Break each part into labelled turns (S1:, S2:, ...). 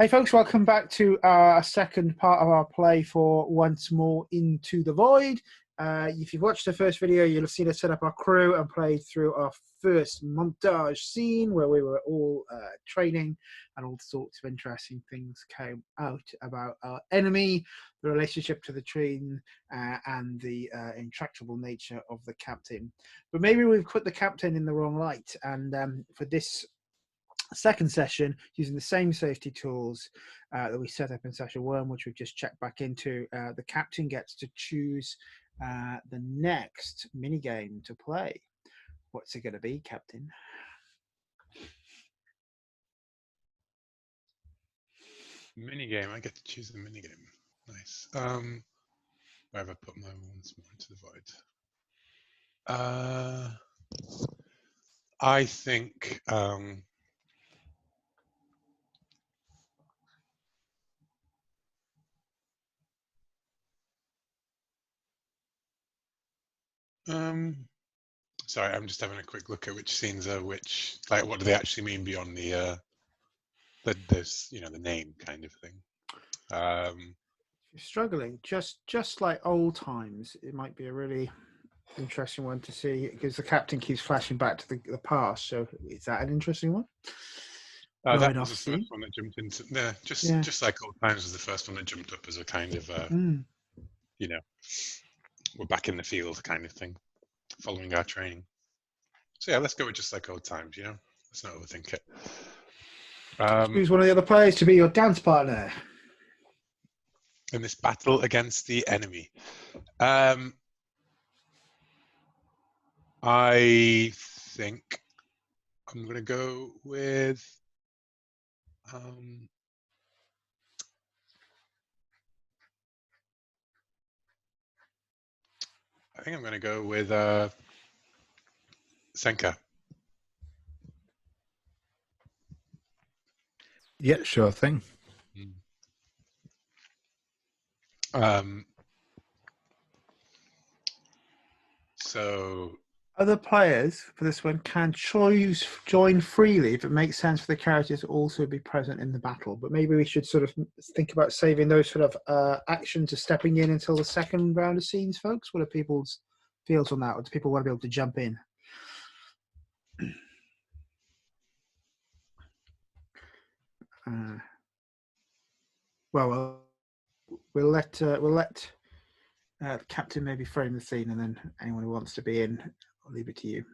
S1: Hey folks, welcome back to our second part of our play for Once More Into the Void. If you've watched the first video, you'll have seen us set up our crew and play through our first montage scene where we were all training, and all sorts of interesting things came out about our enemy, the relationship to the train, and the intractable nature of the captain. But maybe we've put the captain in the wrong light, and for this second session, using the same safety tools that we set up in session one, which we've just checked back into, the captain gets to choose the next mini game to play. What's it going to be, Captain?
S2: Mini game. I get to choose the mini game. Nice. Where have I put my Once More Into the Void? I think sorry, I'm just having a quick look at which scenes are which. Like, what do they actually mean beyond the this, you know, the name kind of thing.
S1: If you're struggling, just like old times, it might be a really interesting one to see, because the captain keeps flashing back to the past. So is that an interesting one?
S2: That was the first one that jumped into. Yeah, just like Old Times was the first one that jumped up as a kind of, you know, we're back in the field kind of thing, following our training. So yeah, let's go with Just Like Old Times. You know, let's not overthink it.
S1: Choose one of the other players to be your dance partner
S2: in this battle against the enemy. I think I'm going to go with I think I'm going to go with Senka.
S3: Yeah, sure thing.
S2: So
S1: other players for this one can join freely if it makes sense for the characters to also be present in the battle. But maybe we should sort of think about saving those sort of actions of stepping in until the second round of scenes, folks. What are people's feels on that? Or do people want to be able to jump in? Well, we'll let the captain maybe frame the scene, and then anyone who wants to be in, I'll leave it to you.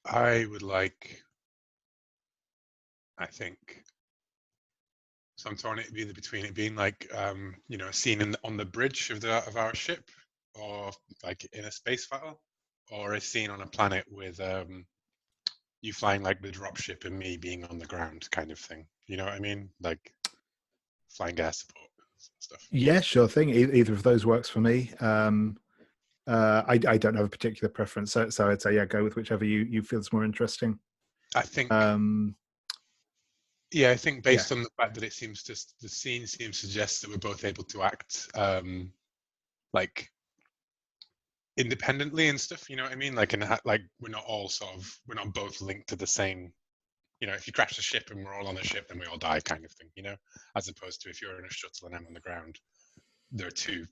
S2: I would like, I think, so I'm torn it either between it being like, you know, a scene on the bridge of our ship, or like in a space battle, or a scene on a planet with you flying like the dropship and me being on the ground kind of thing. You know what I mean? Like flying air support stuff.
S3: Yeah, sure thing. Either of those works for me. I don't have a particular preference, so I'd say, yeah, go with whichever you feel is more interesting.
S2: I think. Yeah, I think based on the fact that the scene seems to suggest that we're both able to act like independently and stuff. You know what I mean? Like we're not all we're not both linked to the same. You know, if you crash the ship and we're all on the ship, then we all die, kind of thing. You know, as opposed to if you're in a shuttle and I'm on the ground, there are two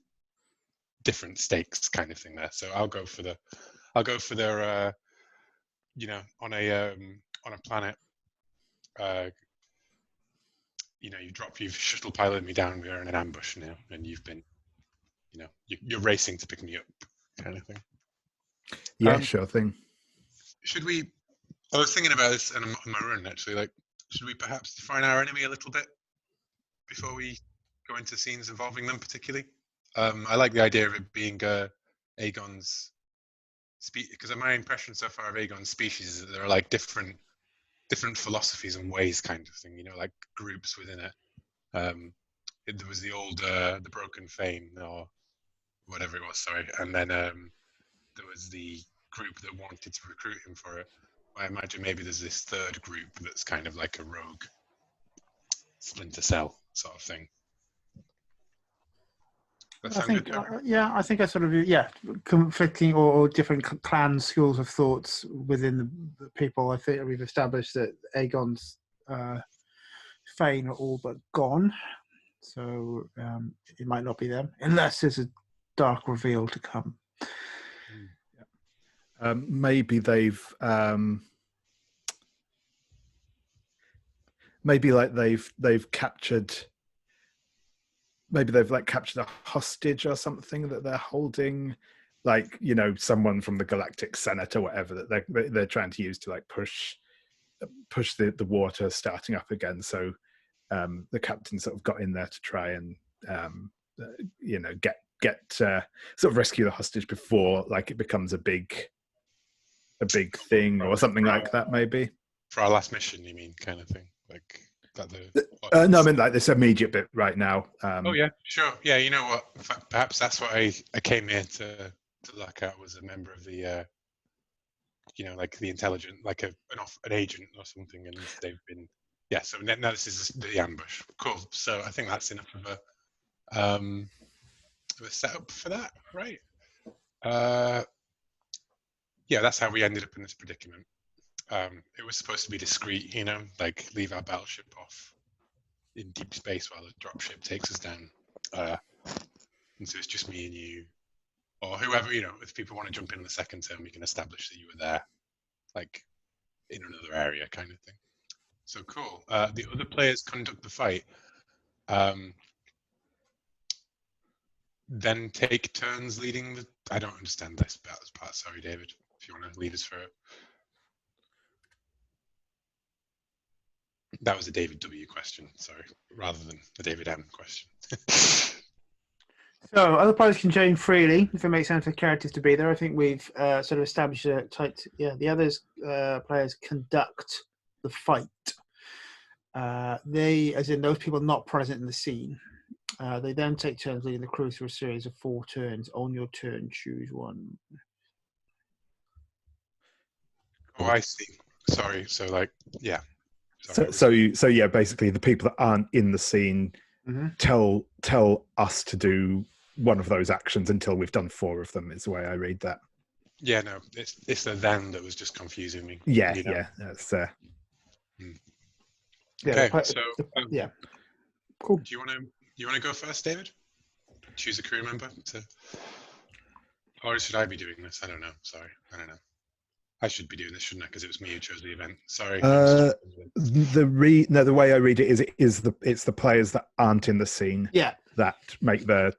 S2: different stakes, kind of thing there. So I'll go for their, you know, on a planet. You know, you've shuttle piloted me down. We're in an ambush now, and you've been, you know, you're racing to pick me up, kind of thing.
S3: Yeah, sure thing.
S2: Should we? I was thinking about this in my run, actually. Like, should we perhaps define our enemy a little bit before we go into scenes involving them, particularly? I like the idea of it being Aegon's species, because my impression so far of Aegon's species is that there are like different philosophies and ways, kind of thing. You know, like groups within it. There was the old the Broken Fane, or whatever it was. Sorry, and then there was the group that wanted to recruit him for it. I imagine maybe there's this third group that's kind of like a rogue Splinter Cell sort of thing.
S1: I think I sort of conflicting or different clan schools of thoughts within the people. I think we've established that Aegon's Fane are all but gone. So it might not be them, unless there's a dark reveal to come.
S3: Maybe they've they've captured. Maybe they've like captured a hostage or something that they're holding, like, you know, someone from the Galactic Senate or whatever that they're trying to use to like push the water starting up again. So the captain sort of got in there to try and you know, get sort of rescue the hostage before like it becomes a big thing or something like that. Maybe
S2: for our last mission, you mean, kind of thing, like that.
S3: No, I mean like this immediate bit right now.
S2: Oh yeah, sure. Yeah, you know what? In fact, perhaps that's what I came here to look at, was a member of the you know, like the intelligent, like an agent or something, and they've been, yeah. So now this is the ambush. Cool. So I think that's enough of a setup for that, right? Yeah, that's how we ended up in this predicament. It was supposed to be discreet, you know, like leave our battleship off in deep space while the dropship takes us down. And so it's just me and you, or whoever, you know, if people want to jump in the second turn, we can establish that you were there, like in another area kind of thing. So cool. The other players conduct the fight. Then take turns leading the... I don't understand this part. Sorry, David, if you want to lead us through it. That was a David W. question, sorry, rather than a David M. question.
S1: So other players can join freely if it makes sense for characters to be there. I think we've sort of established a tight. Yeah, the others players conduct the fight. They, as in those people not present in the scene, they then take turns leading the crew through a series of 4 turns. On your turn, choose one.
S2: Oh, I see. Sorry. So, like, yeah.
S3: So yeah, basically the people that aren't in the scene tell us to do one of those actions until we've done 4 of them, is the way I read that.
S2: Yeah, no, it's the then that was just confusing me.
S3: Yeah,
S2: you know?
S3: yeah, that's
S1: Yeah,
S2: okay, so
S1: yeah, cool.
S2: Do you want to go first, David? Choose a crew member or should I be doing this? I don't know. Sorry, I don't know. I should be doing this, shouldn't I? Because it was me who chose the event. Sorry.
S3: The way I read it is it's the players that aren't in the scene.
S1: Yeah.
S3: That make the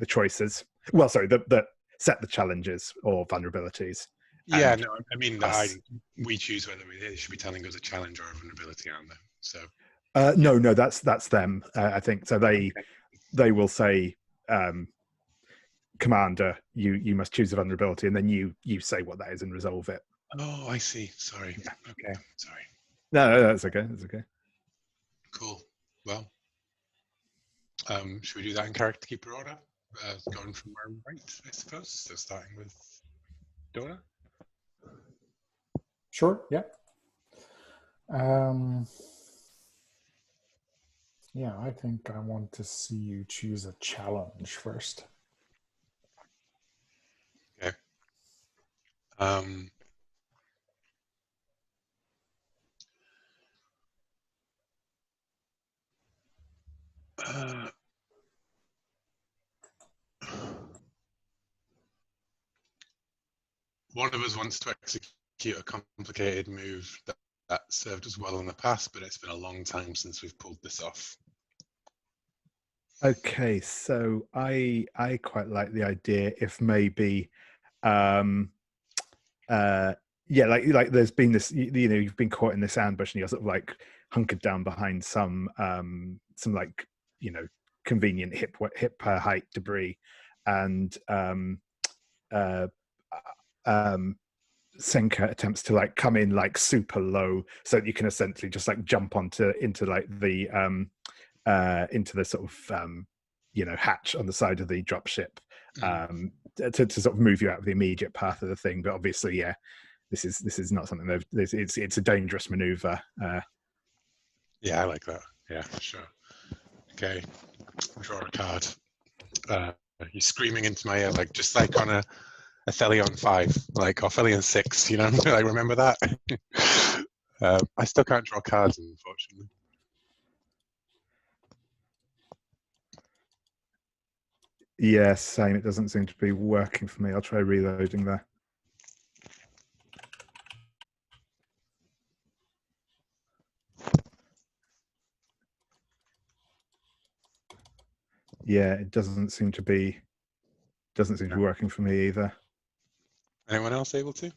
S3: choices. Well, sorry, that set the challenges or vulnerabilities.
S2: Yeah, no, I mean we choose whether they should be telling us a challenge or a vulnerability, aren't they? So.
S3: No, that's them. I think so. They will say, Commander, you must choose a vulnerability, and then you say what that is and resolve it.
S2: Oh, I see. Sorry. Yeah. Okay. Sorry.
S3: No, that's okay. That's okay.
S2: Cool. Well, should we do that in character keeper order? Going from our right, I suppose. So starting with Dora.
S4: Sure. Yeah. Yeah, I think I want to see you choose a challenge first.
S2: Okay. One of us wants to execute a complicated move that served us well in the past, but it's been a long time since we've pulled this off.
S3: Okay, so I quite like the idea if maybe yeah, like there's been this, you know, you've been caught in this ambush and you're sort of like hunkered down behind some like, you know, convenient hip height debris, and Senka attempts to like come in like super low so that you can essentially just like jump into like the into the sort of you know, hatch on the side of the dropship, to sort of move you out of the immediate path of the thing. But obviously, yeah, this is not something it's a dangerous maneuver.
S2: Yeah, I like that. Yeah, sure. Okay, draw a card. You're screaming into my ear, like just like on a Thelion 5, like, or Thelion 6, you know, like, remember that? I still can't draw cards, unfortunately.
S3: Yeah, same. It doesn't seem to be working for me. I'll try reloading there. Yeah, it doesn't seem to be working for me either.
S2: Anyone else able to?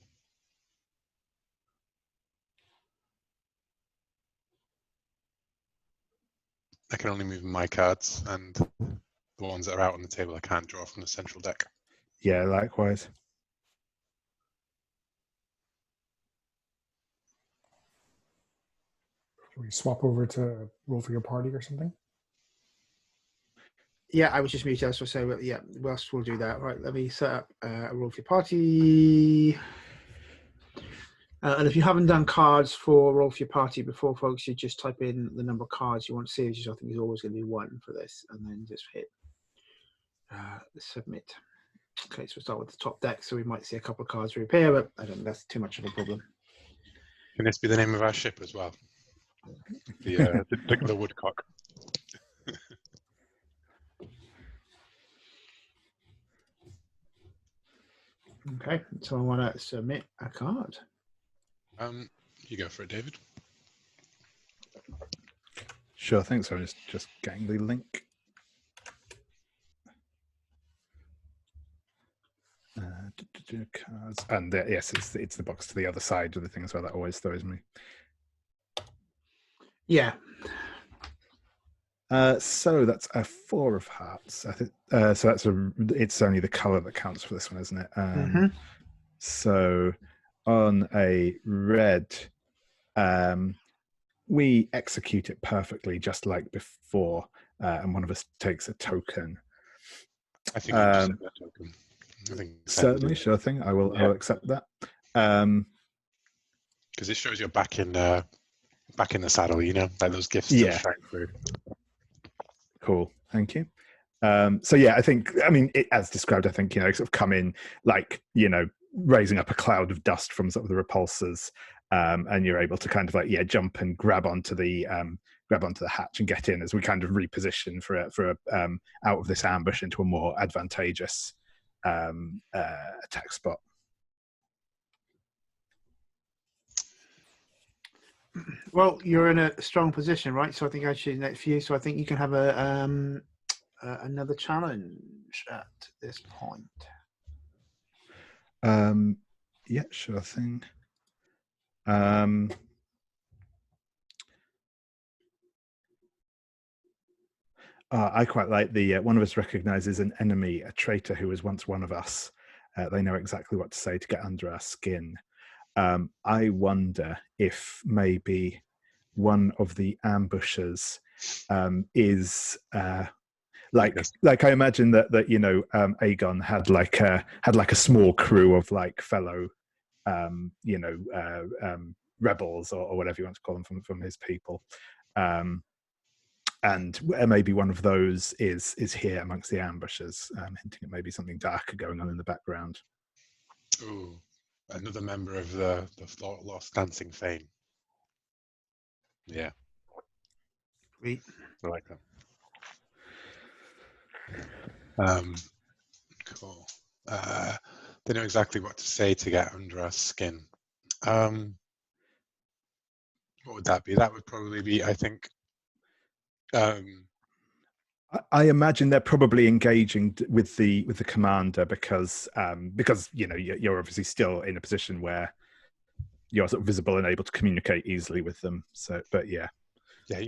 S2: I can only move my cards, and the ones that are out on the table I can't draw from the central deck.
S3: Yeah, likewise.
S4: Can we swap over to roll for your party or something?
S1: Yeah, I was just muted. So say, yeah, whilst we'll do that. Right, let me set up a roll for your party. And if you haven't done cards for roll for your party before, folks, you just type in the number of cards you want to see, which I think is always going to be 1 for this, and then just hit submit. Okay, so we'll start with the top deck. So we might see a couple of cards reappear, but I don't think that's too much of a problem.
S2: Can this be the name of our ship as well? The Woodcock.
S1: Okay, so I want to submit a card.
S2: You go for it, David.
S3: Sure, thanks. I'm just getting the link. Cards, and yes, it's the box to the other side of the thing as well. That always throws me.
S1: Yeah.
S3: So that's a 4 of hearts. I think so. It's only the color that counts for this one, isn't it? So on a red, we execute it perfectly, just like before, and one of us takes a token.
S2: I think you just have that token. I think
S3: certainly, sure thing. I will accept that.
S2: Because it shows you're back in the saddle. You know, like those gifts still shine through.
S3: Cool, thank you. So yeah, I mean, as described, I think, sort of come in like, raising up a cloud of dust from sort of the repulsors, and you're able to kind of like, jump and grab onto the hatch and get in as we kind of reposition for out of this ambush into a more advantageous attack spot.
S1: Well, you're in a strong position, right? So I think I should next for you. So I think you can have another challenge at this point.
S3: Yeah, sure thing. I quite like the one of us recognizes an enemy, a traitor who was once one of us. They know exactly what to say to get under our skin. I wonder if maybe one of the ambushers is like I imagine that Aegon had like a small crew of like fellow rebels or whatever you want to call them from his people, and maybe one of those is here amongst the ambushers, hinting at maybe something darker going on in the background.
S2: Ooh, another member of the Lost Dancing Fane. Yeah.
S1: Sweet.
S2: I like that. Cool. They know exactly what to say to get under our skin. What would that be? That would probably be, I think.
S3: I imagine they're probably engaging with the commander because you're obviously still in a position where you're sort of visible and able to communicate easily with them. So, but yeah.
S2: Yeah,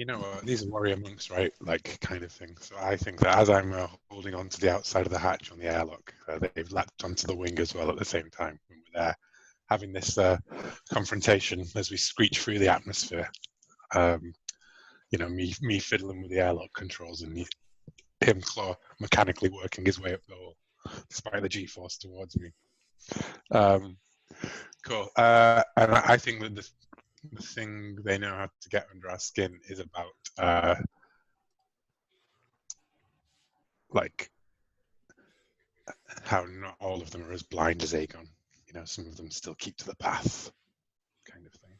S2: these are warrior monks, right? Like, kind of thing. So I think that as I'm holding on to the outside of the hatch on the airlock, they've lapped onto the wing as well at the same time. When we're there having this confrontation as we screech through the atmosphere. Me fiddling with the airlock controls and him claw mechanically working his way up the hole, despite the G-force towards me. Cool. And I think that the thing they know how to get under our skin is about like how not all of them are as blind as Aegon. Some of them still keep to the path, kind of thing.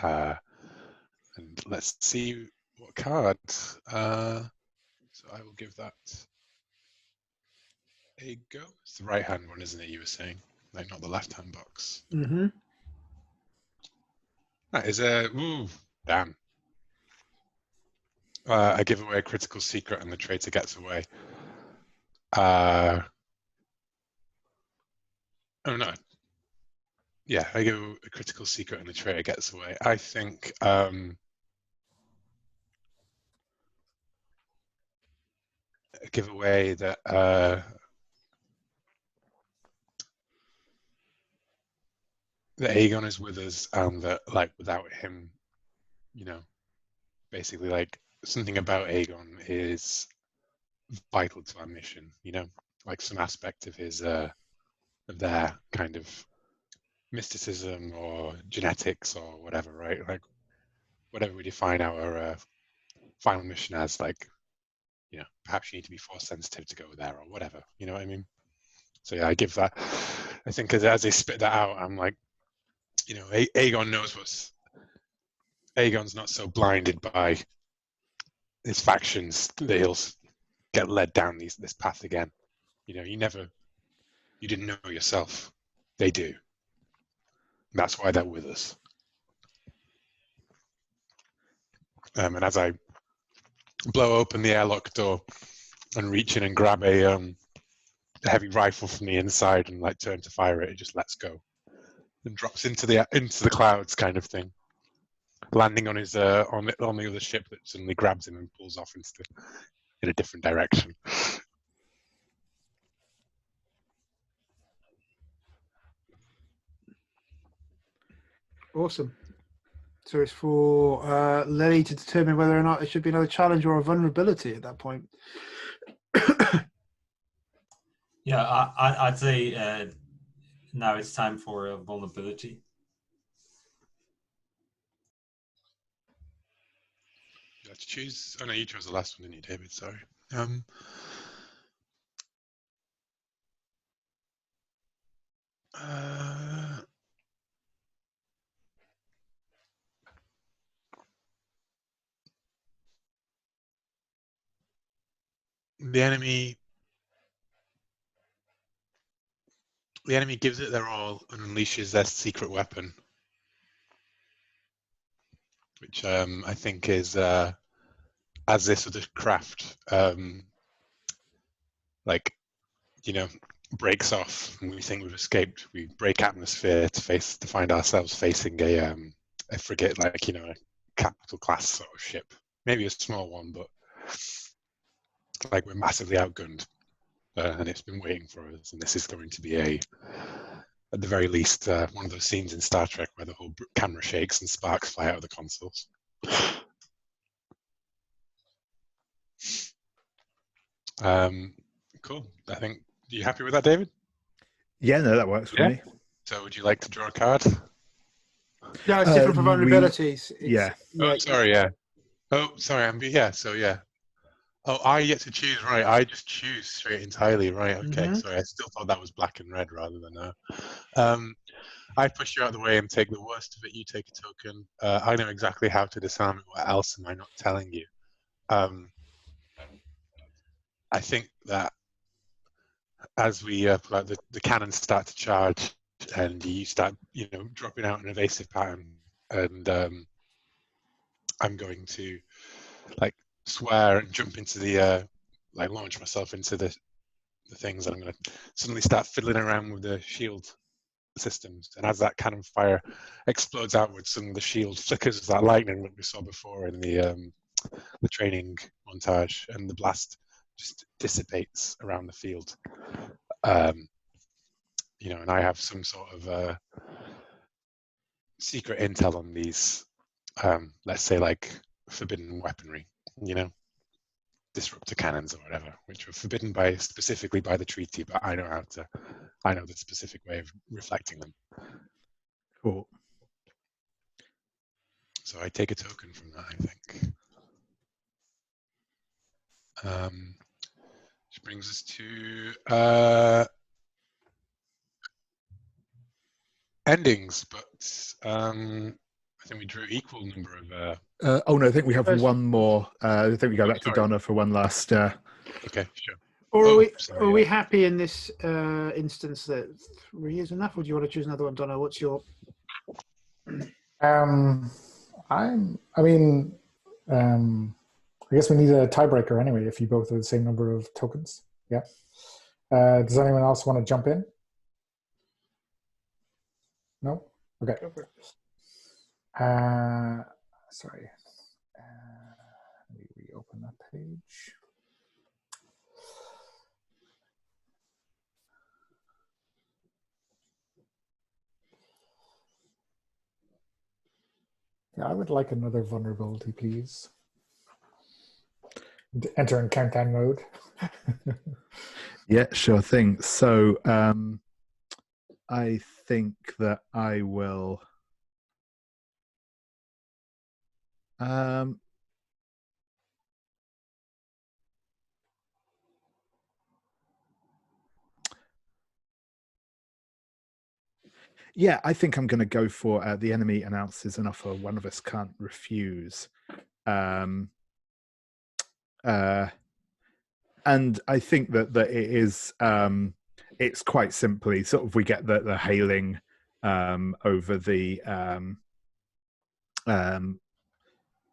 S2: And let's see what card. So I will give that a go. It's the right hand one, isn't it? You were saying, like not the left hand box.
S1: Mm-hmm.
S2: That is a damn. I give away a critical secret, and the traitor gets away. Oh no. Yeah, I give a critical secret, and the traitor gets away. I think. Give away that that Aegon is with us, and that like without him, you know, basically like something about Aegon is vital to our mission. You know, like some aspect of his of their kind of mysticism or genetics or whatever, right? Like whatever we define our final mission as, like, you know, perhaps you need to be force sensitive to go there or whatever. You know what I mean? So yeah, I give that. I think as they spit that out, I'm like, you know, Aegon knows what's. Aegon's not so blinded by his factions that he'll get led down this path again. You know, you didn't know yourself. They do. That's why they're with us. And as I blow open the airlock door and reach in and grab a heavy rifle from the inside and like turn to fire it just lets go and drops into the clouds, kind of thing, landing on his on the other ship that suddenly grabs him and pulls off in a different direction.
S1: Awesome. So it's for Lily to determine whether or not it should be another challenge or a vulnerability at that point.
S5: Yeah, I'd say now it's time for a vulnerability.
S2: You have to choose. Oh no, you chose the last one, didn't you, David? Sorry. The enemy gives it their all and unleashes their secret weapon, which I think is as this sort of craft like, you know, breaks off and we think we've escaped. We break atmosphere to find ourselves facing a frigate, like, you know, a capital class sort of ship, maybe a small one, but like we're massively outgunned, and it's been waiting for us. And this is going to be at the very least, one of those scenes in Star Trek where the whole camera shakes and sparks fly out of the consoles. Cool. I think. Are you happy with that, David?
S3: Yeah, no, that works for me.
S2: So, would you like to draw a card?
S1: No, it's different for vulnerabilities.
S3: Yeah.
S2: Oh, sorry. Yeah. Oh, sorry. Yeah. So, yeah. Oh, I get to choose, right? I just choose straight entirely, right? Okay.
S1: Mhm.
S2: Sorry, I still thought that was black and red rather than I push you out of the way and take the worst of it. You take a token. I know exactly how to disarm it. What else am I not telling you? I think that as we like the cannons start to charge and you start, you know, dropping out an evasive pattern, and I'm going to like swear and jump into the like launch myself into the things, and I'm going to suddenly start fiddling around with the shield systems. And as that cannon fire explodes outwards, and the shield flickers that lightning that we saw before in the training montage, and the blast just dissipates around the field. You know, and I have some sort of secret intel on these, let's say, like forbidden weaponry, you know, disruptor cannons or whatever, which were forbidden specifically by the treaty, but I know the specific way of reflecting them.
S3: Cool.
S2: So I take a token from that, I think. Which brings us to endings, but I think we drew equal number of.
S3: Oh no, I think we have
S1: First-
S3: one more. I think we go
S2: Oh,
S3: back to
S2: sorry.
S3: Donna for one last.
S2: Okay, sure.
S1: Or
S2: Oh,
S1: are we,
S2: sorry,
S1: are we
S2: yeah.
S1: happy in this instance that 3 is enough, or do you want to choose another one, Donna? What's your...
S4: I mean, I guess we need a tiebreaker anyway. If you both have the same number of tokens, yeah. Does anyone else want to jump in? No. Okay. Sorry. Let me reopen that page. Yeah, I would like another vulnerability, please. Enter in countdown mode.
S3: Yeah, sure thing. So I think that I will. Yeah, I think I'm going to go for the enemy announces an offer one of us can't refuse. And I think that it is it's quite simply sort of we get the hailing over the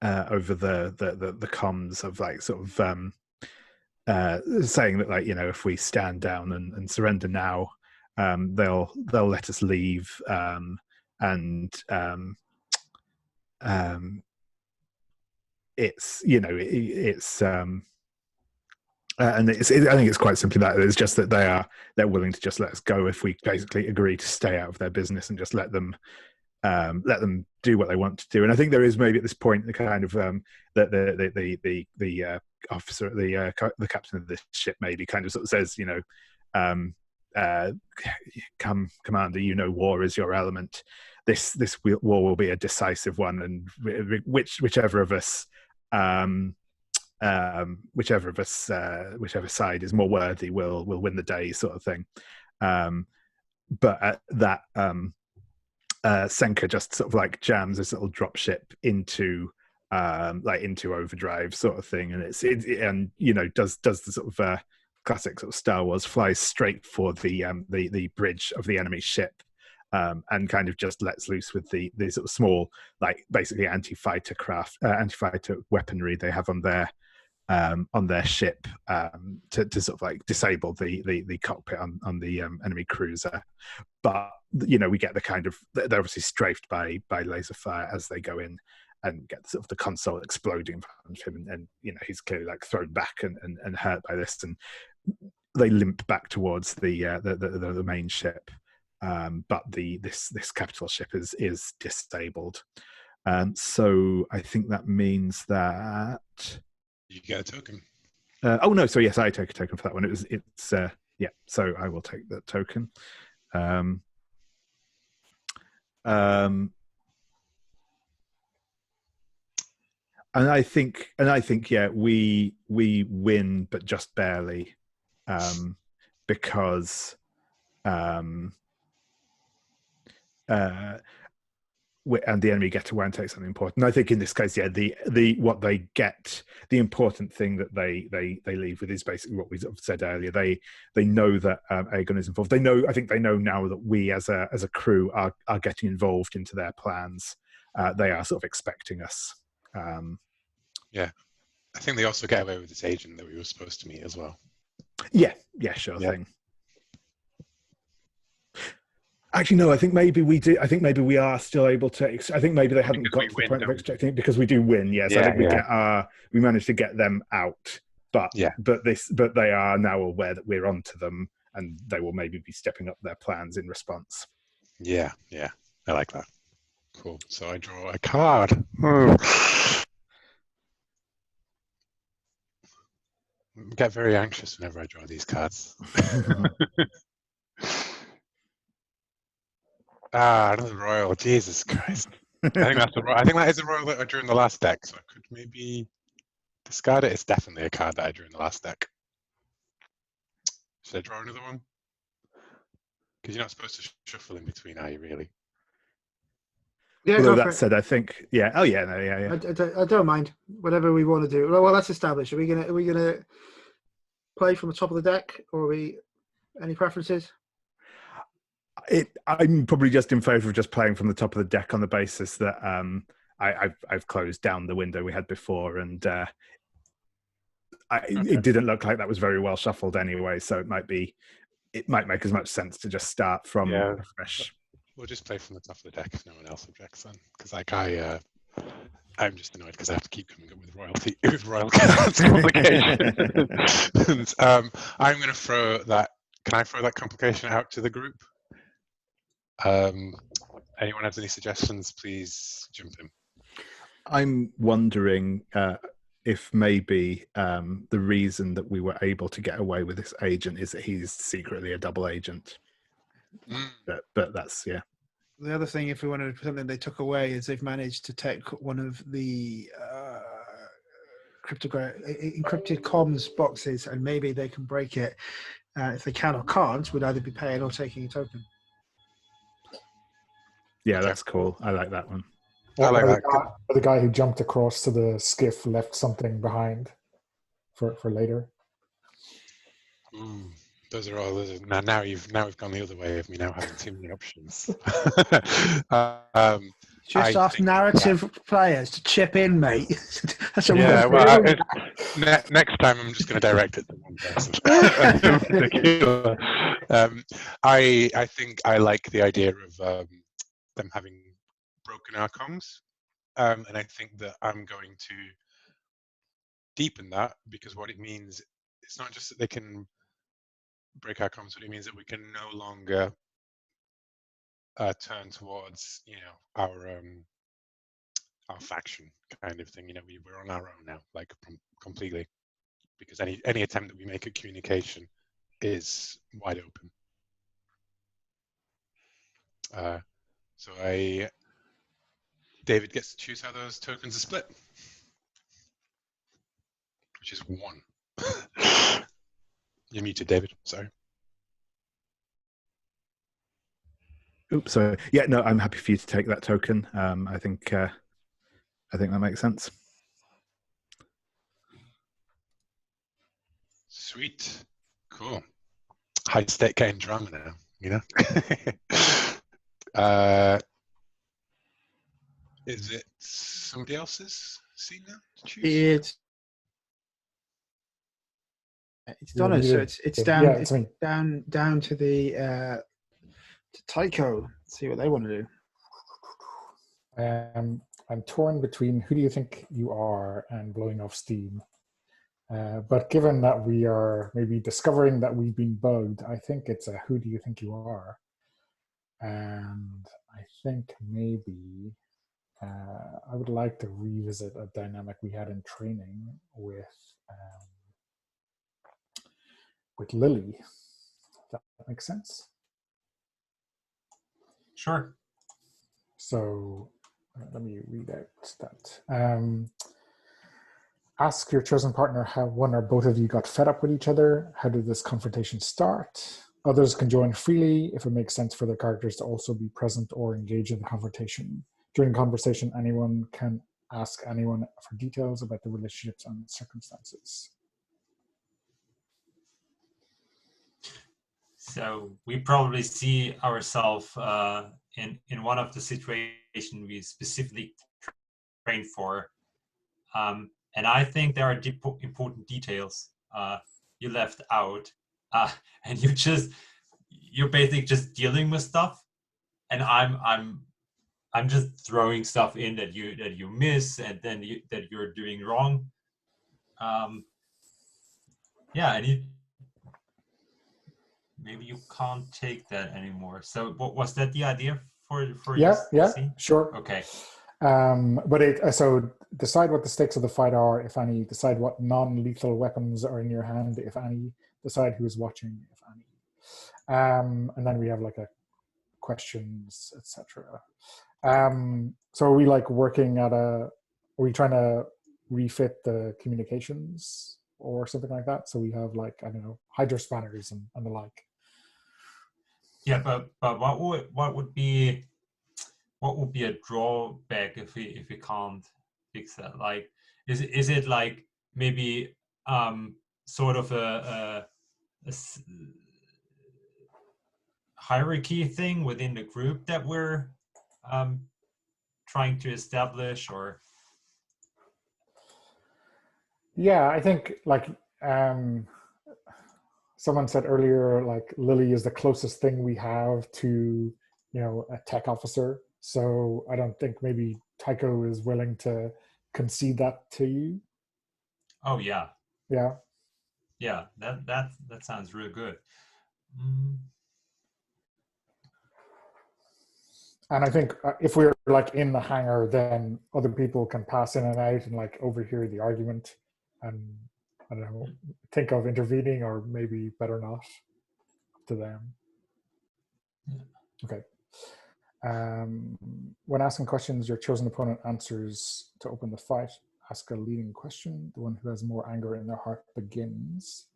S3: over the comms of like sort of saying that, like, you know, if we stand down and surrender now, they'll let us leave, and it's, you know, it's and I think it's quite simply that it's just that they're willing to just let us go if we basically agree to stay out of their business and just let them do what they want to do. And I think there is maybe at this point the kind of the officer, the captain of this ship maybe kind of sort of says, you know, come, commander, you know, war is your element. This war will be a decisive one, and whichever side is more worthy will win the day, sort of thing. But at that, Senka just sort of like jams this little drop ship into overdrive, sort of thing, and and you know does the sort of classic sort of Star Wars, flies straight for the bridge of the enemy ship, and kind of just lets loose with the sort of small, like, basically anti-fighter weaponry they have on their ship, to sort of like disable the cockpit on the enemy cruiser. But you know, we get the kind of, they're obviously strafed by laser fire as they go in, and get sort of the console exploding in front of him, and you know, he's clearly like thrown back and hurt by this, and they limp back towards the main ship. But this capital ship is disabled. So I think that means that
S2: You get a token.
S3: oh no, so yes, I take a token for that one. It's yeah, so I will take that token. And I think yeah, we win, but just barely, because and the enemy get away and take something important. And I think in this case, yeah, the what they get, the important thing that they leave with is basically what we sort of said earlier. They know that Aegon is involved. I think they know now that we as a crew are getting involved into their plans. They are sort of expecting us.
S2: Yeah, I think they also get away with this agent that we were supposed to meet as well.
S3: Yeah, sure thing. Actually, no, I think maybe we do. I think maybe we are still able to. I think maybe they hadn't
S2: Because
S3: got
S2: we
S3: to the
S2: win,
S3: point of
S2: don't we?
S3: extracting it, because we do win. Yes, I think we managed to get them out. But but they are now aware that we're onto them, and they will maybe be stepping up their plans in response.
S2: Yeah, I like that. Cool. So I draw a card. I get very anxious whenever I draw these cards. Another royal. Jesus Christ. I think that is a royal that I drew in the last deck, so I could maybe discard it. It's definitely a card that I drew in the last deck. Should I draw another one? Because you're not supposed to shuffle in between, are you, really?
S1: Yeah,
S3: Although
S1: go for
S3: that
S1: it.
S3: said, I think, yeah. Oh yeah, no, yeah, yeah.
S1: I don't mind whatever we want to do. Well, let's establish. Are we gonna play from the top of the deck, or are we any preferences?
S3: I'm probably just in favour of just playing from the top of the deck on the basis that I've closed down the window we had before, and it didn't look like that was very well shuffled anyway. So it might make as much sense to just start from
S2: Yeah.
S3: a fresh.
S2: We'll just play from the top of the deck if no one else objects then. Because like I'm just annoyed because I have to keep coming up with royal cards complications. I'm going to throw that. Can I throw that complication out to the group? Anyone has any suggestions? Please jump in.
S3: I'm wondering if maybe the reason that we were able to get away with this agent is that he's secretly a double agent. But that's
S1: The other thing, if we wanted to put something they took away, is they've managed to take one of the encrypted comms boxes, and maybe they can break it. If they can or can't, would either be paying or taking a token.
S3: Yeah,
S2: Okay.
S3: that's cool. I like that one.
S2: I like that.
S4: The guy who jumped across to the skiff left something behind for later.
S2: Those are all. Now we've gone the other way of me now having too many options.
S1: Just ask narrative players to chip in, mate. That's a
S2: Yeah,
S1: real
S2: well,
S1: rule.
S2: next time I'm just going to direct it to one person. In particular. I think I like the idea of them having broken our comms, and I think that I'm going to deepen that, because what it means, it's not just that they can break our comms, but it means that we can no longer turn towards our faction kind of thing. We're on our own now, like completely, because any attempt that we make at communication is wide open. So David gets to choose how those tokens are split, which is 1. You're muted, David. Sorry.
S3: Oops, sorry. Yeah, no, I'm happy for you to take that token. I think that makes sense.
S2: Sweet. Cool. High stake game drama now, is it somebody else's scene now to choose?
S1: It's Donna, so it's down.
S4: Yeah,
S1: it's down to the to Tycho. See what they want to do.
S4: I'm torn between who do you think you are and blowing off steam. But given that we are maybe discovering that we've been bugged, I think it's a who do you think you are? And I think maybe I would like to revisit a dynamic we had in training with Lily. If that makes sense.
S5: Sure.
S4: So let me read out that. Ask your chosen partner how one or both of you got fed up with each other. How did this confrontation start? Others can join freely if it makes sense for their characters to also be present or engage in the confrontation. During the conversation, anyone can ask anyone for details about the relationships and circumstances.
S5: So we probably see ourselves in one of the situations we specifically trained for. And I think there are important details you left out, and you're basically just dealing with stuff, and I'm just throwing stuff in that you miss, and then that you're doing wrong. Yeah, and maybe you can't take that anymore. So what was that the idea for
S4: Yeah,
S5: this scene?
S4: Sure.
S5: Okay.
S4: But so decide what the stakes of the fight are, if any. Decide what non-lethal weapons are in your hand, if any. Decide who is watching, if any. And then we have like a questions, etc. So are we like working at are we trying to refit the communications or something like that? So we have like, I don't know, hydro spanners and the like.
S5: Yeah, but what would be what would be a drawback if we can't fix that? Like, is it like maybe sort of a hierarchy thing within the group that we're trying to establish, or?
S4: Yeah, I think like someone said earlier, like Lily is the closest thing we have to, a tech officer. So I don't think maybe Tycho is willing to concede that to you.
S5: Oh yeah,
S4: Yeah.
S5: yeah. That sounds really good.
S4: And I think if we're like in the hangar, then other people can pass in and out and like overhear the argument, and I don't know, think of intervening, or maybe better not, up to them.
S5: Yeah.
S4: Okay. When asking questions, your chosen opponent answers to open the fight. Ask a leading question. The one who has more anger in their heart begins.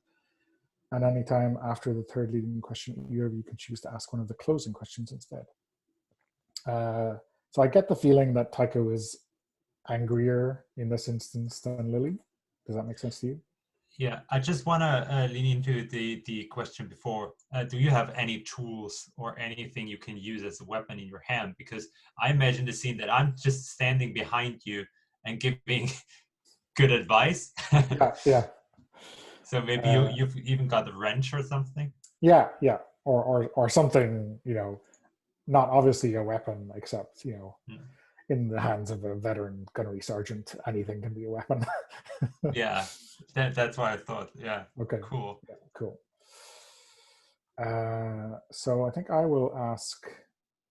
S4: And anytime after the third leading question, either of you can choose to ask one of the closing questions instead. So I get the feeling that Tycho is angrier in this instance than Lily. Does that make sense to you?
S5: Yeah, I just want to lean into the question before. Do you have any tools or anything you can use as a weapon in your hand? Because I imagine the scene that I'm just standing behind you and giving good advice.
S4: Yeah.
S5: So maybe you've even got a wrench or something.
S4: Yeah, or something, not obviously a weapon, except in the hands of a veteran gunnery sergeant, anything can be a weapon.
S5: Yeah, that's what I thought. Yeah.
S4: Okay.
S5: Cool.
S4: Yeah, cool. So I think I will ask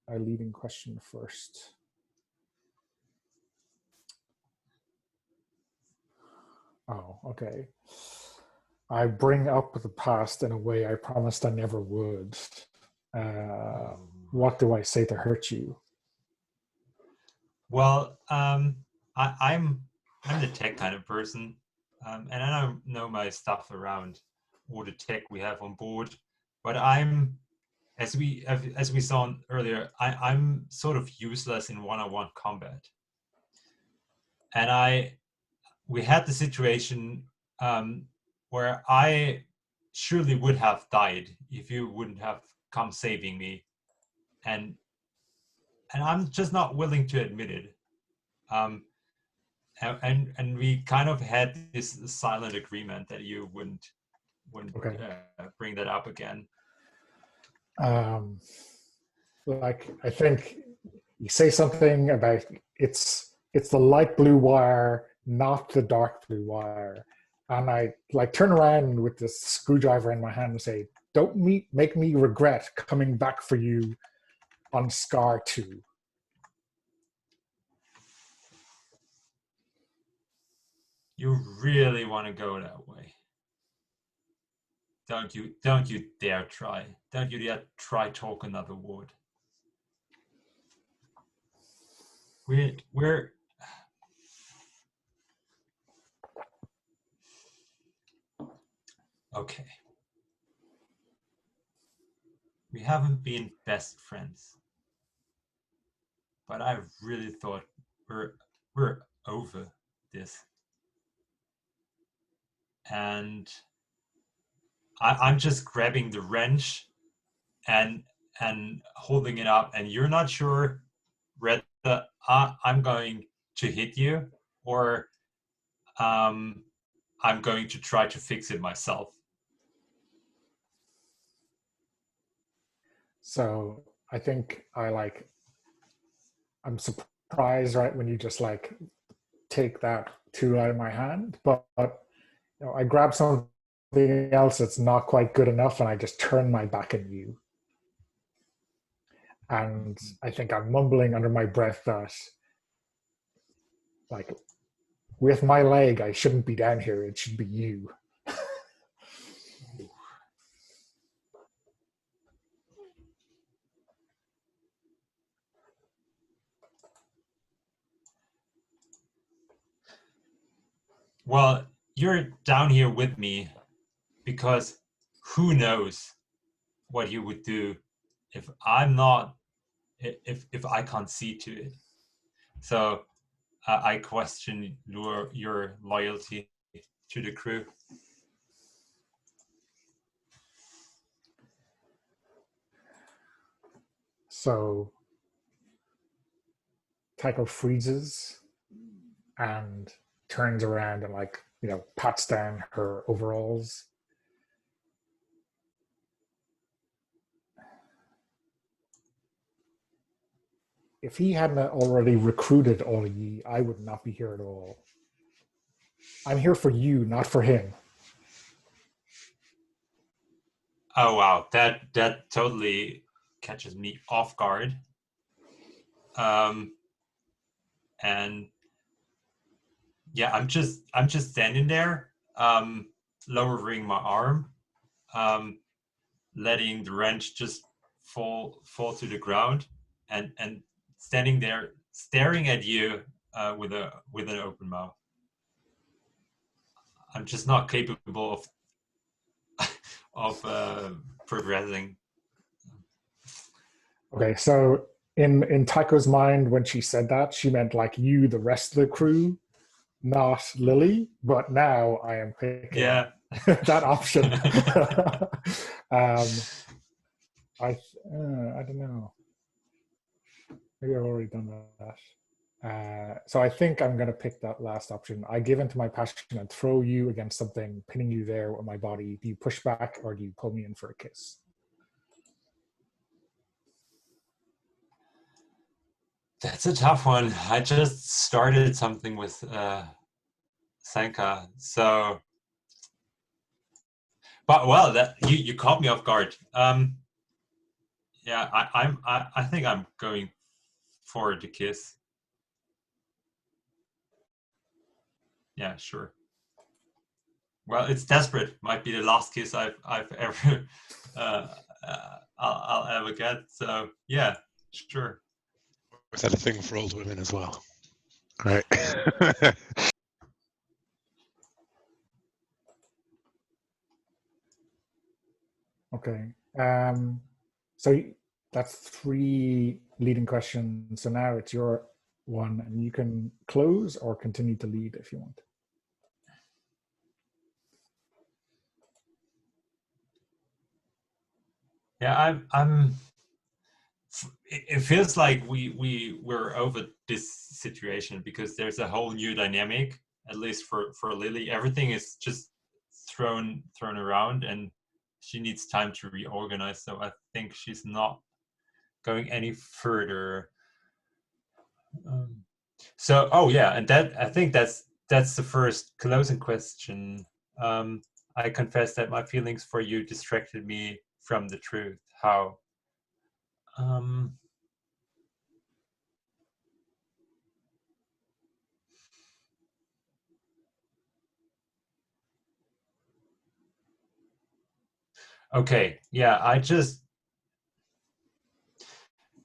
S4: a leading question first. Oh, okay. I bring up the past in a way I promised I never would. What do I say to hurt you?
S5: Well, I'm the tech kind of person, and I don't know my stuff around all the tech we have on board. But I'm, as we saw earlier, I'm sort of useless in one-on-one combat. And we had the situation where I surely would have died if you wouldn't have come saving me, and I'm just not willing to admit it. And we kind of had this silent agreement that you wouldn't
S4: Okay.
S5: Bring that up again.
S4: Like, I think you say something about it's the light blue wire, not the dark blue wire, and I like turn around with this screwdriver in my hand and say, "Don't make me regret coming back for you on Scar 2."
S5: You really want to go that way? Don't you dare try. Don't you dare try talk another word. We're okay. We haven't been best friends, but I really thought we're over this. And I'm just grabbing the wrench and holding it up, and you're not sure whether I'm going to hit you or I'm going to try to fix it myself.
S4: So I think I'm surprised, right, when you just like take that tool out of my hand, but I grab something else that's not quite good enough, and I just turn my back on you. And I think I'm mumbling under my breath that, like, with my leg, I shouldn't be down here. It should be you.
S5: Well, you're down here with me because who knows what you would do if I'm not if I can't see to it. So I question your loyalty to the crew.
S4: So Tycho freezes and turns around and, like, you know, pats down her overalls. If he hadn't already recruited all of ye, I would not be here at all. I'm here for you, not for him.
S5: Oh wow, that totally catches me off guard. And yeah, I'm just standing there, lowering my arm, letting the wrench just fall to the ground, and standing there staring at you with an open mouth. I'm just not capable of progressing.
S4: Okay, so in Tycho's mind, when she said that, she meant like you, the rest of the crew, not Lily. But now I am picking that option. I don't know. Maybe I've already done that. So I think I'm going to pick that last option. I give into my passion and throw you against something, pinning you there with my body. Do you push back or do you pull me in for a kiss?
S5: That's a tough one. I just started something with Sanka, so. But well, that you caught me off guard. Yeah, I think I'm going for the kiss. Yeah, sure. Well, it's desperate. Might be the last kiss I've ever I'll ever get. So yeah, sure.
S2: Was that a thing for old women as well? Right.
S4: Okay. So that's 3 leading questions. So now it's your one, and you can close or continue to lead if you want.
S5: Yeah, it feels like we're over this situation because there's a whole new dynamic, at least for Lily. Everything is just thrown around, and she needs time to reorganize. So I think she's not going any further. So and that I think that's the first closing question. I confess that my feelings for you distracted me from the truth. How? Okay, yeah, I just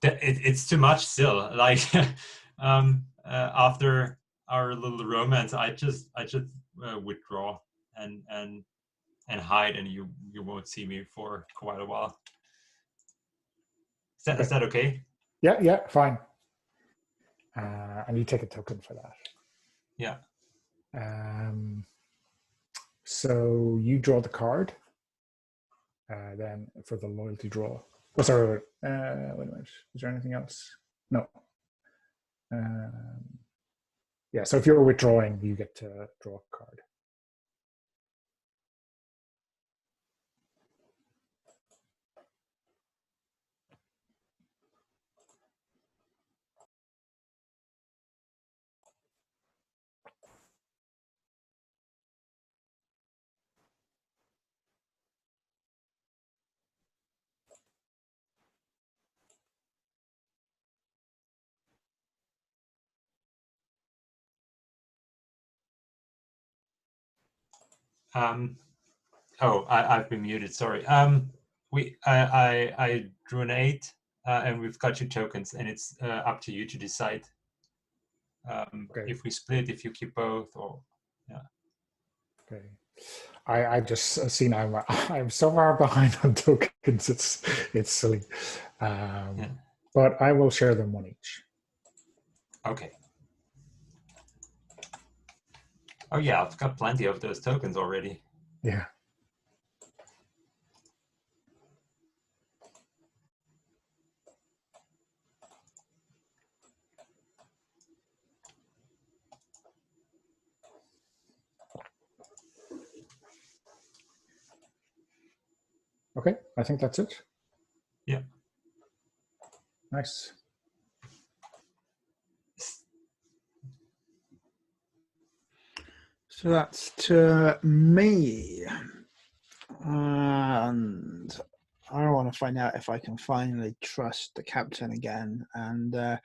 S5: it's too much still. Like after our little romance, I just withdraw and hide, and you won't see me for quite a while. Is that okay?
S4: Yeah, fine. And you take a token for that.
S5: Yeah.
S4: So you draw the card. Then for the loyalty draw. Oh, sorry. Wait a minute. Is there anything else? No. Yeah. So if you're withdrawing, you get to draw a card.
S5: I've been muted. Sorry. I drew an 8, and we've got 2 tokens, and it's up to you to decide
S4: Okay.
S5: if we split, if you keep both, or yeah.
S4: Okay. I just seen I'm so far behind on tokens. It's silly. but I will share them one each.
S5: Okay. Oh yeah, I've got plenty of those tokens already.
S4: Yeah. Okay, I think that's it.
S5: Yeah.
S4: Nice.
S1: So that's to me. And I want to find out if I can finally trust the captain again. And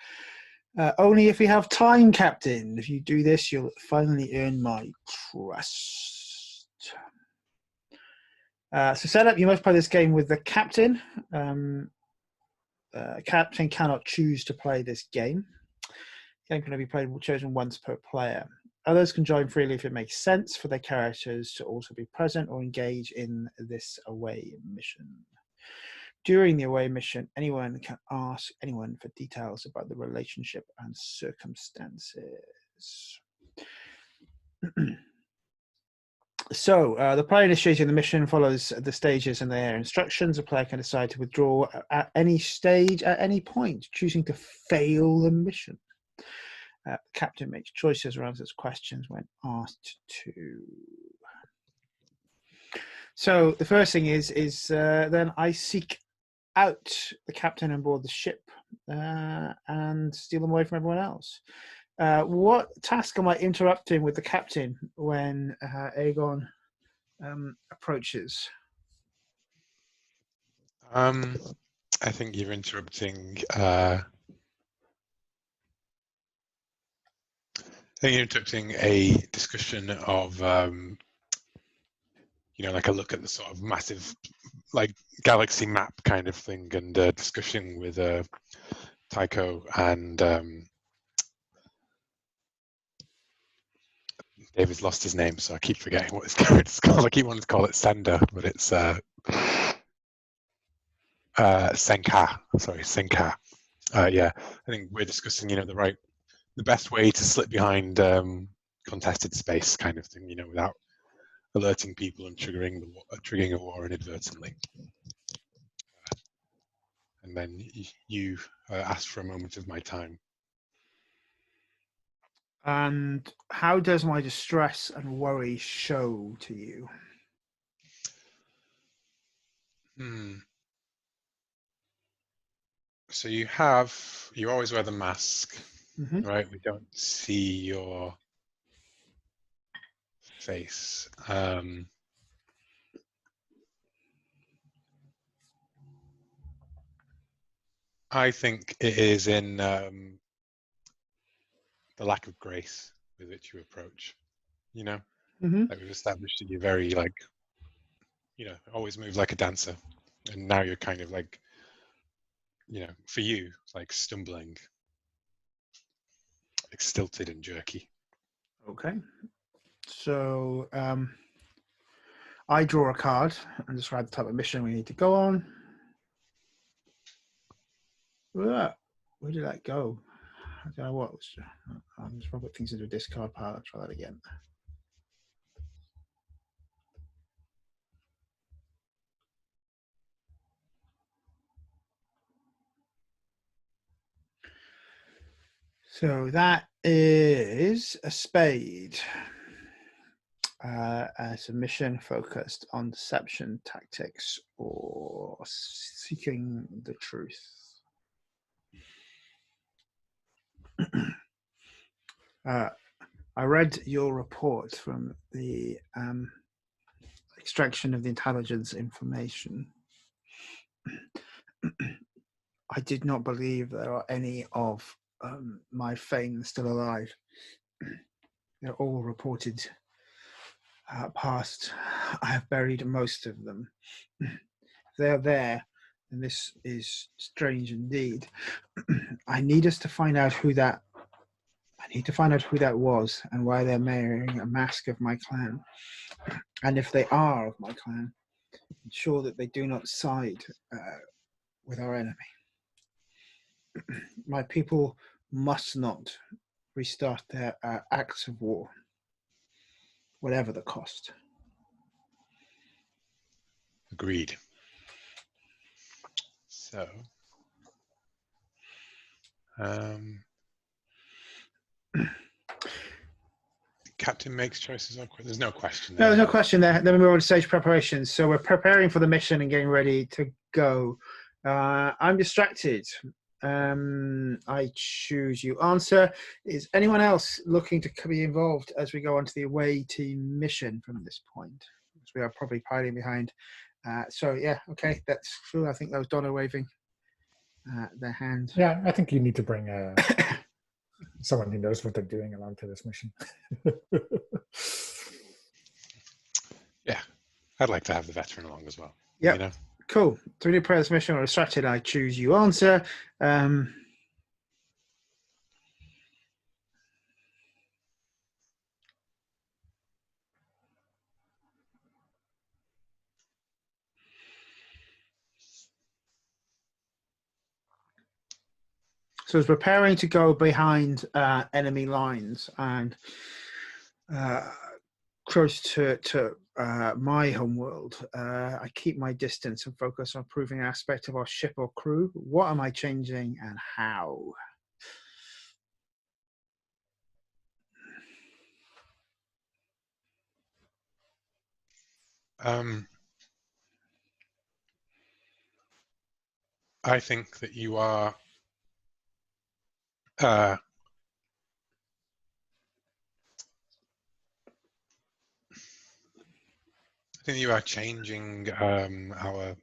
S1: only if we have time, Captain. If you do this, you'll finally earn my trust. So set up, you must play this game with the captain. Captain cannot choose to play this game. The game can only be chosen once per player. Others can join freely if it makes sense for their characters to also be present or engage in this away mission. During the away mission, anyone can ask anyone for details about the relationship and circumstances. So, the player initiating the mission follows the stages and their instructions. A player can decide to withdraw at any stage, at any point, choosing to fail the mission. The captain makes choices or answers questions when asked to. So, the first thing is then I seek out the captain on board the ship and steal them away from everyone else. What task am I interrupting with the captain when Aegon approaches?
S2: I think you're interrupting. I think you're interrupting a discussion of, you know, like a look at the sort of massive, like galaxy map kind of thing, and discussion with Tycho and David's lost his name, so I keep forgetting what his character's called. I keep wanting to call it Sender, but it's Senka. Sorry, Senka. Yeah, I think we're discussing, you know, the best way to slip behind contested space, kind of thing, you know, without alerting people and triggering a war inadvertently. And then you asked for a moment of my time.
S1: And how does my distress and worry show to you?
S2: So you always wear the mask, right? We don't see your face. I think it is in the lack of grace with which you approach, you know? Like we've established that you're very, like, you know, always move like a dancer. And now you're kind of like, you know, for you, like stumbling, like stilted and jerky.
S1: Okay. So I draw a card and describe the type of mission we need to go on. Where did that go? I don't know what. I'm just going to put things into a discard pile. I'll try that again. So that is a spade. As a mission focused on deception tactics or seeking the truth. I read your report from the extraction of the intelligence information. I did not believe there are any of my Fane still alive. They're all reported past. I have buried most of them. If they're there, and this is strange indeed. I need us to find out who that. I need to find out who that was and why they're wearing a mask of my clan. And if they are of my clan, ensure that they do not side with our enemy. My people must not restart their acts of war, whatever the cost.
S2: Agreed. So, Captain makes choices. There's no question there.
S1: No, there's no question there. Then we move on to stage preparations. So we're preparing for the mission and getting ready to go. I'm distracted. I choose you. Answer. Is anyone else looking to be involved as we go on to the away team mission from this point? Because we are probably piling behind. So yeah, okay, that's true. I think that was Donna waving their hand.
S4: Yeah, I think you need to bring someone who knows what they're doing along to this mission.
S2: Yeah, I'd like to have the veteran along as well.
S1: Yep.
S2: You know?
S1: Cool. 3D prayers mission or distracted. I choose you. Answer. So it's preparing to go behind enemy lines and close to my homeworld. I keep my distance and focus on proving an aspect of our ship or crew. What am I changing and how?
S2: I think that you are changing our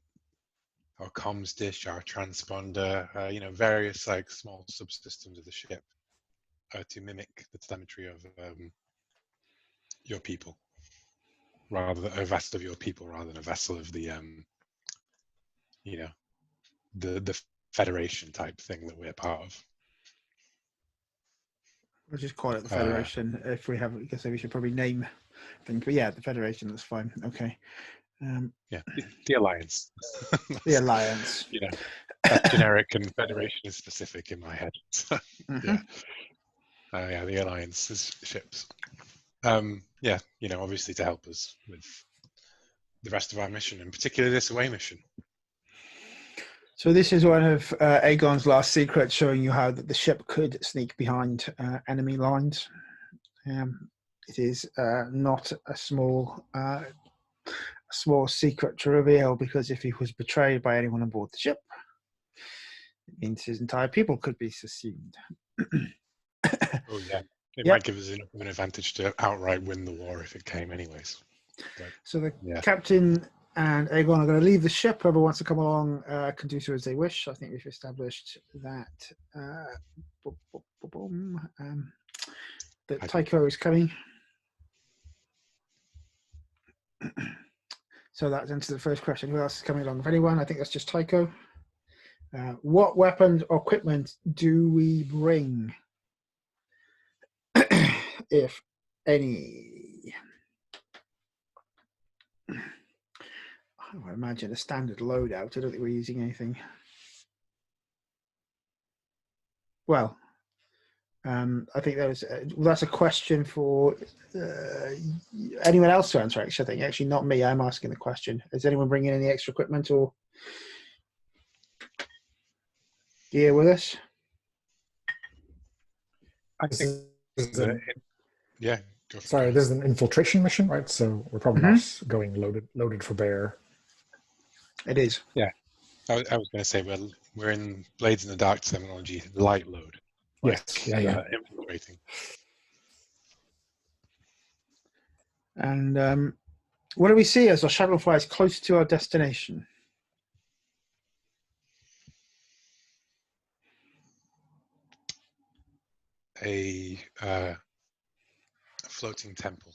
S2: comms dish, our transponder, you know, various like small subsystems of the ship to mimic the telemetry of your people, rather than a vessel of your people, rather than a vessel of the you know, the Federation type thing that we're part of.
S1: We'll just call it the Federation. If we have, I guess we should probably name things. But yeah, the Federation. That's fine. Okay.
S2: Yeah, the Alliance.
S1: The Alliance.
S2: You know, that's generic and Federation is specific in my head. Yeah. Yeah, the Alliance's ships. Yeah, you know, obviously to help us with the rest of our mission, and particularly this away mission.
S1: So this is one of Aegon's last secrets, showing you how that the ship could sneak behind enemy lines. It is not a small secret to reveal, because if he was betrayed by anyone on board the ship, it means his entire people could be assumed.
S2: Oh yeah, it might give us enough of an advantage to outright win the war if it came anyways. But,
S1: so the captain and Aegon are going to leave the ship. Whoever wants to come along can do so as they wish. I think we've established that that Tycho is coming. So that's into the first question. Who else is coming along? If anyone, I think that's just Tycho. What weapons or equipment do we bring, if any? I would imagine a standard loadout. I don't think we're using anything. Well, I think that's a question for anyone else to answer. Actually, I think not me. I'm asking the question. Is anyone bringing any extra equipment or gear with us?
S2: I think yeah.
S4: Sorry, this is an infiltration mission, right? So we're probably not going loaded for bear.
S1: It is.
S2: Yeah, I was going to say, well, we're in Blades in the Dark terminology, light load.
S4: Yes, yeah.
S2: Infiltrating.
S1: And what do we see as our shuttle flies close to our destination?
S2: A floating temple,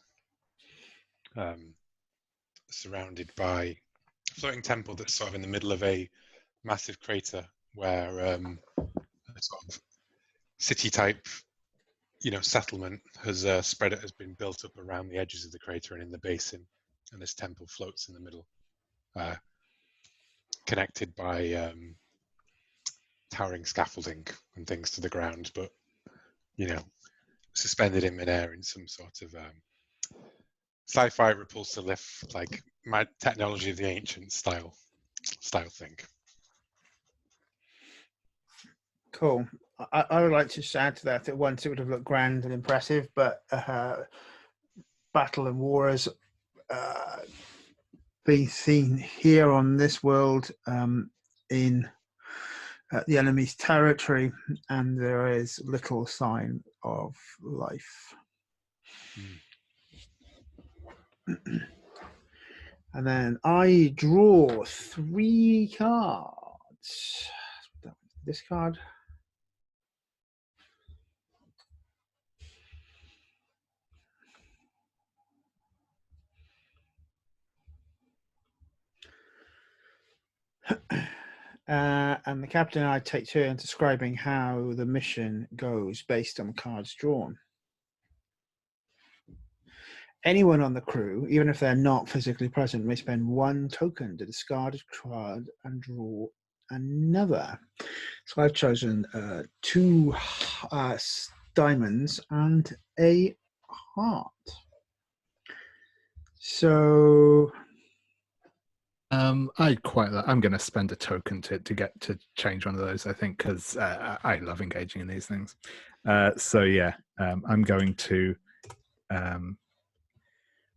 S2: surrounded by a floating temple that's sort of in the middle of a massive crater where a sort of city-type, you know, settlement has been built up around the edges of the crater and in the basin, and this temple floats in the middle, connected by towering scaffolding and things to the ground, but suspended in midair in some sort of sci-fi repulsor lift, like my technology of the ancient style thing.
S1: Cool. I would like to just add to that once it would have looked grand and impressive, but battle and war has been seen here on this world in the enemy's territory, and there is little sign of life. And then I draw 3 cards. This card. And the captain and I take turns describing how the mission goes based on cards drawn. Anyone on the crew, even if they're not physically present, may spend 1 token to discard a card and draw another. So I've chosen 2 diamonds and a heart. So
S3: I quite like. I'm going to spend a token to get to change one of those. I think because I love engaging in these things. So yeah, I'm going to.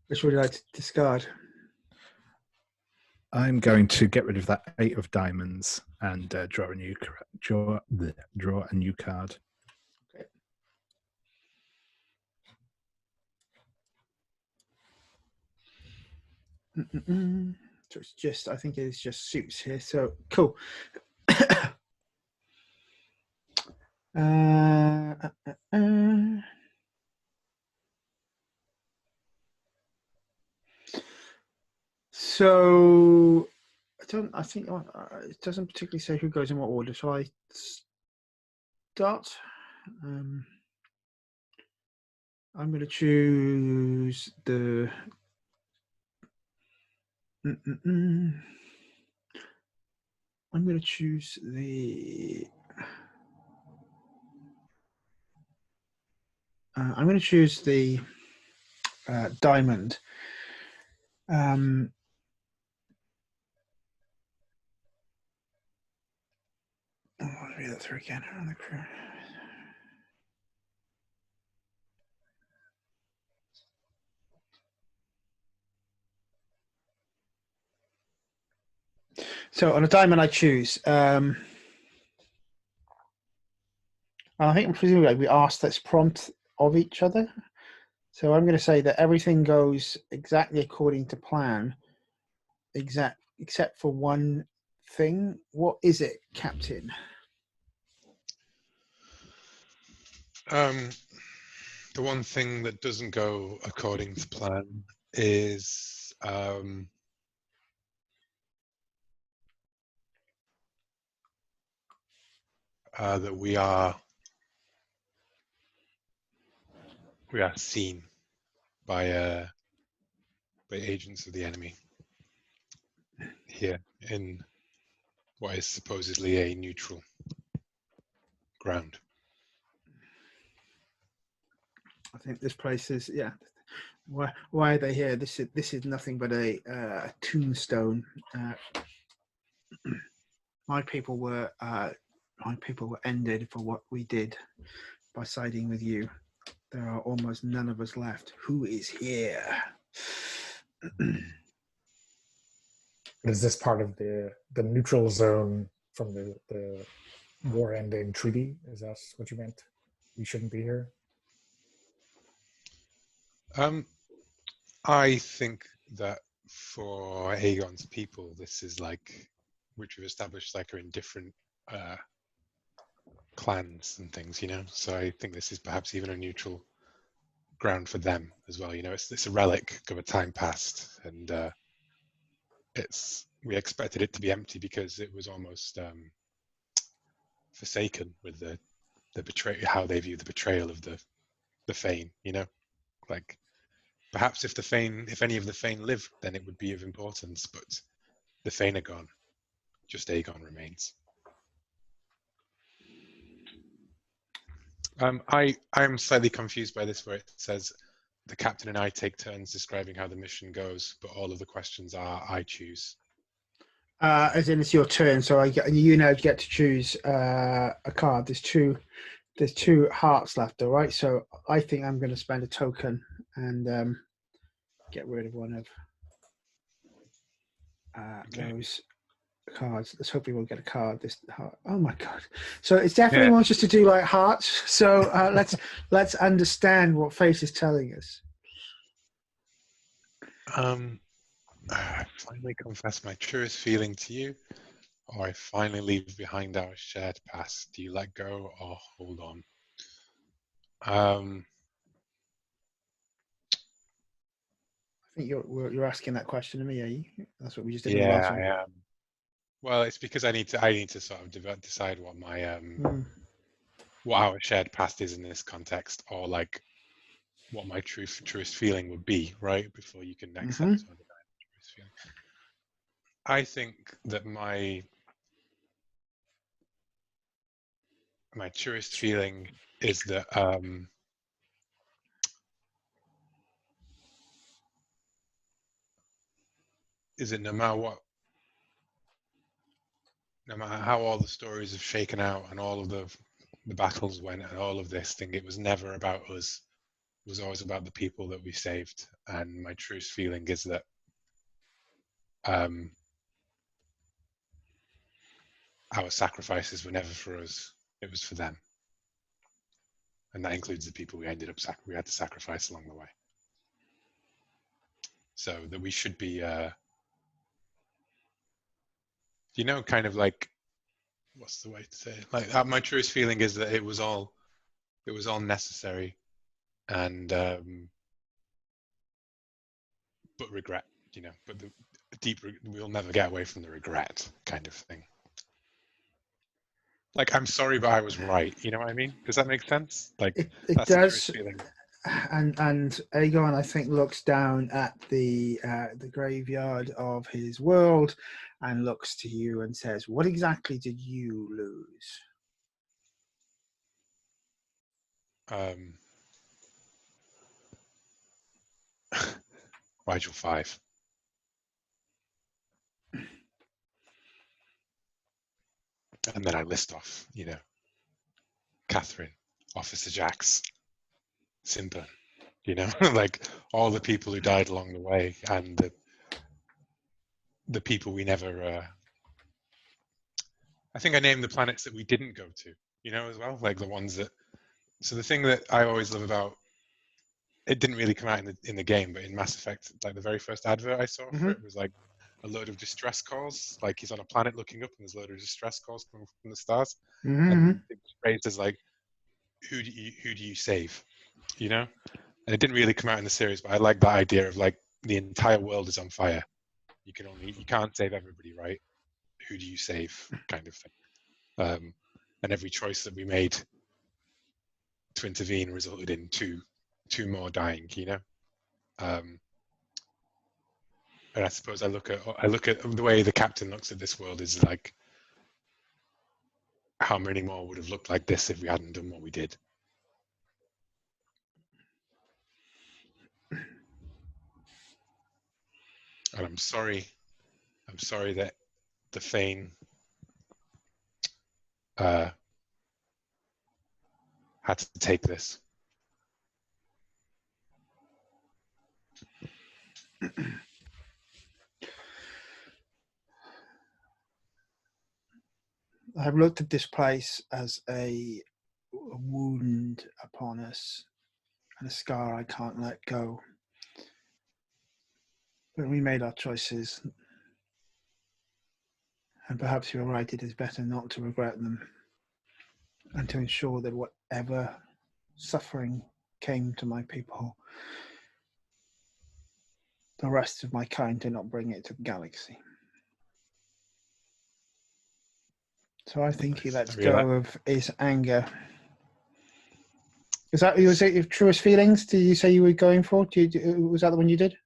S1: which would you like to discard?
S3: I'm going to get rid of that 8 of diamonds and draw a new card.
S1: Okay. So it's just, I think it's just suits here. So cool. So I think it doesn't particularly say who goes in what order. So I start. I'm going to choose the. I'm going to choose the. I'm going to choose the diamond. I'll read that through again on the crew. So on a diamond, I choose. I think presumably we asked this prompt of each other. So I'm going to say that everything goes exactly according to plan, except for one thing. What is it, Captain?
S2: The one thing that doesn't go according to plan is that we are seen by agents of the enemy here in what is supposedly a neutral ground.
S1: I think this place is, yeah. Why are they here? This is nothing but a tombstone. My people were ended for what we did by siding with you. There are almost none of us left. Who is here?
S4: Is this part of the neutral zone from the war-ending treaty? Is that what you meant? We shouldn't be here?
S2: I think that for Aegon's people, this is like, which we've established, like, are in different clans and things, So I think this is perhaps even a neutral ground for them as well. It's a relic of a time past, and we expected it to be empty because it was almost forsaken with the how they view the betrayal of the Fane. Like, perhaps if any of the Fane live, then it would be of importance. But the Fane are gone. Just Aegon remains. I'm slightly confused by this, where it says the captain and I take turns describing how the mission goes, but all of the questions are I choose.
S1: As in, it's your turn. So you now get to choose a card. There's two hearts left, all right? So I think I'm going to spend a token and get rid of one of those cards. Let's hope we won't get a card. This heart. Oh my god! So it definitely wants us to do like hearts. So let's understand what Face is telling us.
S2: I finally confess my truest feeling to you, or I finally leave behind our shared past. Do you let go or hold on?
S1: I think you're asking that question to me, are you? That's what we just did.
S2: Yeah, I am. Well, it's because I need to sort of decide what my what our shared past is in this context, or like what my truest feeling would be, right? Before you can accept or deny the truest feeling. I think that my truest feeling is that no matter how all the stories have shaken out and all of the battles went and all of this thing, it was never about us. It was always about the people that we saved. And my truest feeling is that our sacrifices were never for us, it was for them. And that includes the people we had to sacrifice along the way. So that we should be, kind of like, what's the way to say it? Like, my truest feeling is that it was all necessary, and but regret, but the deep, we'll never get away from the regret kind of thing. Like, I'm sorry, but I was right. You know what I mean? Does that make sense? Like,
S1: it
S2: that's
S1: does.
S2: The feeling.
S1: And Aegon, I think, looks down at the graveyard of his world and looks to you and says, "What exactly did you lose?"
S2: Rigel 5. And then I list off, Catherine, Officer Jax, Simba, like all the people who died along the way, and the people we never. I think I named the planets that we didn't go to, as well, like the ones that. So the thing that I always love about it didn't really come out in the game, but in Mass Effect, like the very first advert I saw for it was like a load of distress calls. Like he's on a planet looking up, and there's a load of distress calls coming from the stars, and it was phrased as like, who do you save, And it didn't really come out in the series, but I like that idea of like the entire world is on fire. You can't save everybody, right? Who do you save, kind of thing. And every choice that we made to intervene resulted in two more dying, and I suppose I look at the way the captain looks at this world is like, how many more would have looked like this if we hadn't done what we did? And I'm sorry that the Thane had to take this.
S1: I've looked at this place as a wound upon us and a scar I can't let go. But we made our choices, and perhaps you're right, it is better not to regret them and to ensure that whatever suffering came to my people, the rest of my kind did not bring it to the galaxy. So I think he lets go of his anger. Was that your truest feelings? Did you say you were going for? Was that the one you did?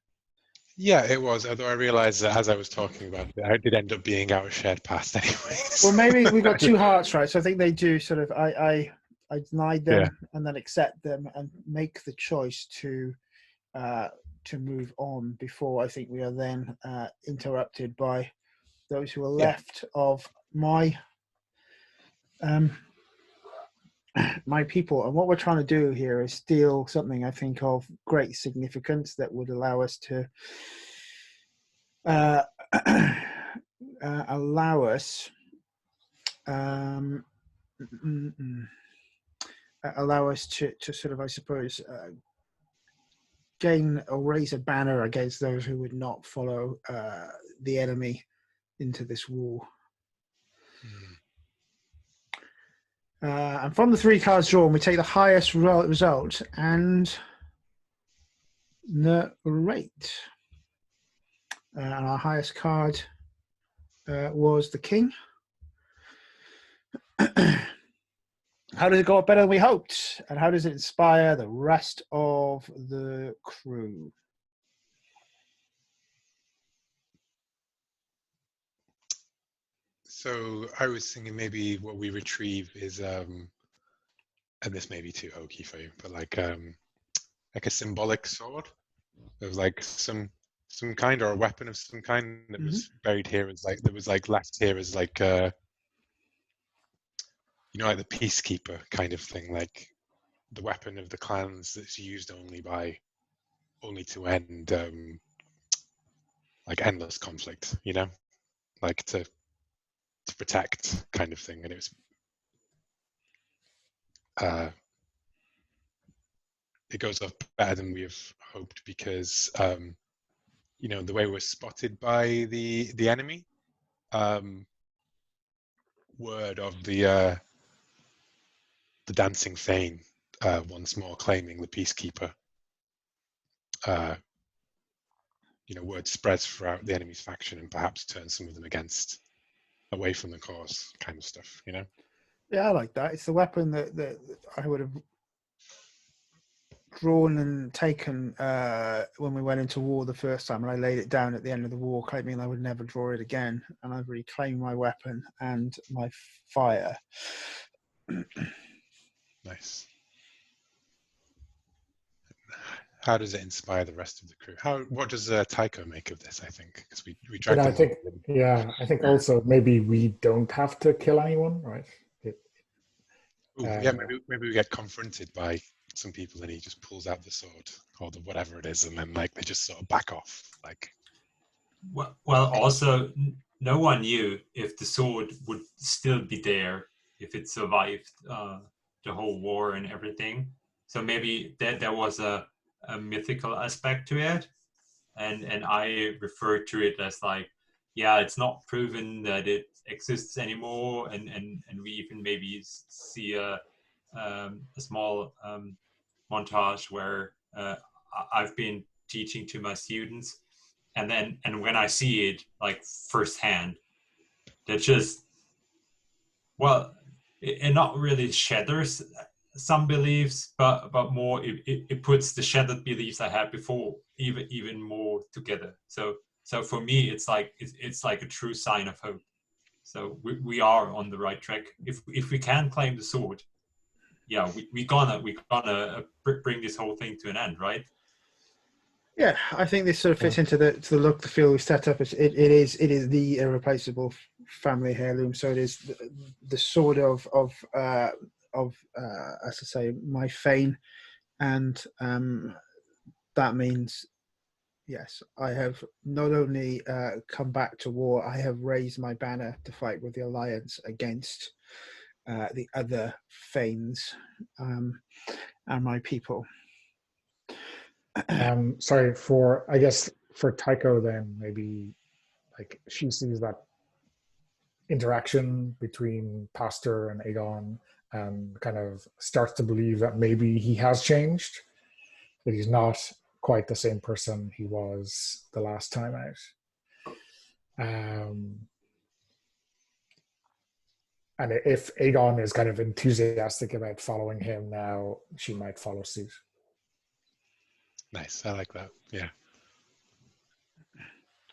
S2: Yeah, it was. Although I realised that as I was talking about it, I did end up being our shared past anyway.
S1: Well, maybe we got two hearts, right? So I think they do sort of. I denied them and then accept them and make the choice to move on before I think we are then interrupted by those who are left of my my people. And what we're trying to do here is steal something I think of great significance that would allow us to allow us to sort of, I suppose, gain or raise a banner against those who would not follow the enemy into this war. And from the 3 cards drawn, we take the highest result and narrate. And our highest card was the King. How does it go better than we hoped? And how does it inspire the rest of the crew?
S2: So I was thinking maybe what we retrieve is, and this may be too hokey for you, but like a symbolic sword. There's like some kind, or a weapon of some kind that was buried here as like, that was like left here as like like the peacekeeper kind of thing, like the weapon of the clans that's used only to end like endless conflict, like to protect kind of thing. And it was it goes off better than we have hoped because the way we're spotted by the enemy, word of the dancing Thane once more claiming the peacekeeper, word spreads throughout the enemy's faction and perhaps turns some of them away from the cause, kind of stuff, Yeah,
S1: I like that. It's the weapon that I would have drawn and taken when we went into war the first time, and I laid it down at the end of the war, claiming I would never draw it again. And I've reclaimed my weapon and my fire.
S2: Nice. How does it inspire the rest of the crew? What does Tycho make of this? I think because we dragged him.
S4: I think also maybe we don't have to kill anyone, right?
S2: Maybe we get confronted by some people and he just pulls out the sword or the whatever it is, and then like they just sort of back off. Like,
S5: well, also no one knew if the sword would still be there if it survived the whole war and everything. So maybe there was a mythical aspect to it, and I refer to it as like, it's not proven that it exists anymore, and we even maybe see a small montage where I've been teaching to my students, and when I see it like firsthand, that just, well, it not really shatters some beliefs, but more it puts the shattered beliefs I had before even more together. So for me, it's like a true sign of hope. So we are on the right track. If we can claim the sword, we gonna bring this whole thing to an end, right?
S1: Yeah, I think this sort of fits into the look, the feel we set up. It is the irreplaceable family heirloom. So it is the sword of as I say, my Thane, and that means, yes, I have not only come back to war, I have raised my banner to fight with the Alliance against the other Thanes and my people.
S4: Sorry, I guess for Tycho then, maybe like she sees that interaction between Pastor and Aegon and kind of starts to believe that maybe he has changed, that he's not quite the same person he was the last time out. And if Aegon is kind of enthusiastic about following him now, she might follow suit.
S2: Nice, I like that. Yeah.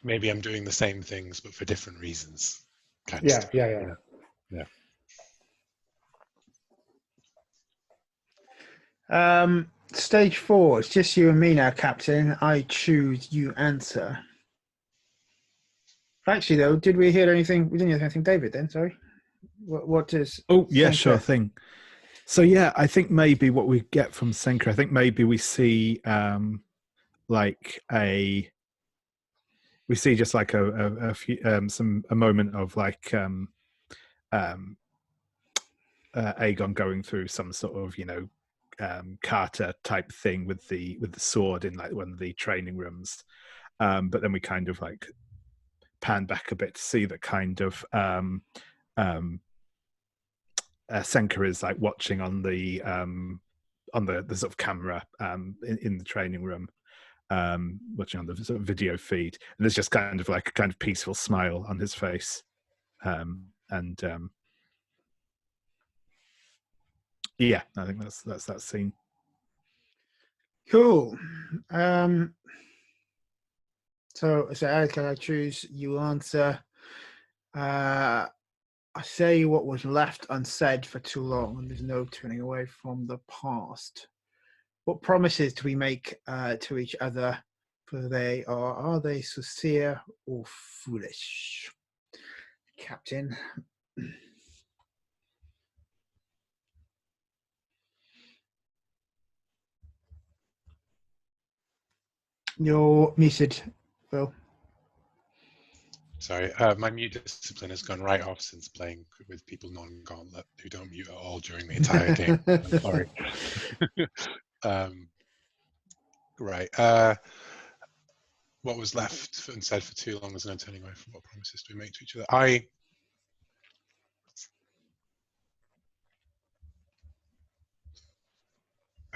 S2: Maybe I'm doing the same things, but for different reasons.
S4: Yeah.
S2: Yeah.
S1: Stage 4. It's just you and me now, Captain. I choose, you answer. Actually, though, did we hear anything? We didn't hear anything, David. Then, sorry. What is?
S3: Oh, yeah,
S1: Senka?
S3: sure thing. So, yeah, I think maybe what we get from Senka, I think maybe we see like we see just like a few a moment of like Aegon going through some sort of Carter type thing with the sword in like one of the training rooms, but then we kind of like pan back a bit to see that kind of Senka is like watching on the sort of camera in the training room, watching on the sort of video feed, and there's just kind of like a kind of peaceful smile on his face, yeah, I think that's that scene.
S1: Cool. So I choose, you answer. I say what was left unsaid for too long, and there's no turning away from the past. What promises do we make to each other? For are they sincere or foolish? Captain. You're muted, Phil.
S2: Sorry, my mute discipline has gone right off since playing with people non-gauntlet who don't mute at all during the entire game. I'm sorry. Right. What was left unsaid for too long is no turning away from what promises do we make to each other. I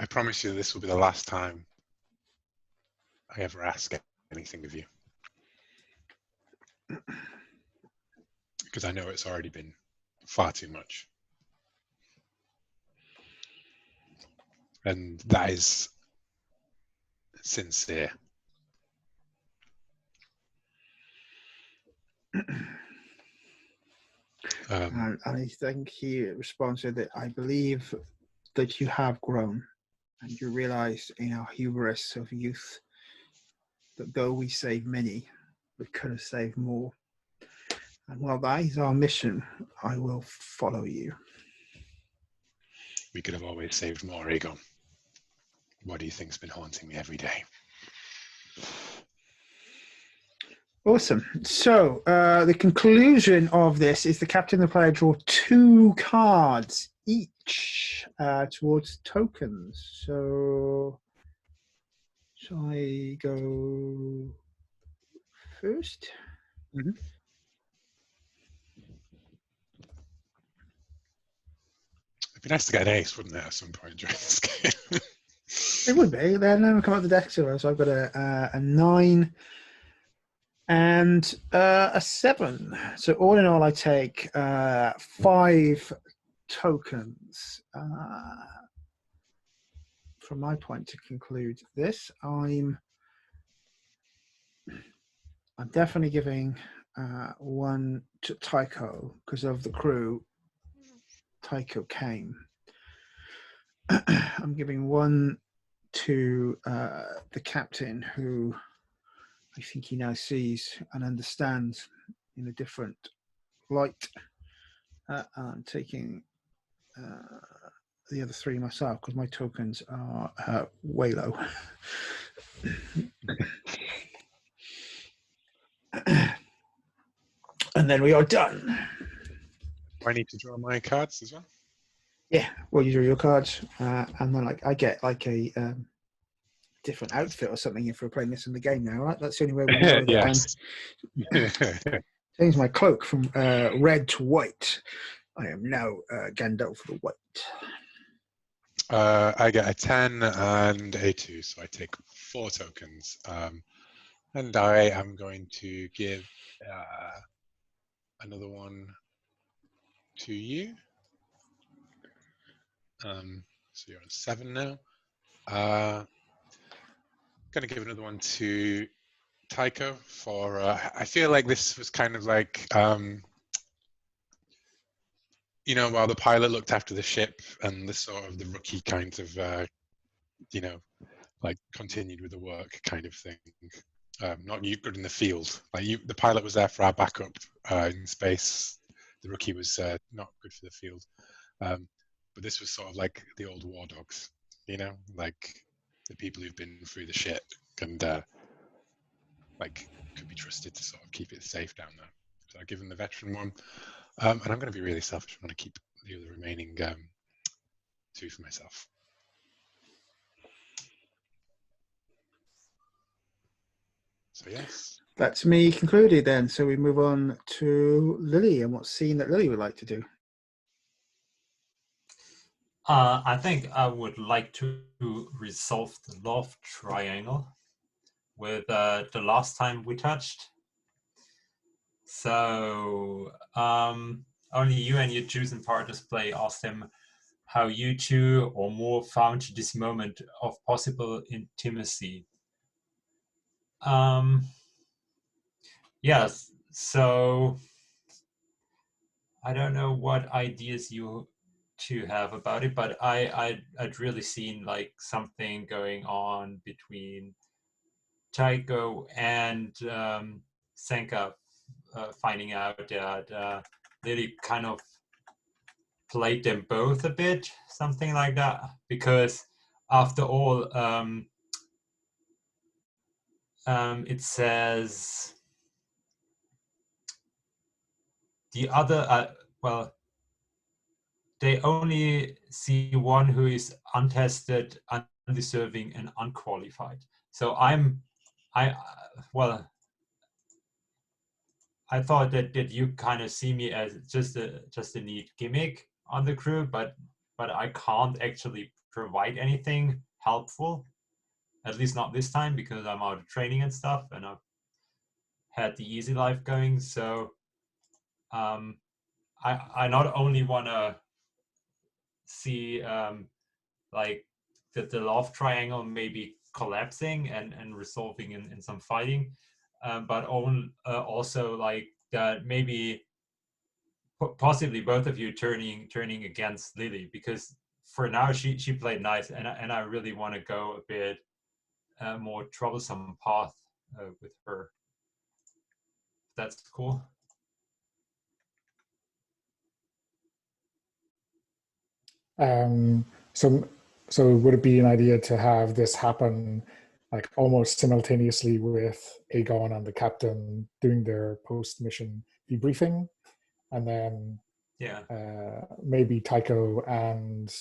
S2: promise you this will be the last time I ever ask anything of you. Because I know it's already been far too much. And that is sincere.
S1: And I think he responds with it. I believe that you have grown, and you realize in our hubris of youth that though we saved many, we could have saved more. And while that is our mission, I will follow you.
S2: We could have always saved more, Aegon. What do you think's been haunting me every day?
S1: Awesome. So the conclusion of this is the captain and the player draw 2 cards each towards tokens. So shall I go first?
S2: Mm-hmm. It'd be nice to get an ace, wouldn't it, at some point during this game?
S1: It would be. Then we come up the deck to us. So I've got a 9 and a 7. So all in all, I take 5 tokens. From my point to conclude this, I'm definitely giving 1 to Tycho because of the crew. Tycho came. I'm giving 1 to the captain, who I think he now sees and understands in a different light. I'm taking the other 3 myself because my tokens are way low. And then we are done.
S2: Do I need to draw my cards as well?
S1: Yeah, well, you draw your cards, and then I get like a different outfit or something if we're playing this in the game now, right? That's the only way we know that
S2: Yes.
S1: Change my cloak from red to white. I am now Gandalf the White.
S2: I get a 10 and a 2, so I take 4 tokens. And I am going to give another one to you. So you're on 7 now. Going to give another one to Tycho for. I feel like this was kind of like, while the pilot looked after the ship and the sort of the rookie kind of like continued with the work kind of thing. Not good in the field. Like the pilot was there for our backup in space. The rookie was not good for the field. But this was sort of like the old war dogs, like the people who've been through the shit and like could be trusted to sort of keep it safe down there. So I've given the veteran one, and I'm going to be really selfish. I'm going to keep the other remaining 2 for myself. So yes.
S1: That's me concluded then. So we move on to Lily and what scene that Lily would like to do.
S5: I think I would like to resolve the love triangle with the last time we touched. So only you and your chosen partners play asked him how you two or more found this moment of possible intimacy. Yes, so I don't know what ideas you two have about it, but I'd really seen like something going on between Tycho and Senka, finding out that Lily kind of played them both a bit, something like that, because after all, it says the other, they only see one who is untested, undeserving, and unqualified. So I thought that you kind of see me as just a neat gimmick on the crew, but I can't actually provide anything helpful, at least not this time, because I'm out of training and stuff, and I've had the easy life going. So I not only want to see like the love triangle maybe collapsing and resolving in some fighting, but also like that maybe possibly both of you turning against Lily, because for now she played nice, and I really want to go a bit more troublesome path with her. That's cool.
S4: So would it be an idea to have this happen like almost simultaneously with Aegon and the captain doing their post-mission debriefing, and then maybe Tycho and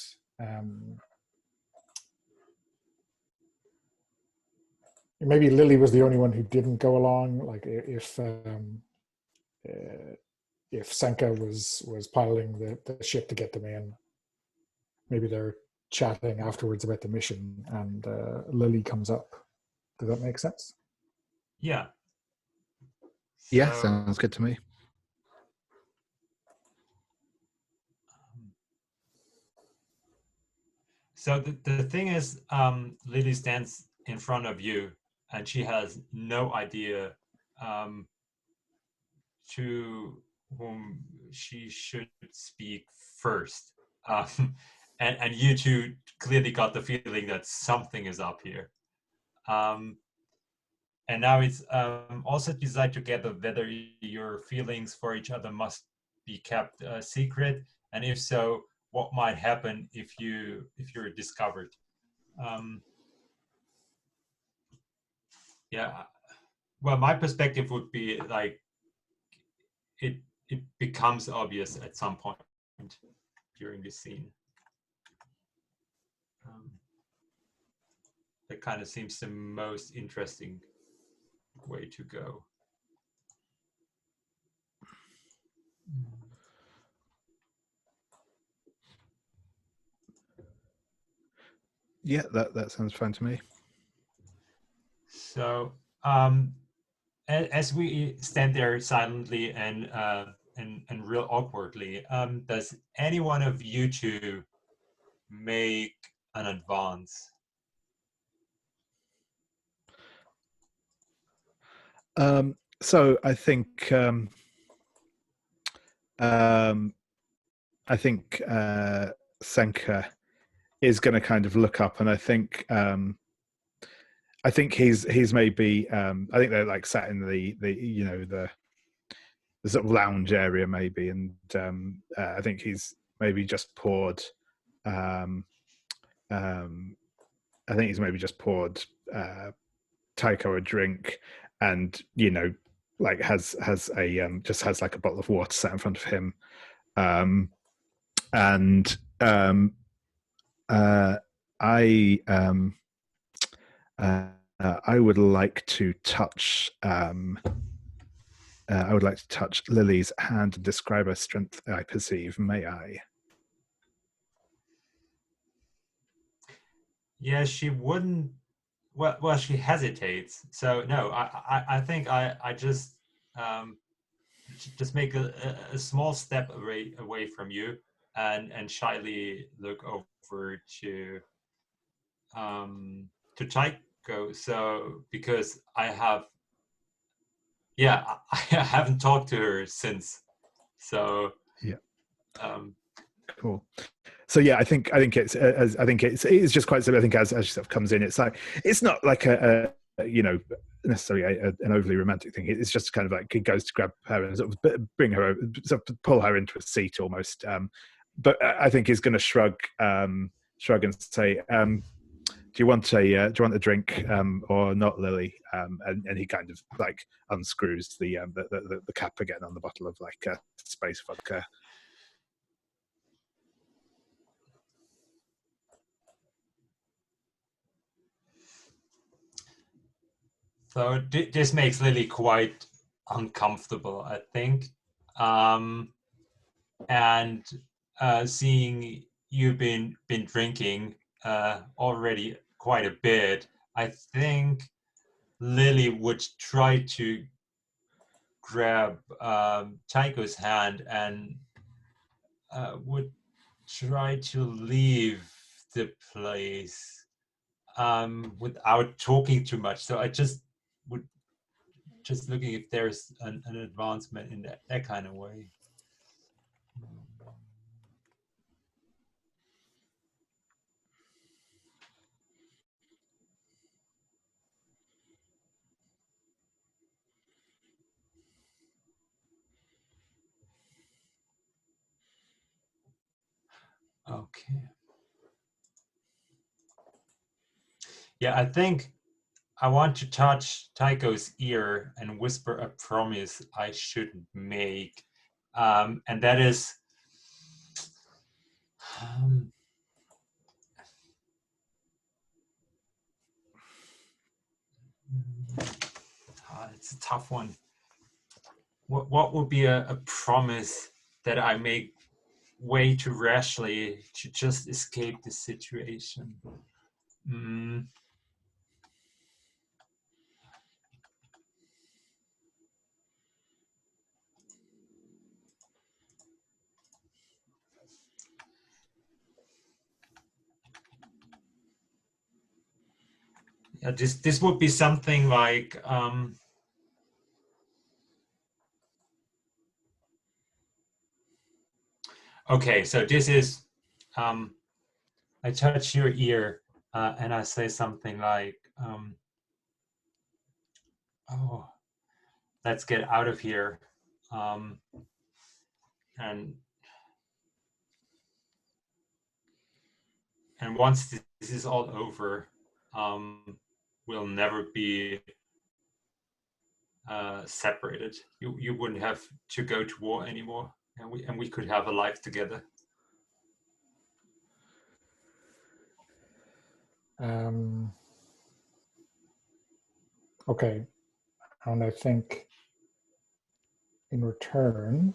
S4: maybe Lily was the only one who didn't go along. Like if Senka was piloting the ship to get them in, maybe they're chatting afterwards about the mission, and Lily comes up. Does that make sense?
S5: Yeah.
S3: Yeah, sounds good to me.
S5: So the thing is, Lily stands in front of you, and she has no idea to whom she should speak first. And you two clearly got the feeling that something is up here. And now it's also decide together whether your feelings for each other must be kept secret, and if so, what might happen if you're discovered. Yeah, well, my perspective would be like it becomes obvious at some point during this scene. That kind of seems the most interesting way to go.
S3: Yeah, that sounds fine to me.
S5: So as we stand there silently and real awkwardly, does any one of you two make an advance?
S3: So I think Senka is going to kind of look up, and I think he's maybe I think they're like sat in the the sort of lounge area maybe, and I think he's maybe just poured. I think he's maybe just poured Tycho a drink, and like has a just has like a bottle of water sat in front of him, and I would like to touch. I would like to touch Lily's hand and describe her strength. I perceive. May I?
S5: Yeah, she wouldn't. Well, she hesitates. So no, I think I just make a small step away from you, and shyly look over to Tycho. So because I haven't talked to her since. So
S3: yeah,
S5: cool.
S3: So yeah, I think it's just quite simple. I think as she sort of comes in, it's like it's not like a necessarily an overly romantic thing. It's just kind of like he goes to grab her and sort of bring her, sort of pull her into a seat almost. But I think he's going to shrug and say, "Do you want a drink or not, Lily?" And he kind of like unscrews the cap again on the bottle of like space vodka.
S5: So this makes Lily quite uncomfortable, I think. And seeing you've been drinking already quite a bit, I think Lily would try to grab Tycho's hand and would try to leave the place without talking too much. So I just looking if there's an advancement in that kind of way. Okay. Yeah, I think I want to touch Tycho's ear and whisper a promise I shouldn't make. And that is, it's a tough one. What would be a promise that I make way too rashly to just escape the situation? Yeah, this would be something like okay, so this is I touch your ear and I say something like oh, let's get out of here, and once this is all over, we'll never be separated. You wouldn't have to go to war anymore, and we could have a life together.
S4: Okay, and I think in return,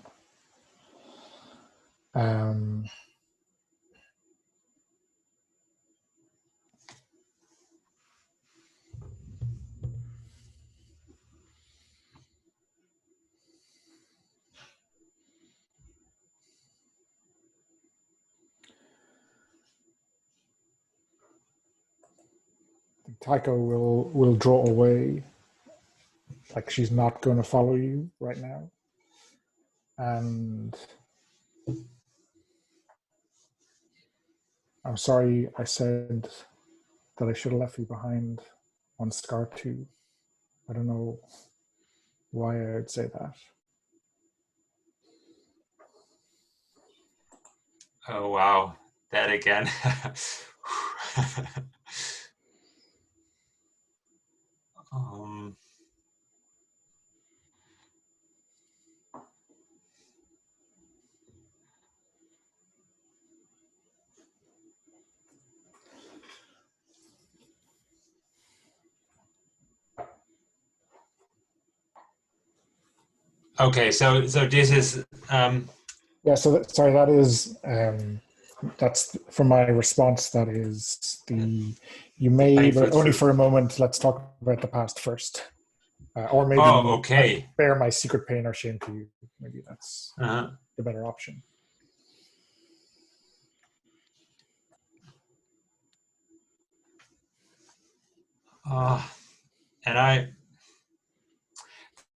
S4: Tycho will draw away, like she's not going to follow you right now, and I'm sorry I said that I should have left you behind on Scar 2. I don't know why I would say that.
S5: Oh, wow. That again. um, okay, so this is
S4: Yeah, so sorry, that is that's from my response. That is you may, but
S5: painful
S4: only
S5: truth.
S4: for a moment. Let's talk about the past first, or maybe
S5: Oh, okay.
S4: bear my secret pain or shame to you. Maybe that's
S5: Uh-huh.
S4: the better option.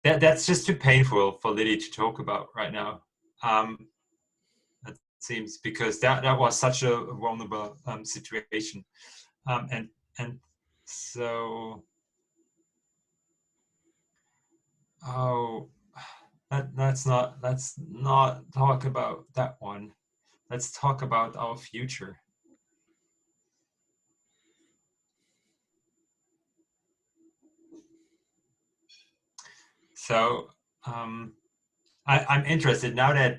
S5: And that's just too painful for Lily to talk about right now. It seems, because that was such a vulnerable situation, and so let's not talk about that one. Let's talk about our future. So I'm interested now that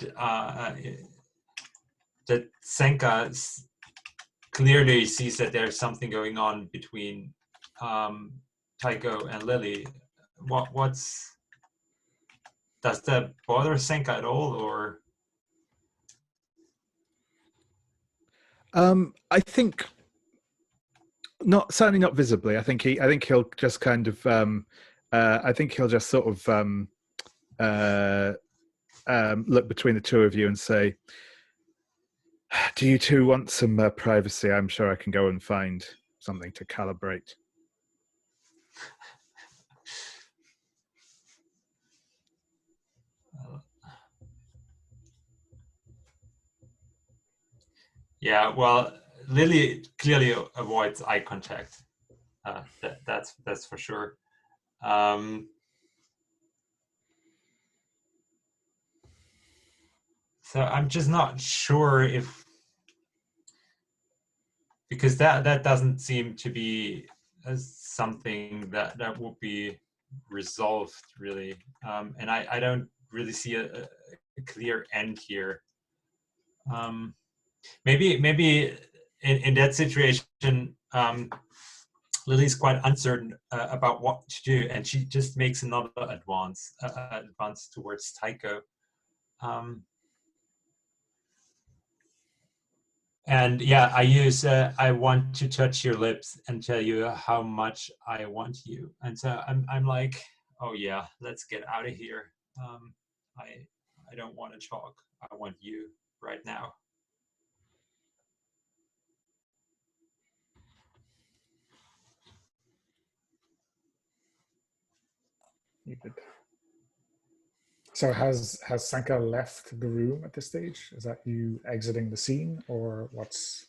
S5: that Senka clearly sees that there's something going on between Tycho and Lily. Does that bother Senka at all, or?
S3: I think certainly not visibly. I think he'll just kind of I think he'll just sort of look between the two of you and say, do you two want some privacy? I'm sure I can go and find something to calibrate.
S5: Yeah, well, Lily clearly avoids eye contact. That's for sure. So I'm just not sure if, because that doesn't seem to be something that would be resolved really, and I don't really see a clear end here. Maybe in that situation, Lily's quite uncertain about what to do, and she just makes another advance towards Tycho. And yeah, I use I want to touch your lips and tell you how much I want you. And so I'm like, oh yeah, let's get out of here. I don't want to talk. I want you right now.
S4: You did. So has Sanka left the room at this stage? Is that you exiting the scene, or what's?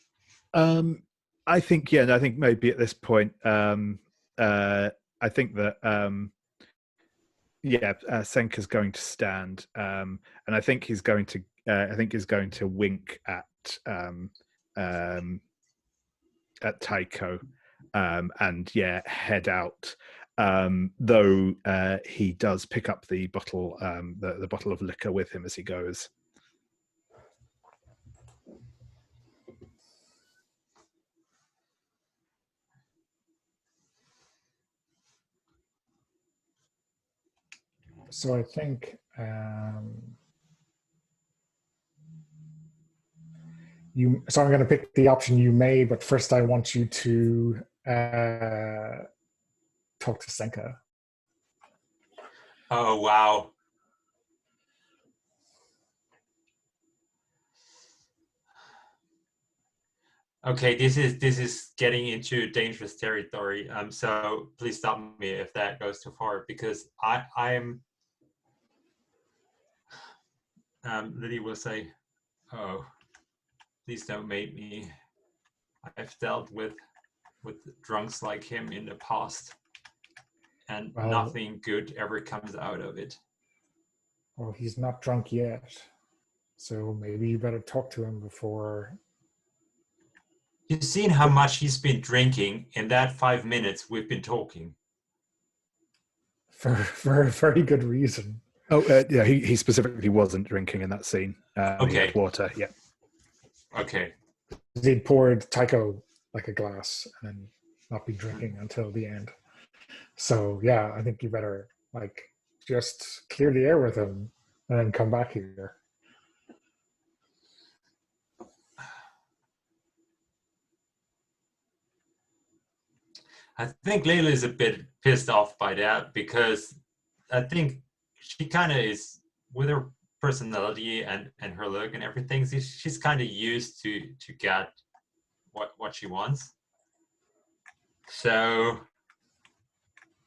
S3: I think I think maybe at this point, I think that Senka's going to stand, and I think he's going to wink at Tycho, and head out. Though he does pick up the bottle, the bottle of liquor with him as he goes.
S4: So I think So I'm going to pick the option you may, but first I want you to talk to Senka.
S5: Oh wow. Okay, this is getting into dangerous territory. So please stop me if that goes too far, because I'm. Lily will say, "Oh, please don't make me I've dealt with drunks like him in the past, and
S4: Well-
S5: nothing good ever comes out of it.
S4: Well, he's not drunk yet, so maybe you better talk to him before.
S5: You've seen how much he's been drinking in that 5 minutes we've been talking.
S4: For a very good reason.
S3: Oh, yeah, he specifically wasn't drinking in that scene. He
S5: Okay.
S3: had water, yeah.
S5: Okay.
S4: He'd poured Tycho like a glass and then not be drinking until the end. So yeah, I think you better like just clear the air with him and then come back here.
S5: I think Layla is a bit pissed off by that because I think she kind of is, with her personality and her look and everything, she's kind of used to get what she wants. So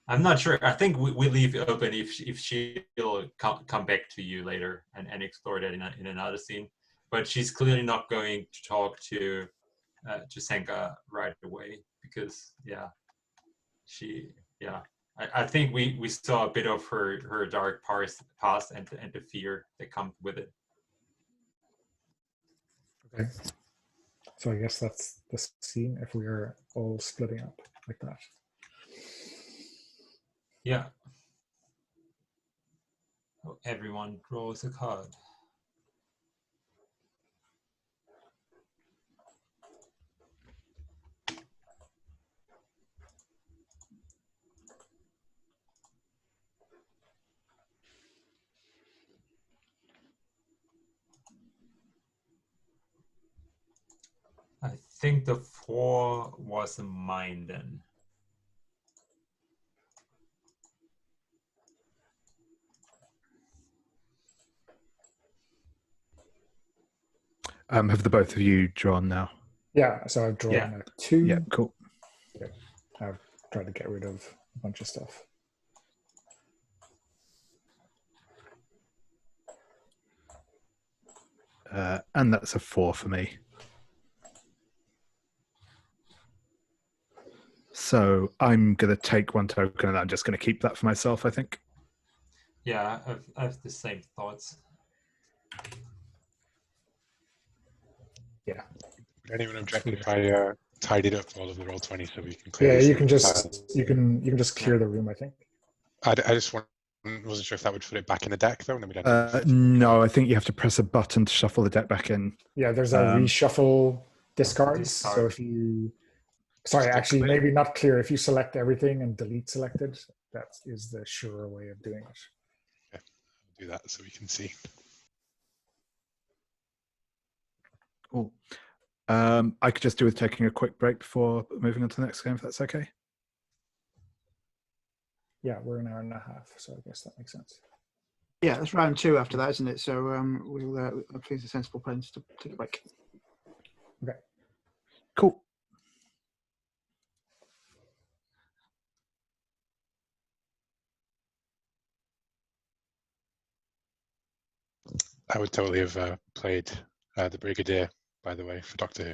S5: I'm not sure. I think we leave it open if she'll come back to you later and explore that in another scene. But she's clearly not going to talk to Senka right away because I think we saw a bit of her dark past and the fear that comes with it.
S4: Okay. So I guess that's the scene if we are all splitting up like that.
S5: Yeah. So everyone draws a card. I think the 4 was mine then.
S3: Have the both of you drawn now?
S4: Yeah, so I've drawn
S5: Yeah.
S4: a 2.
S3: Yeah, cool.
S4: I've tried to get rid of a bunch of stuff.
S3: And that's a 4 for me. So I'm going to take 1 token and I'm just going to keep that for myself, I think.
S5: Yeah, I have the same thoughts.
S4: Yeah.
S2: Would anyone object if I tidied up all of the roll 20 so we can clear
S4: Yeah,
S2: these
S4: you can
S2: things?
S4: just you can just clear the room, I think.
S2: I just wasn't sure if that would put it back in the deck though, and then we'd end up
S3: No, I think you have to press a button to shuffle the deck back in.
S4: Yeah, there's a reshuffle discards.
S5: Discard.
S4: So if you sorry,
S2: Still
S4: actually
S2: clear.
S4: maybe not clear. If you select everything and delete selected, that is the surer way of doing it.
S2: do that so we can see.
S3: Cool. I could just do with taking a quick break before moving on to the next game, if that's okay.
S4: Yeah, we're an hour and a half, so I guess that makes sense.
S1: Yeah, that's round 2 after that, isn't it? So we'll I think it's a sensible plan to take a break.
S4: Okay.
S3: Cool.
S2: I would totally have played the Brigadier, by the way, for Doctor Who.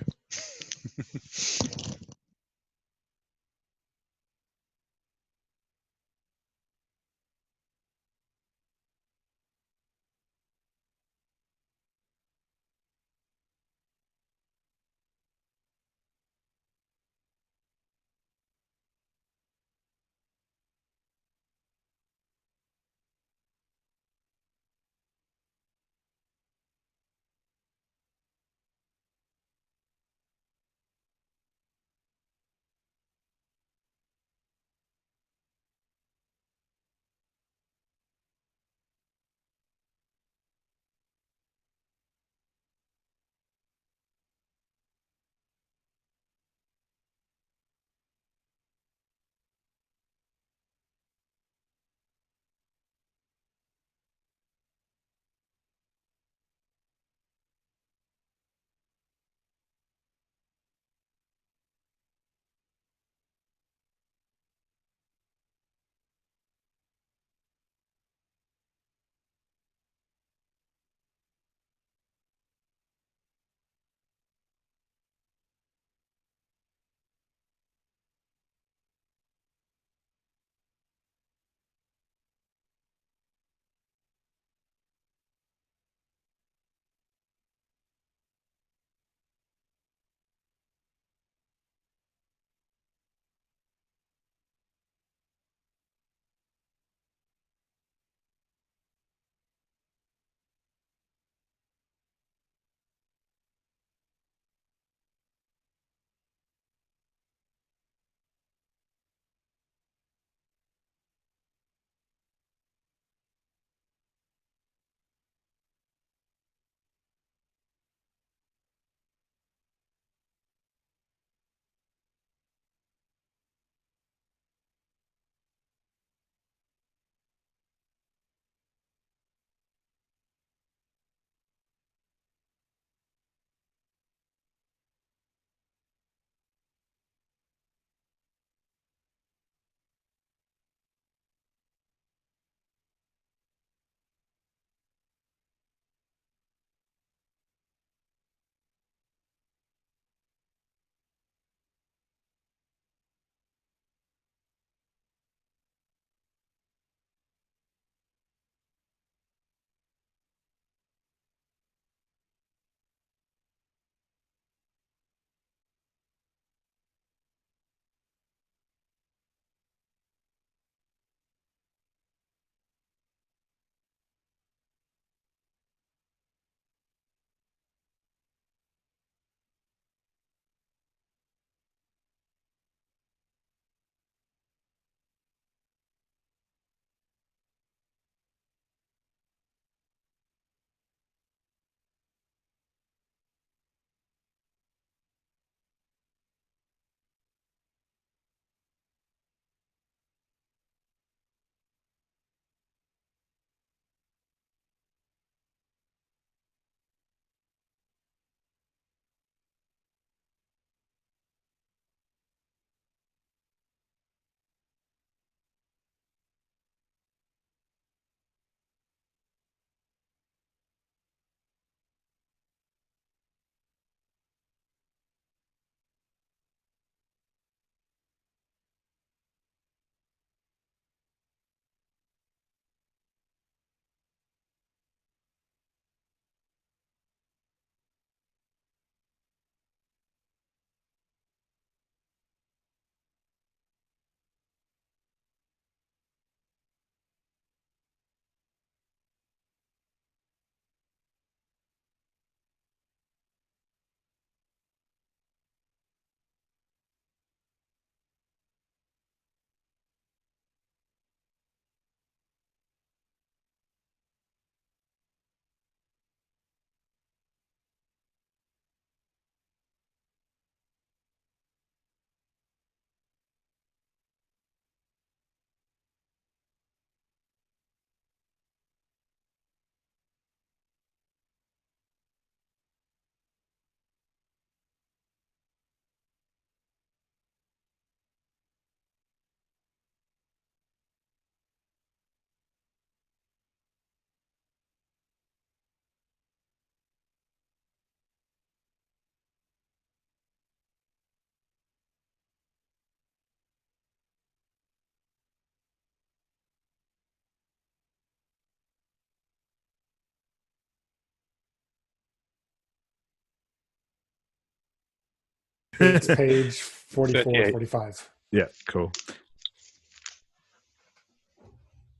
S4: It's page 44,
S2: 38.
S4: 45.
S3: Yeah, cool.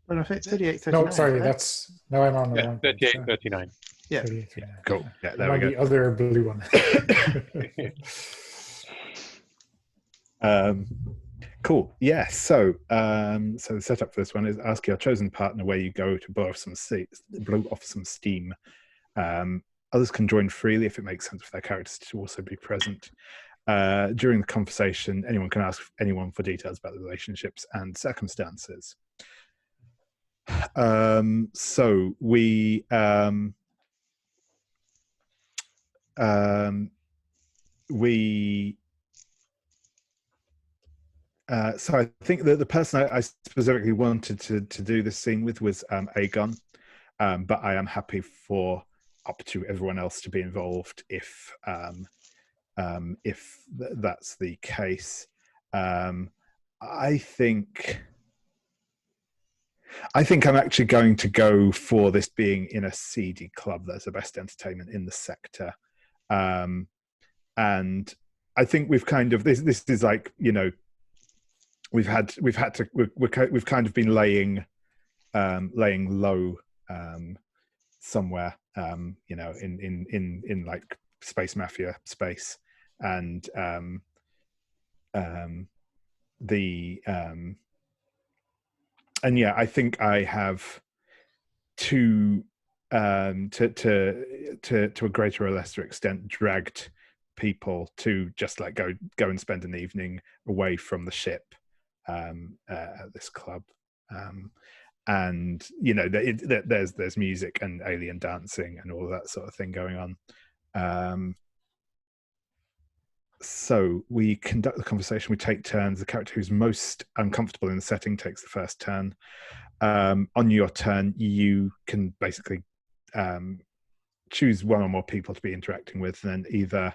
S1: Well, I think 38, 39.
S4: No, sorry,
S1: right?
S4: that's now I'm on the
S2: Yeah,
S4: wrong page.
S2: 38,
S4: Sorry.
S2: 39.
S1: Yeah.
S4: 38, 39.
S3: Cool. Yeah,
S4: I'm
S3: there we
S4: on
S3: go.
S4: the other blue one.
S3: Cool. Yeah. So, so the setup for this one is ask your chosen partner where you go to blow off some steam. Others can join freely if it makes sense for their characters to also be present. During the conversation, anyone can ask anyone for details about the relationships and circumstances. So we so I think that the person I specifically wanted to do this scene with was Aegon, but I am happy for up to everyone else to be involved if that's the case. I think I'm actually going to go for this being in a seedy club that's the best entertainment in the sector, and I think we've kind of this is like, you know, we've kind of been laying low somewhere, you know, in like space mafia space, and and yeah, I think I have to a greater or lesser extent dragged people to just like go and spend an evening away from the ship at this club, and you know there's music and alien dancing and all that sort of thing going on. So we conduct the conversation, we take turns. The character who's most uncomfortable in the setting takes the first turn. On your turn, you can basically choose one or more people to be interacting with, and then either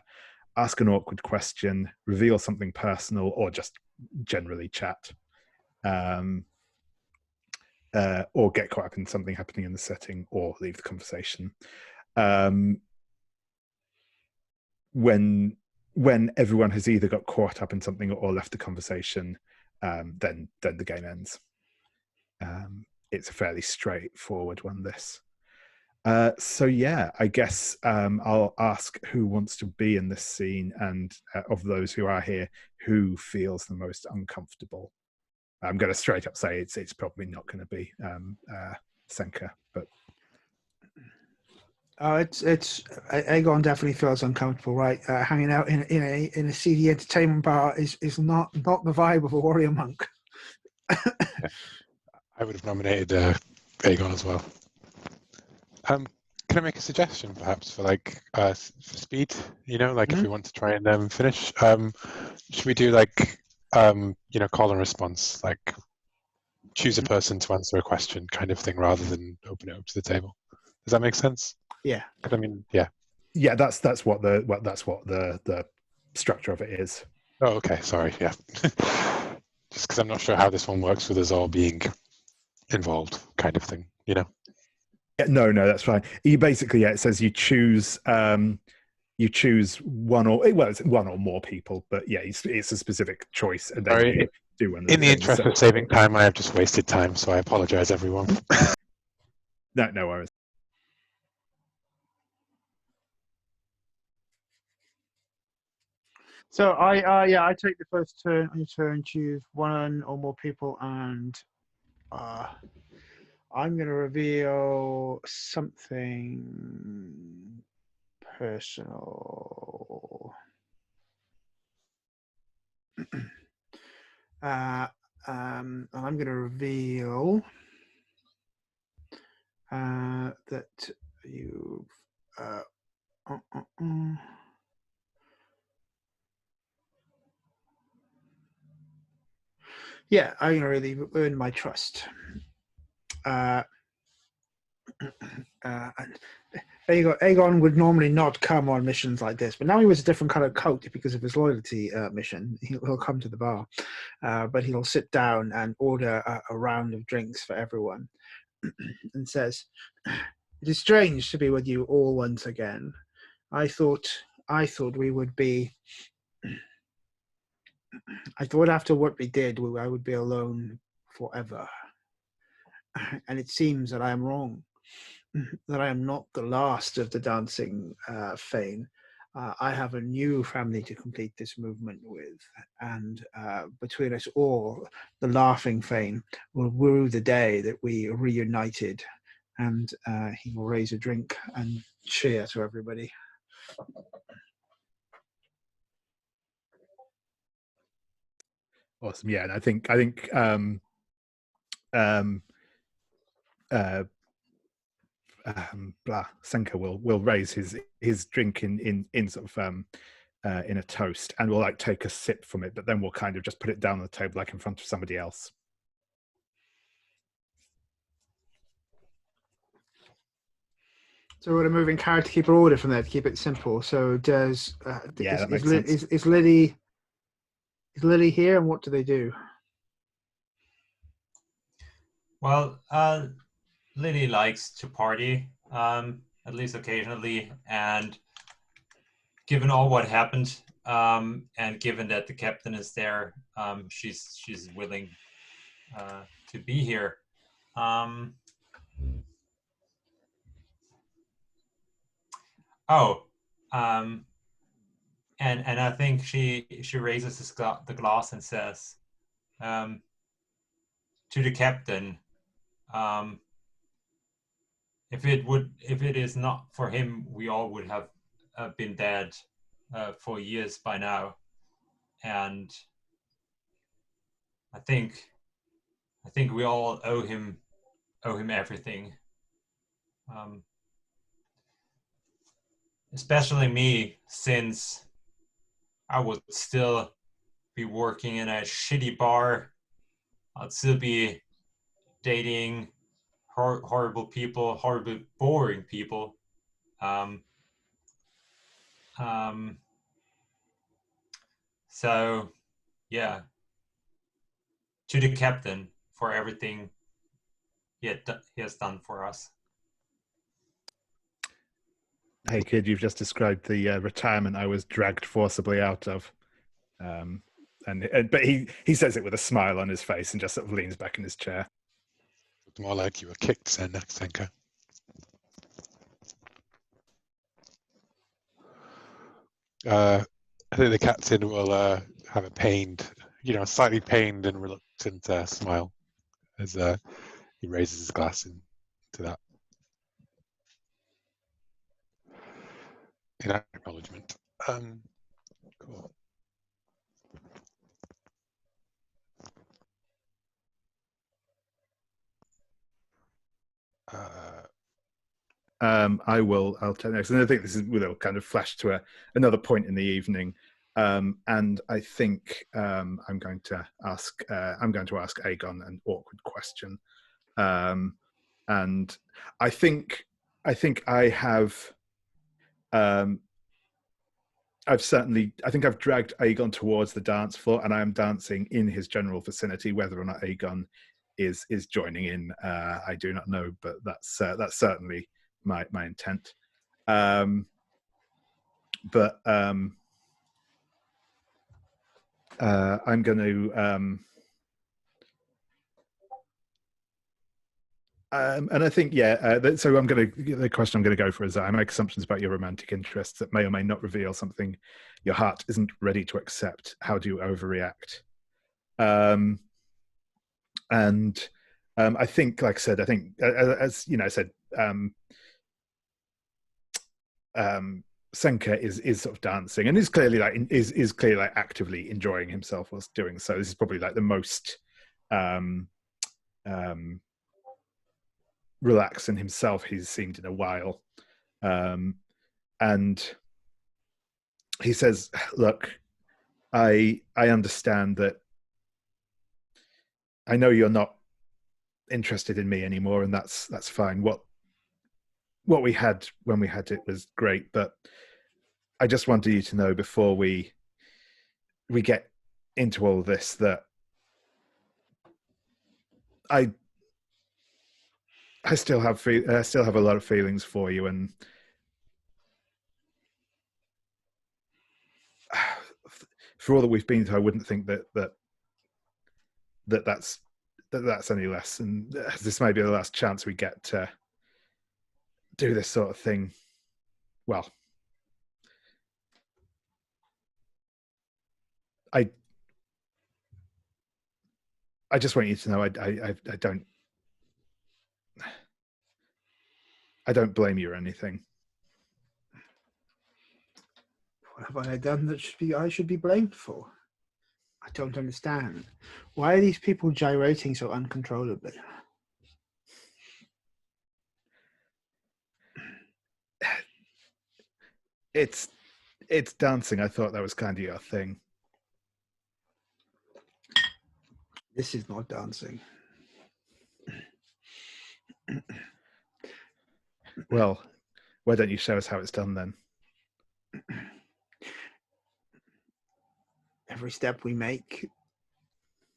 S3: ask an awkward question, reveal something personal, or just generally chat, or get caught up in something happening in the setting, or leave the conversation. When everyone has either got caught up in something or left the conversation, then the game ends. It's a fairly straightforward one, this. So yeah, I guess I'll ask who wants to be in this scene, and of those who are here, who feels the most uncomfortable. I'm going to straight up say it's probably not going to be Senka, but
S1: it's Aegon definitely feels uncomfortable, right? Hanging out in a seedy entertainment bar is not the vibe of a warrior monk.
S2: I would have nominated Aegon as well. Can I make a suggestion, perhaps, for like for speed? You know, like if we want to try and finish, should we do like you know, call and response, like choose a person to answer a question, kind of thing, rather than open it up to the table? Does that make sense?
S1: Yeah.
S2: I mean, yeah.
S3: That's what the structure of it is.
S2: Oh, okay. Sorry. Yeah. Just because I'm not sure how this one works with us all being involved, kind of thing. You know.
S3: Yeah, no, that's fine. You basically, it says you choose one it's one or more people, but yeah, it's a specific choice, and then
S2: Sorry,
S3: you do one.
S2: In the interest of saving time, I have just wasted time, so I apologize, everyone.
S3: No worries.
S1: So I take the first turn. On your turn, choose one or more people, and I'm going to reveal something personal. And I'm going to reveal that you've yeah, I'm going to really earn my trust. Aegon would normally not come on missions like this, but now he was a different color coat because of his loyalty mission. He'll come to the bar, but he'll sit down and order a round of drinks for everyone, and says, "It is strange to be with you all once again. I thought we would be I thought after what we did, I would be alone forever. And it seems that I am wrong, that I am not the last of the dancing Fane. I have a new family to complete this movement with, and between us all, the laughing Fane will woo the day that we reunited, and he will raise a drink and cheer to everybody.
S3: Awesome. Yeah, and I think Senka will raise his drink in sort of in a toast, and will like take a sip from it, but then we'll kind of just put it down on the table like in front of somebody else.
S1: So we're moving character keeper order from there to keep it simple. So does
S3: that makes sense.
S1: Is Lily here, and what do they do?
S5: Well, Lily likes to party, at least occasionally, and given all what happened, and given that the captain is there, she's willing to be here. And I think she raises the glass and says to the captain, if it is not for him, we all would have been dead for years by now, and I think we all owe him everything. Especially me, since I would still be working in a shitty bar. I'd still be dating horrible people, horrible, boring people. So, yeah, to the captain for everything he has done for us.
S3: Hey kid, you've just described the retirement I was dragged forcibly out of, but he says it with a smile on his face and just sort of leans back in his chair.
S2: It's more like you were kicked, Senka. I think the captain will have a pained, slightly pained and reluctant smile as he raises his glass into that in acknowledgement. Cool.
S3: I'll tell you next. And I think this will kind of flash to another point in the evening. And I think I'm going to ask Aegon an awkward question. And I think I have I've dragged Aegon towards the dance floor, and I am dancing in his general vicinity. Whether or not Aegon is joining in, I do not know, but that's certainly my intent. I'm going to and I think so the question I'm going to go for is that I make assumptions about your romantic interests that may or may not reveal something your heart isn't ready to accept. How do you overreact? And I think, like I said, as you know, I said, Senka is sort of dancing and is clearly like actively enjoying himself whilst doing so. This is probably like the most relaxed in himself he's seemed in a while. And he says, look, I understand that. I know you're not interested in me anymore, and that's fine. What we had when we had it was great, but I just wanted you to know before we get into all of this that I still have a lot of feelings for you, and for all that we've been through, I wouldn't think that's any less. And this may be the last chance we get to do this sort of thing. Well, I just want you to know I don't blame you or anything.
S1: What have I done that I should be blamed for? I don't understand. Why are these people gyrating so uncontrollably?
S3: It's dancing. I thought that was kind of your thing.
S1: This is not dancing.
S3: Well, why don't you show us how it's done then?
S1: Every step we make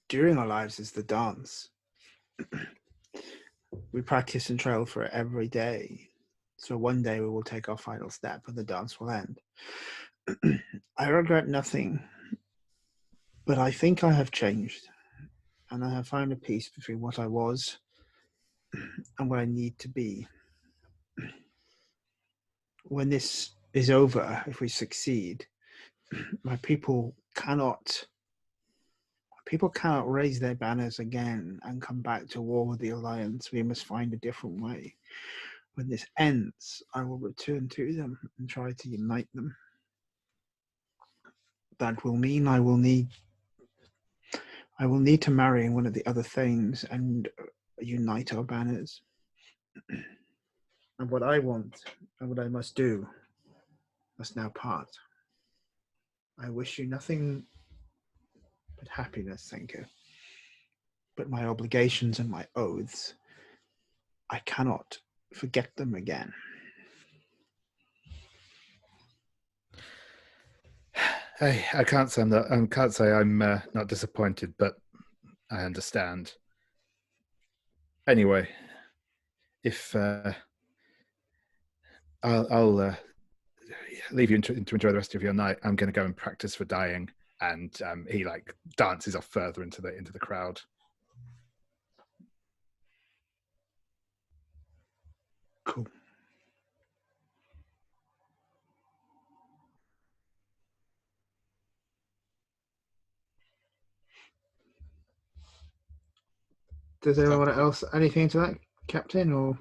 S1: during our lives is the dance. We practice and trail for it every day. So one day we will take our final step and the dance will end. I regret nothing, but I think I have changed. And I have found a peace between what I was and what I need to be. When this is over, if we succeed, my people cannot raise their banners again and come back to war with the Alliance. We must find a different way. When this ends, I will return to them and try to unite them. That will mean I will need to marry one of the other things and unite our banners. And what I want and what I must do must now part. I wish you nothing but happiness, thank you. But my obligations and my oaths, I cannot forget them again.
S3: I can't say I'm not disappointed, but I understand. Anyway, if I'll leave you to enjoy the rest of your night. I'm going to go and practice for dying, and he like dances off further into the crowd.
S1: Cool. Does anyone else anything to that, Captain? Or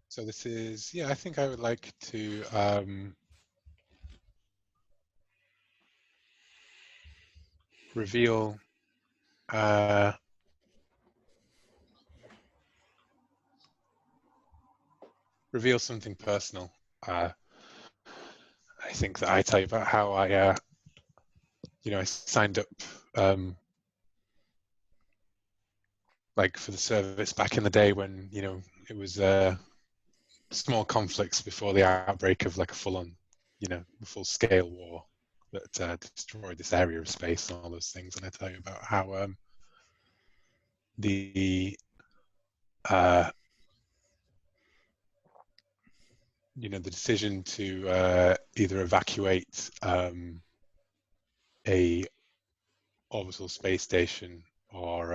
S2: so this is, yeah, I think I would like to reveal something personal. I think that I tell you about how I signed up like for the service back in the day when, it was small conflicts before the outbreak of like a full-on, full-scale war that destroyed this area of space and all those things. And I tell you about how the decision to either evacuate a orbital space station or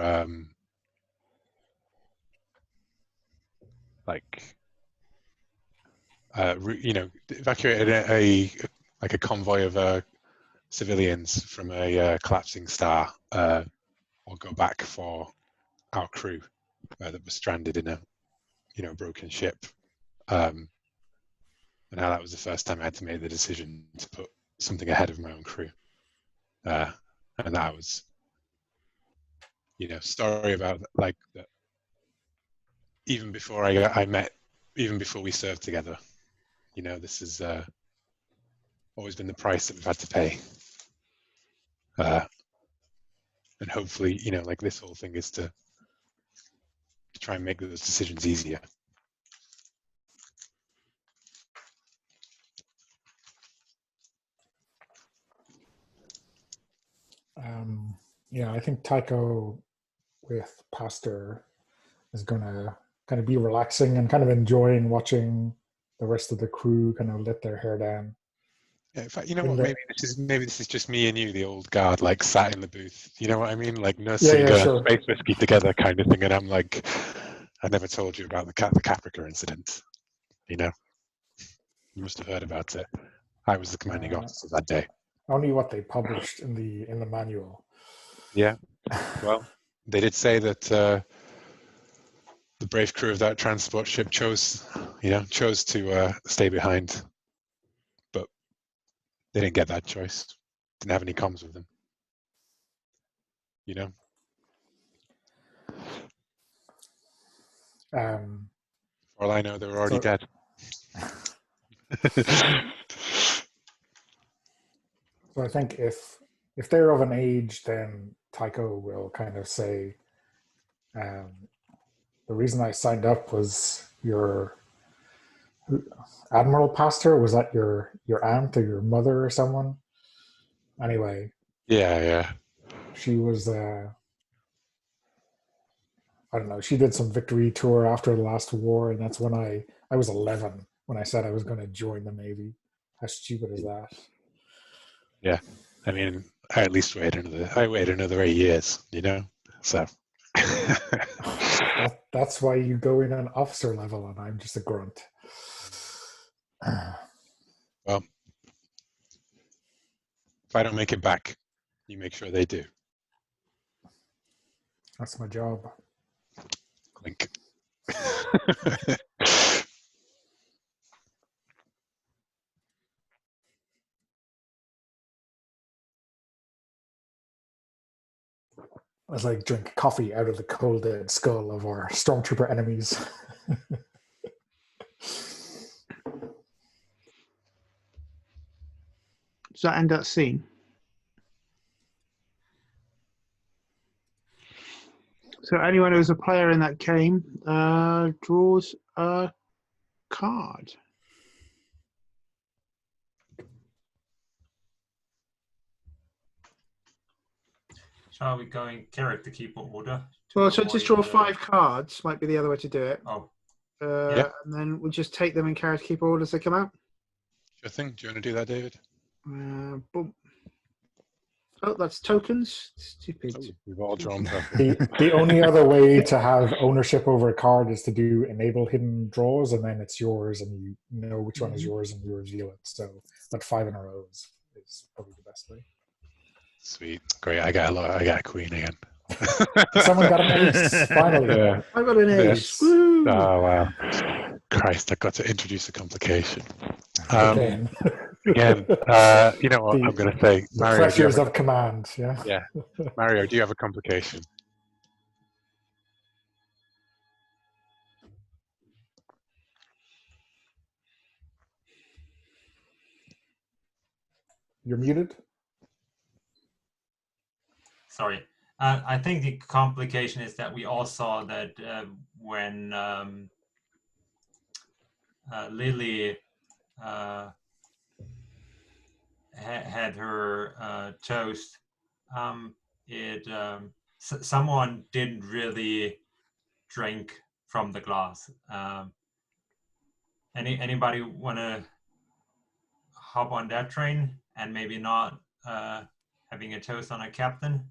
S2: evacuate a convoy of civilians from a collapsing star, or go back for our crew that was stranded in a broken ship, and how that was the first time I had to make the decision to put something ahead of my own crew, and that was story about like that. Even before even before we served together, this has always been the price that we've had to pay. And hopefully, like this whole thing is to try and make those decisions easier.
S4: Yeah, I think Tycho with Pastor is going to kind of be relaxing and kind of enjoying watching the rest of the crew kind of let their hair down.
S2: Yeah, in fact, you know
S4: In
S2: what?
S4: the,
S2: Maybe this is just me and you, the old guard, like sat in the booth. You know what I mean? Like
S4: yeah,
S2: nursing
S4: yeah, sure.
S2: space whiskey together, kind of thing. And I'm like, I never told you about the Caprica incident. You know, you must have heard about it. I was the commanding officer that day.
S4: Only what they published in the manual.
S2: Yeah. Well, they did say that the brave crew of that transport ship chose to stay behind, but they didn't get that choice. Didn't have any comms with them. You know. For all I know, they were already dead.
S4: So I think if they're of an age, then Tycho will kind of say, the reason I signed up was your Admiral Pastor. Was that your aunt or your mother or someone? Anyway,
S2: Yeah.
S4: she was I don't know. She did some victory tour after the last war, and that's when I was 11 when I said I was going to join the Navy. How stupid is that?
S2: Yeah, I mean, I waited another 8 years, you know. So
S4: That's why you go in an officer level, and I'm just a grunt.
S2: well, if I don't make it back, you make sure they do.
S4: That's my job.
S2: Clink.
S4: It's like drink coffee out of the cold dead skull of our stormtrooper enemies.
S1: Does that end that scene? So anyone who's a player in that game draws a card.
S5: Shall we go in character keeper order?
S1: Well, so just draw 5 cards might be the other way to do it.
S5: Oh.
S2: Yeah.
S1: And then we'll just take them in character keeper order as they come out.
S2: Sure thing. Do you want to do that, David?
S1: Boom. Oh, that's tokens. Stupid.
S2: Oh, we've all drawn purple.
S4: The only other way to have ownership over a card is to do enable hidden draws, and then it's yours, and you know which one is yours, and you reveal it. So, but 5 in a row is probably the best way.
S2: Sweet, great. I got a queen again.
S4: Someone got an ace finally.
S2: Yeah.
S1: I got an ace.
S2: Yes.
S1: Woo!
S2: Oh wow! Christ, I got to introduce a complication.
S4: Again,
S2: Again, you know what I'm going to say,
S4: the
S2: Mario.
S4: pressures of command. Yeah.
S2: Yeah, Mario, do you have a complication?
S4: You're muted.
S5: Sorry. I think the complication is that we all saw that when Lily had her toast, someone didn't really drink from the glass. Anybody want to hop on that train and maybe not having a toast on a captain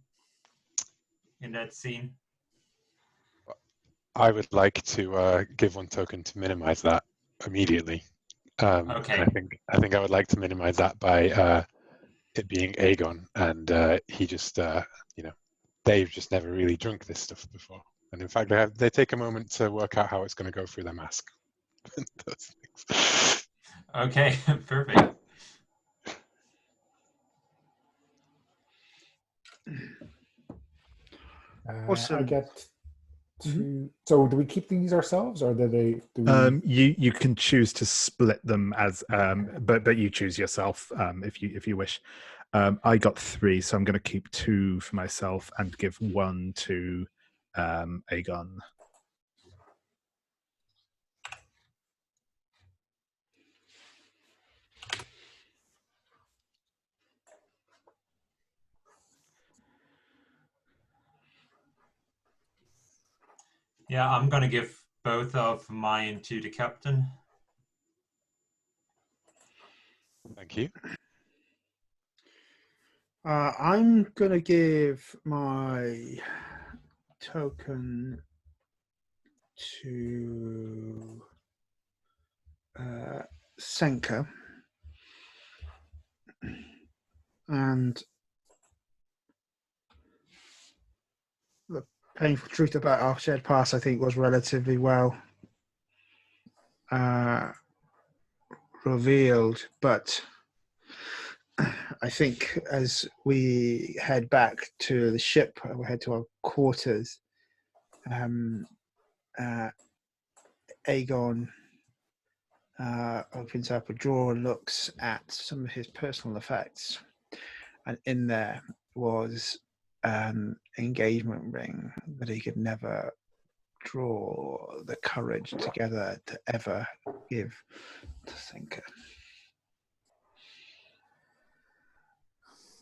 S5: in that scene?
S2: I would like to give 1 token to minimize that immediately.
S5: Okay.
S2: And I think I would like to minimize that by it being Aegon, and he just, they've just never really drunk this stuff before, and in fact, they take a moment to work out how it's going to go through their mask. Those things.
S5: Okay, perfect.
S1: Awesome.
S4: I get to. So, do we keep these ourselves, or do they? Do we...
S3: You can choose to split them as, but you choose yourself if you wish. I got 3, so I'm going to keep 2 for myself and give 1 to Aegon.
S5: Yeah, I'm gonna give both of mine to the captain.
S2: Thank you.
S1: I'm going to give my token to Senka. And the painful truth about our shared past, I think, was relatively well revealed. But I think as we head back to the ship, we head to our quarters, Aegon opens up a drawer and looks at some of his personal effects. And in there was an engagement ring that he could never draw the courage together to ever give to Senka.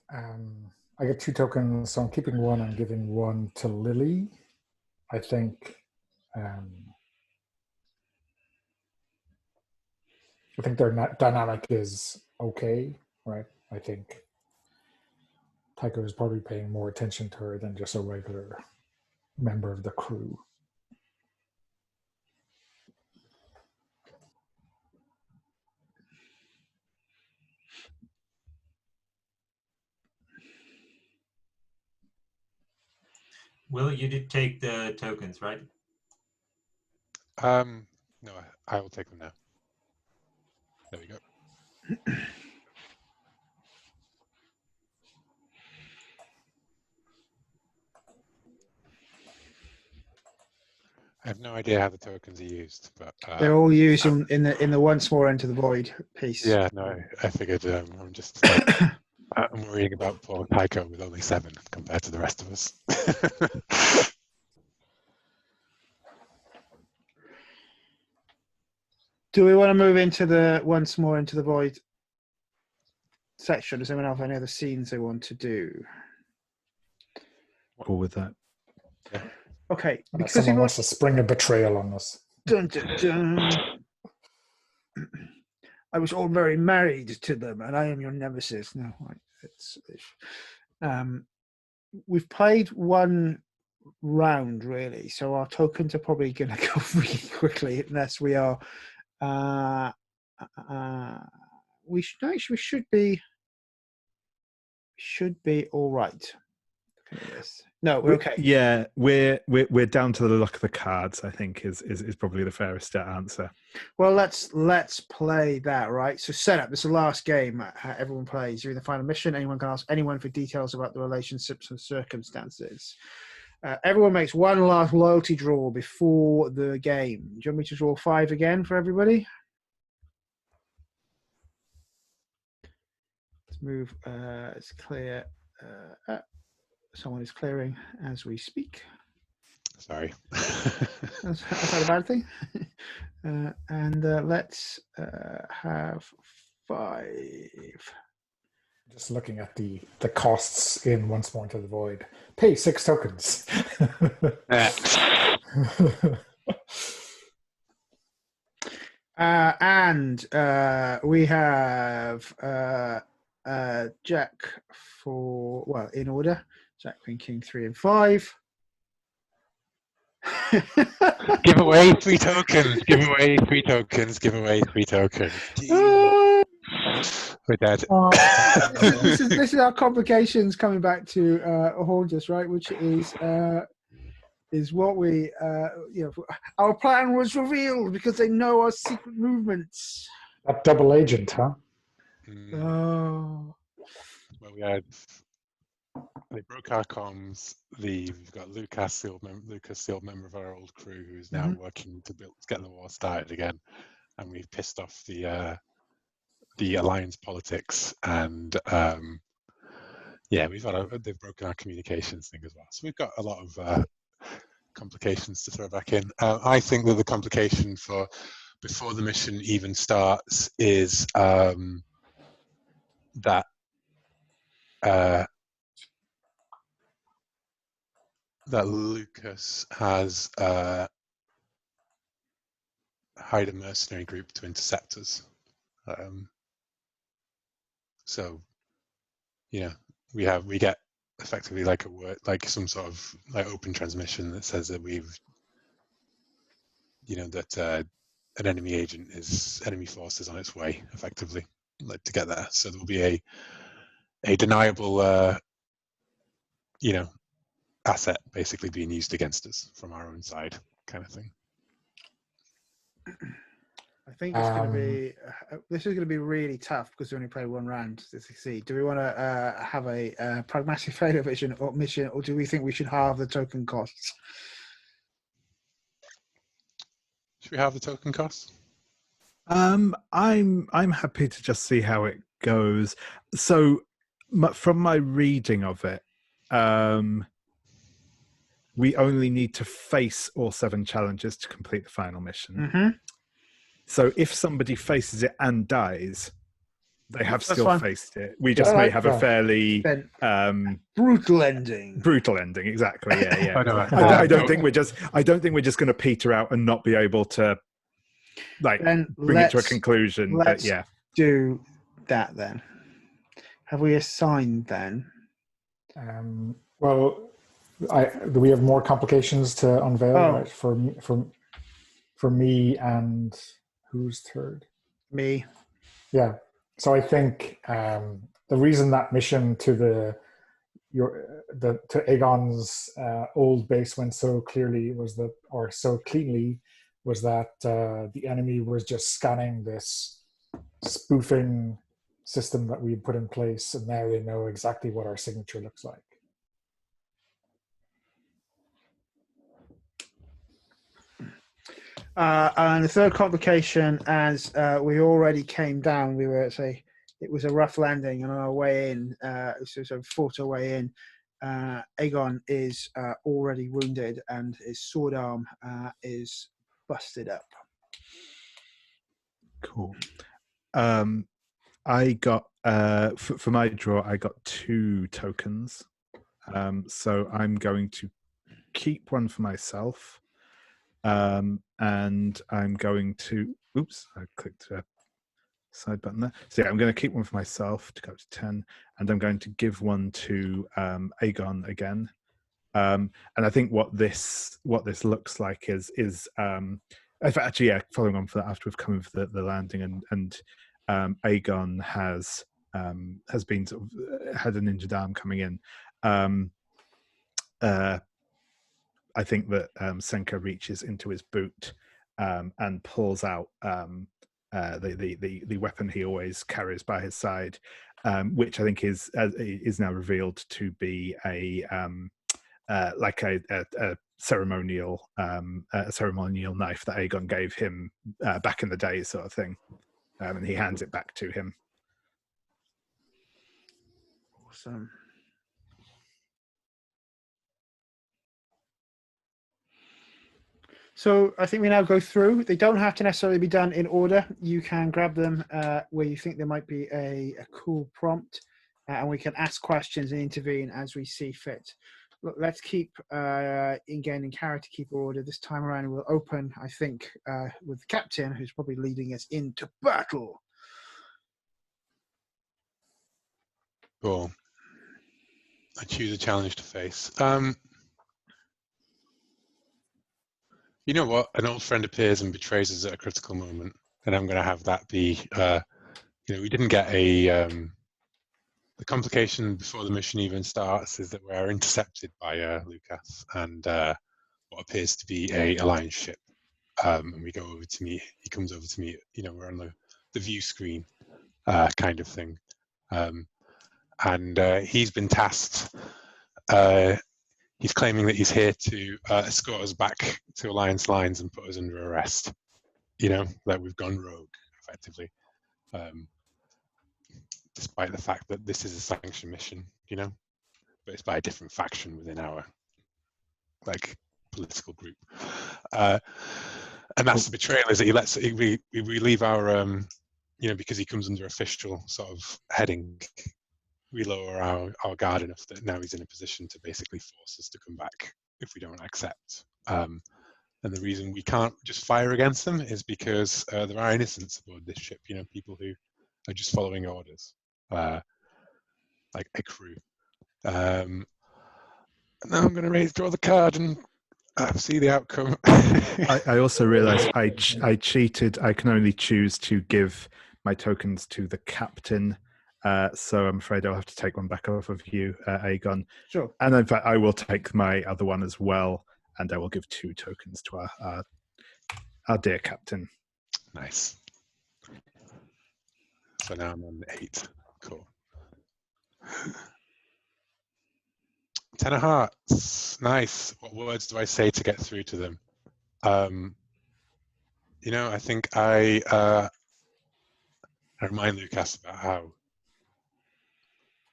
S4: I get 2 tokens, so I'm keeping 1 and giving 1 to Lily. I think their dynamic is okay, right? I think Tycho is probably paying more attention to her than just a regular member of the crew.
S5: Will, you did take the tokens, right?
S2: No, I will take them now. There we go. I have no idea how the tokens are used, but
S1: They're all used in the once more into the void piece.
S2: yeah, no, I figured I'm just I'm worrying about poor Tycho with only 7 compared to the rest of us.
S1: Do we want to move into the once more into the void section? Does anyone have any other scenes they want to do?
S3: Cool with that.
S2: Yeah.
S1: Okay,
S4: Unless
S1: because
S4: someone wants to spring a betrayal on us.
S1: Dun, dun, dun. I was all very married to them, and I am your nemesis. No, we've played 1 round really, so our tokens are probably going to go really quickly unless we are. We should be all right. No, we're okay.
S3: Yeah, we're down to the luck of the cards, I think is probably the fairest answer.
S1: Well, let's play that, right? So setup. This is the last game. Everyone plays. You're in the final mission. Anyone can ask anyone for details about the relationships and circumstances. Everyone makes 1 last loyalty draw before the game. Do you want me to draw 5 again for everybody? Let's move. It's clear. Someone is clearing as we speak.
S2: Sorry.
S1: That's not a bad thing. And let's have 5.
S4: Just looking at the costs in Once More Into the Void. Pay 6 tokens.
S1: And we have Jack for, well, in order. Jack, Queen, King, 3 and 5.
S2: Give away 3 tokens. Give away 3 tokens. Give away 3 tokens. We're dead.
S1: This is our complications coming back to haunt us, right? Which is what we our plan was revealed because they know our secret movements.
S4: That double agent, huh?
S1: Oh.
S2: Well, they broke our comms. We've got Lucas, the old member of our old crew, who is now working to get the war started again, and we've pissed off the alliance politics, and they've broken our communications thing as well. So we've got a lot of complications to throw back in. I think that the complication for before the mission even starts is that Lucas has hired a mercenary group to intercept us. So, we get effectively like a word, like some sort of like open transmission that says that we've, that an enemy force is on its way, effectively, like to get there. So there'll be a deniable, asset basically being used against us from our own side, kind of thing.
S1: I think it's going to be. This is going to be really tough because we only play one round to succeed. Do we want to have a pragmatic failure mission, or do we think we should halve the token costs?
S2: Should we have the token costs?
S3: I'm happy to just see how it goes. So, from my reading of it, we only need to face all 7 challenges to complete the final mission.
S1: Mm-hmm.
S3: So if somebody faces it and dies, they have still
S1: fine.
S3: faced it. We just may have a fairly
S1: brutal ending.
S3: Brutal ending, exactly. Yeah.
S2: I
S3: don't think we're just going to peter out and not be able to bring it to a conclusion.
S1: Let's
S3: but yeah,
S1: do that then. Have we assigned then?
S4: Well, do we have more complications to unveil? Right? For me and who's third?
S1: Me.
S4: Yeah. So I think the reason that mission to Aegon's old base went so cleanly was that the enemy was just scanning this spoofing system that we put in place, and now they know exactly what our signature looks like.
S1: And the third complication, as we already came down, it was a rough landing, and on our way in, so fought our way in. Aegon is already wounded, and his sword arm is busted up.
S3: Cool. I got for my draw, I got 2 tokens. So I'm going to keep one for myself. And I'm going to, I clicked a side button there. So yeah, I'm going to keep one for myself to go up to 10, and I'm going to give one to Aegon again. And I think what this looks like is actually, yeah, following on for that, after we've come over the landing, and Aegon has been sort of had an injured arm coming in. I think that Senka reaches into his boot and pulls out the weapon he always carries by his side, which I think is now revealed to be a ceremonial knife that Aegon gave him back in the day, sort of thing, and he hands it back to him.
S1: Awesome. So I think we now go through. They don't have to necessarily be done in order. You can grab them where you think there might be a cool prompt, and we can ask questions and intervene as we see fit. Look, let's keep, again, in character keeper order. This time around, we'll open, I think, with the captain, who's probably leading us into battle.
S2: Cool. I choose a challenge to face. You know what? An old friend appears and betrays us at a critical moment, and I'm going to have that be. We didn't get the complication before the mission even starts is that we're intercepted by Lucas and what appears to be a alliance ship, and we go over to meet. He comes over to meet. We're on the view screen, kind of thing, and he's been tasked. He's claiming that he's here to escort us back to Alliance lines and put us under arrest. That we've gone rogue, effectively, despite the fact that this is a sanctioned mission. But it's by a different faction within our political group. And that's the betrayal, is that we leave our because he comes under official sort of heading. We lower our guard enough that now he's in a position to basically force us to come back if we don't accept. And the reason we can't just fire against them is because there are innocents aboard this ship, people who are just following orders, like a crew. Now I'm going to draw the card and see the outcome.
S3: I also realised I cheated. I can only choose to give my tokens to the captain. So I'm afraid I'll have to take one back off of you, Aegon.
S1: Sure.
S3: And in fact, I will take my other one as well, and I will give 2 tokens to our dear captain.
S2: Nice. So now I'm on 8. Cool. 10 of hearts. Nice. What words do I say to get through to them? You know, I think I remind Lucas about how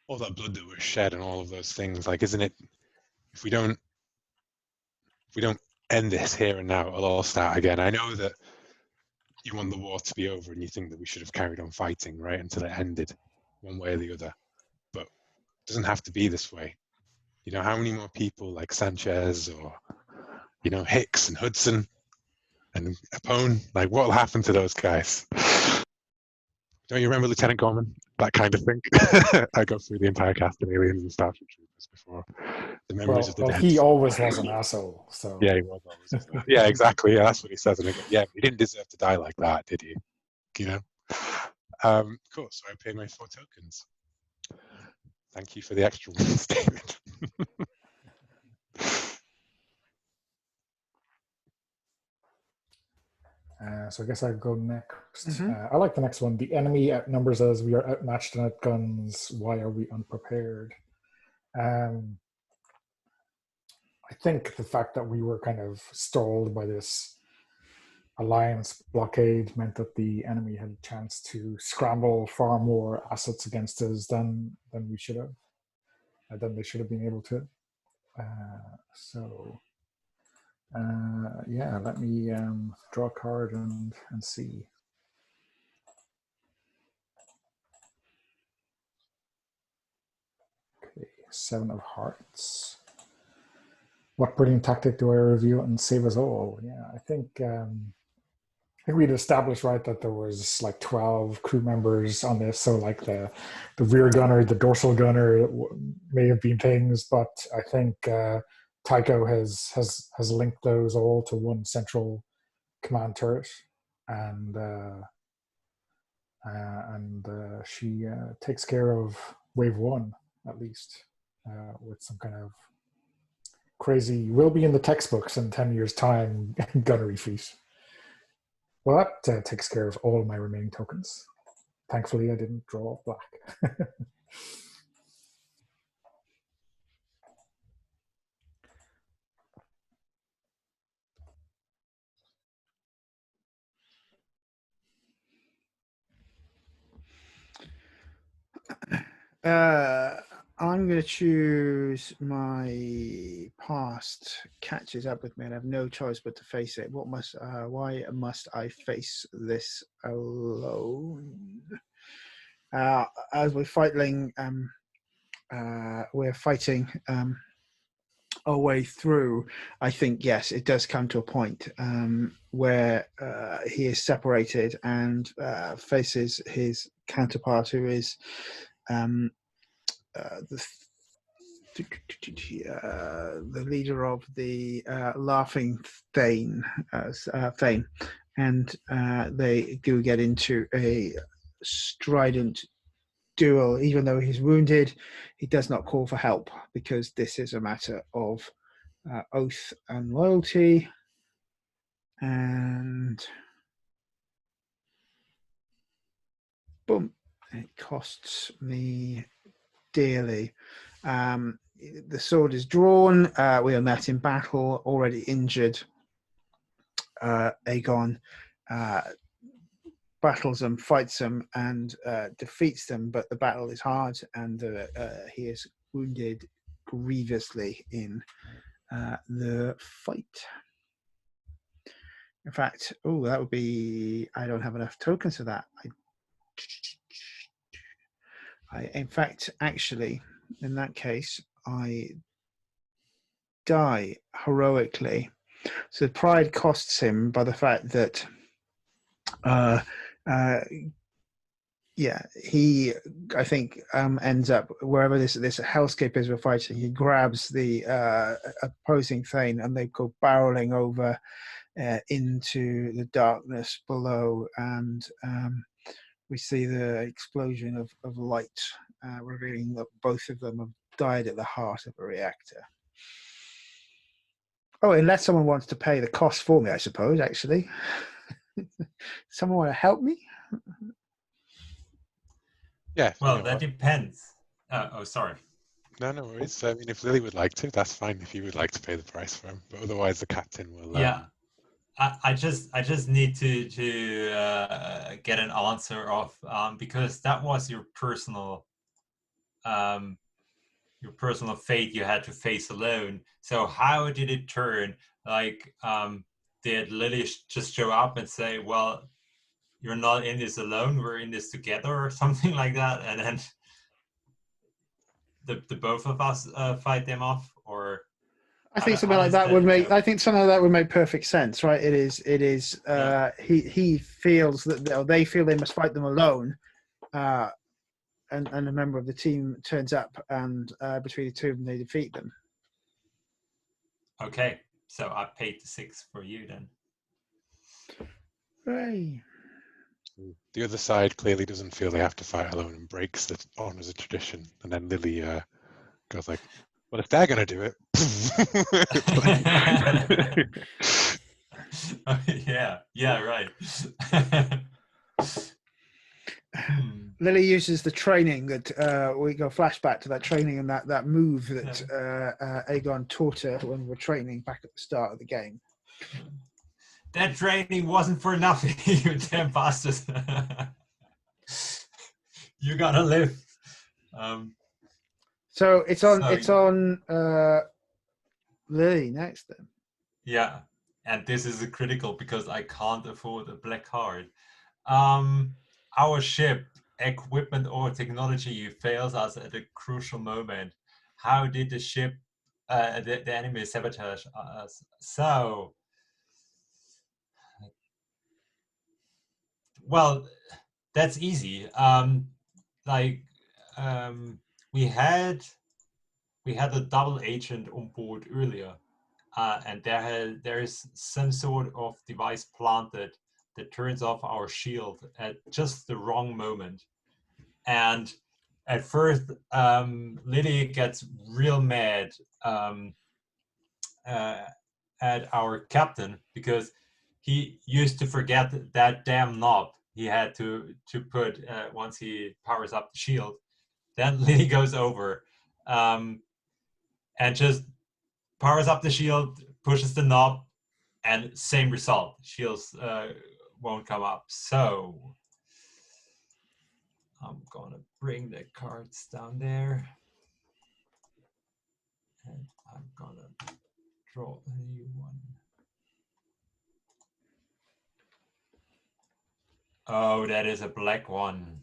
S2: all that blood that was shed and all of those things, like, isn't it, if we don't end this here and now, it'll all start again. I know that you want the war to be over and you think that we should have carried on fighting, right, until it ended one way or the other. But it doesn't have to be this way. You know, how many more people like Sanchez or, you know, Hicks and Hudson and Apone, like, what will happen to those guys? Don't you remember Lieutenant Gorman? That kind of thing. I go through the entire cast of Aliens and Starship Troopers before. The memories of the dead.
S4: He always was an asshole. So
S2: yeah, he was always. Yeah, exactly. Yeah, that's what he says. And I go, yeah, he didn't deserve to die like that, did he? You know. Cool. So I pay my 4 tokens. Thank you for the extra one, David.
S4: So I guess I'll go next. I like the next one. The enemy outnumbers us. We are outmatched and outguns. Why are we unprepared? I think the fact that we were kind of stalled by this alliance blockade meant that the enemy had a chance to scramble far more assets against us than we should have. Than they should have been able to. Yeah, let me draw a card and see. Okay, 7 of hearts. What brilliant tactic do I reveal and save us all? Yeah, I think we'd established, right, that there was like 12 crew members on this. So like the rear gunner, the dorsal gunner may have been things, but I think Tycho has linked those all to one central command turret, and she takes care of wave 1 at least with some kind of crazy, will be in the textbooks in 10 years' time gunnery feat. Well, that takes care of all my remaining tokens. Thankfully, I didn't draw black.
S1: I'm going to choose my past catches up with me, and I have no choice but to face it. Why must I face this alone? As we're fighting our way through, I think, yes, it does come to a point where he is separated and faces his counterpart, who is the leader of the Laughing Thane, and they do get into a strident duel. Even though he's wounded, he does not call for help, because this is a matter of oath and loyalty. And boom, it costs me dearly. The sword is drawn. We are met in battle. Already injured Aegon battles them, fights them, and defeats them. But the battle is hard, and he is wounded grievously in the fight. In fact, that would be, I don't have enough tokens for that. In fact, actually, in that case, I die heroically. So pride costs him by the fact that Yeah, he, I think, ends up wherever this hellscape is we're fighting. He grabs the opposing Thane, and they go barreling over into the darkness below, and we see the explosion of light, revealing that both of them have died at the heart of a reactor. Oh, unless someone wants to pay the cost for me, I suppose. Actually, someone want to help me?
S2: Yeah.
S5: Well,
S2: you know
S5: that
S2: what?
S5: depends. Oh, sorry.
S2: No, no worries. I mean, if Lily would like to, that's fine. If you would like to pay the price for him, but otherwise, the captain will.
S5: Yeah, I just need to get an answer of because that was um, your personal fate you had to face alone. So how did it turn? Like, did Lily just show up and say, "Well, you're not in this alone. We're in this together," or something like that, and then the both of us fight them off, or
S1: I think something
S5: how
S1: like
S5: does
S1: that would
S5: that
S1: make.
S5: go?
S1: I think something like that would make perfect sense, right? It is. It is.
S5: Yeah.
S1: He feels that they feel they must fight them alone, and a member of the team turns up, and between the two of them, they defeat them.
S5: Okay, so I paid the 6 for you then.
S1: Right.
S2: The other side clearly doesn't feel they have to fight alone and breaks the honours of tradition. And then Lily goes like, "Well, if they're gonna do it."
S5: Yeah, right.
S1: Lily uses the training that we go flashback to that training and that move that Aegon taught her when we were training back at the start of the game.
S5: That training wasn't for nothing, you damn bastards. You gotta live.
S1: So it's on.
S5: So-
S1: It's on Lily next then.
S5: Yeah, and this is critical because I can't afford a black card. Our ship, equipment or technology fails us at a crucial moment. How did the ship, the enemy sabotage us? So, well, that's easy. Like, we had a double agent on board earlier, and there is some sort of device planted that turns off our shield at just the wrong moment. And at first, Lily gets real mad at our captain because he used to forget that damn knob he had to put once he powers up the shield. Then Lily goes over and just powers up the shield, pushes the knob, and same result. Shields won't come up. So I'm gonna bring the cards down there, and I'm gonna draw a new one. Oh, that is a black one.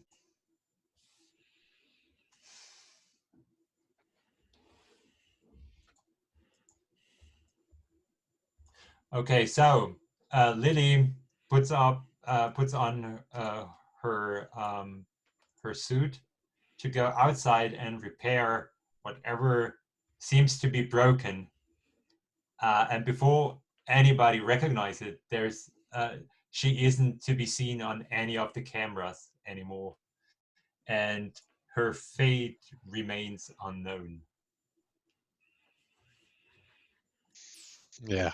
S5: Okay, so Lily puts on her her suit to go outside and repair whatever seems to be broken. And before anybody recognizes it, there's she isn't to be seen on any of the cameras anymore, and her fate remains unknown.
S2: Yeah.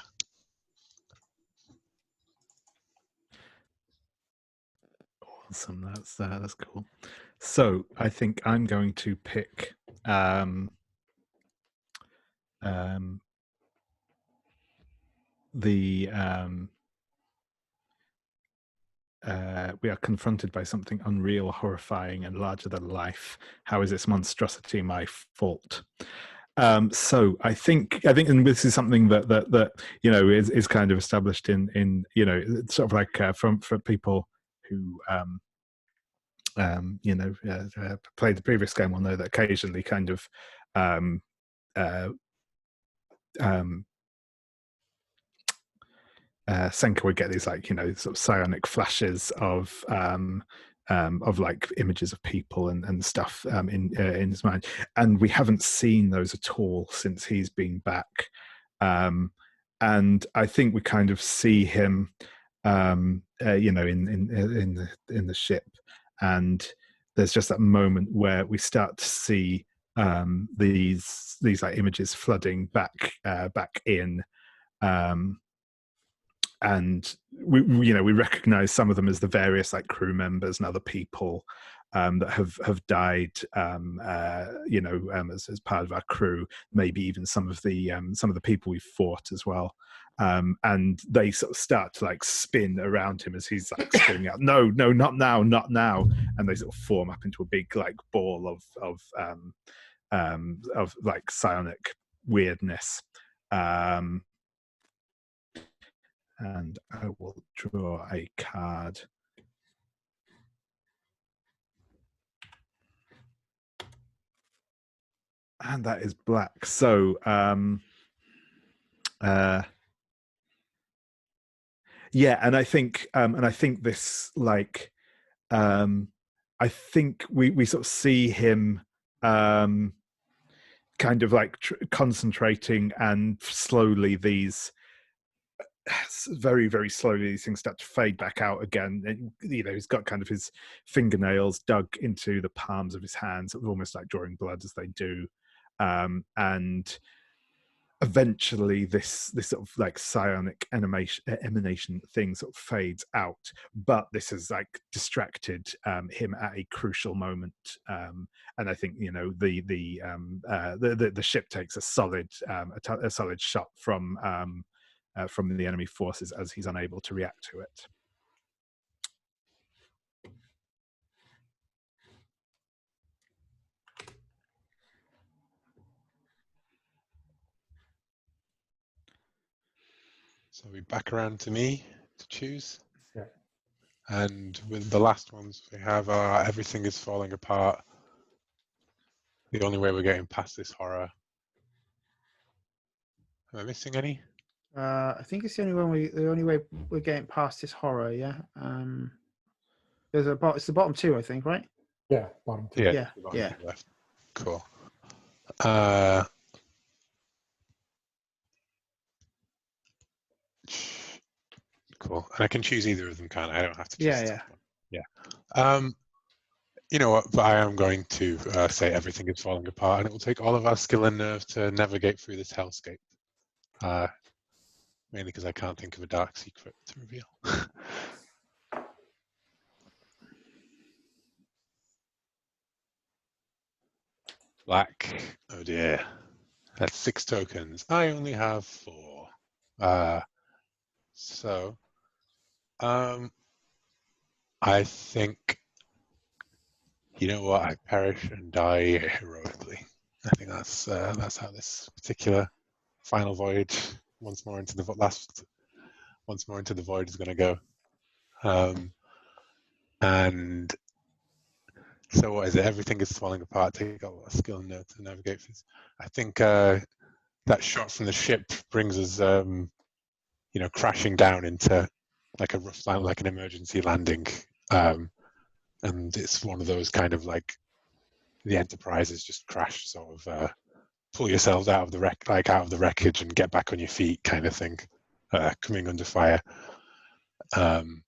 S3: Awesome. That's cool. So I think I'm going to pick the we are confronted by something unreal, horrifying, and larger than life. How is this monstrosity my fault? So I think, and this is something that you know is kind of established in you know sort of like from people who you know played the previous game will know that occasionally kind of Senka would get these like you know sort of psionic flashes of of like images of people and stuff in his mind, and we haven't seen those at all since he's been back. And I think we kind of see him, you know, in the ship, and there's just that moment where we start to see these like images flooding back in. And we you know, we recognize some of them as the various like crew members and other people that have died, you know, as part of our crew. Maybe even some of the people we fought as well. And they sort of start to like spin around him as he's like screaming out, "No, no, not now, not now!" And they sort of form up into a big like ball of like psionic weirdness. And I will draw a card. And that is black. So yeah, and I think this like I think we sort of see him kind of like concentrating, and slowly these very, very slowly these things start to fade back out again. And, you know, he's got kind of his fingernails dug into the palms of his hands, almost like drawing blood as they do. And eventually this sort of like psionic emanation thing sort of fades out, but this has like distracted him at a crucial moment. And I think, you know, the ship takes a solid shot from the enemy forces as he's unable to react to it.
S2: So we back around to me to choose.
S4: Yeah.
S2: And with the last ones, we have everything is falling apart. The only way we're getting past this horror. Am I missing any?
S1: I think it's the only way we're getting past this horror. Yeah. There's it's the bottom two, I think, right?
S4: Yeah, bottom two.
S1: Yeah.
S2: the bottom
S1: Yeah.
S2: two left. Cool. Cool. And I can choose either of them, can't I? I don't have to choose.
S1: Yeah.
S2: Yeah. You know what? But I am going to say everything is falling apart, and it will take all of our skill and nerve to navigate through this hellscape. Mainly because I can't think of a dark secret to reveal. Black. Oh dear. That's 6 tokens. I only have 4. So, I think, you know what? I perish and die heroically. I think that's how this particular final voyage, once more into the void, is going to go. And so, what is it? Everything is falling apart. Take all our skill and nerve to navigate this. I think that shot from the ship brings us, you know, crashing down into like a rough land, like an emergency landing. And it's one of those kind of like the Enterprise has just crashed, sort of pull yourselves out of the wreckage and get back on your feet kind of thing, coming under fire. And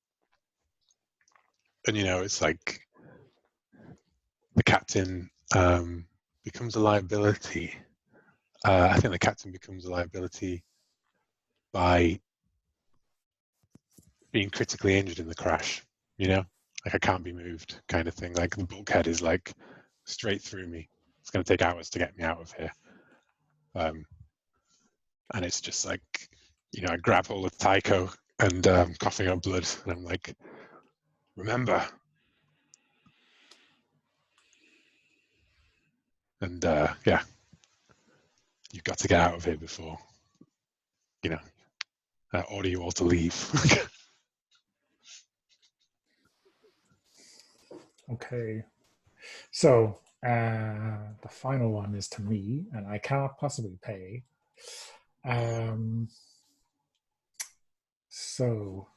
S2: you know, it's like the captain becomes a liability. I think the captain becomes a liability by being critically injured in the crash, you know, like I can't be moved kind of thing. Like the bulkhead is like straight through me. It's going to take hours to get me out of here. And it's just like, you know, I grab hold of Tycho and coughing up blood, and I'm like, remember. And yeah, you've got to get out of here before, you know, I order you all to leave.
S4: Okay. So the final one is to me, and I cannot possibly pay. So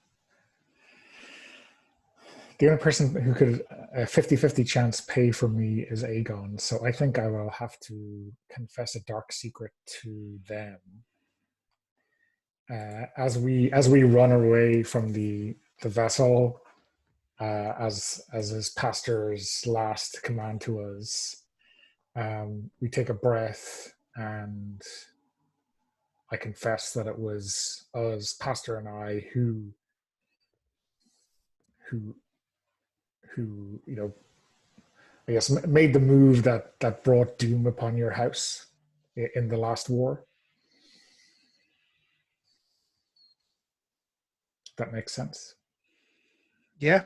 S4: The only person who could a 50-50 chance pay for me is Aegon, so I think I will have to confess a dark secret to them. As we run away from the vessel, as his pastor's last command to us, we take a breath, and I confess that it was us, pastor and I, who you know, I guess made the move that brought doom upon your house in the last war. That makes sense.
S1: Yeah.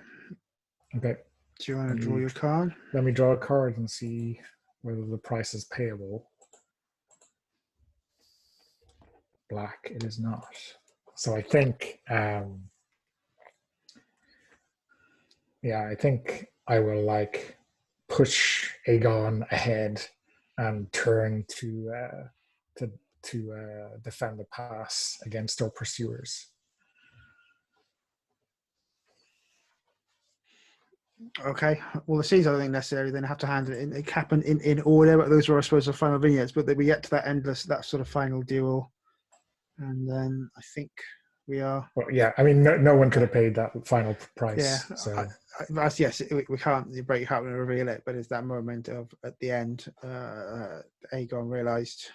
S4: Okay.
S1: Do you want to draw your card?
S4: Let me draw a card and see whether the price is payable. Black, it is not. So I think, I think I will like push Aegon ahead and turn to defend the pass against our pursuers.
S1: Okay. Well, the scenes I don't think necessarily then have to handle it in a cap and in order, but those were, I suppose, the final vignettes. But then we get to that sort of final duel, and then I think we are.
S4: Well, yeah, I mean, no one could have paid that final price.
S1: Yeah.
S4: So
S1: Yes, we can't break heart and reveal it, but it's that moment of at the end, Aegon realised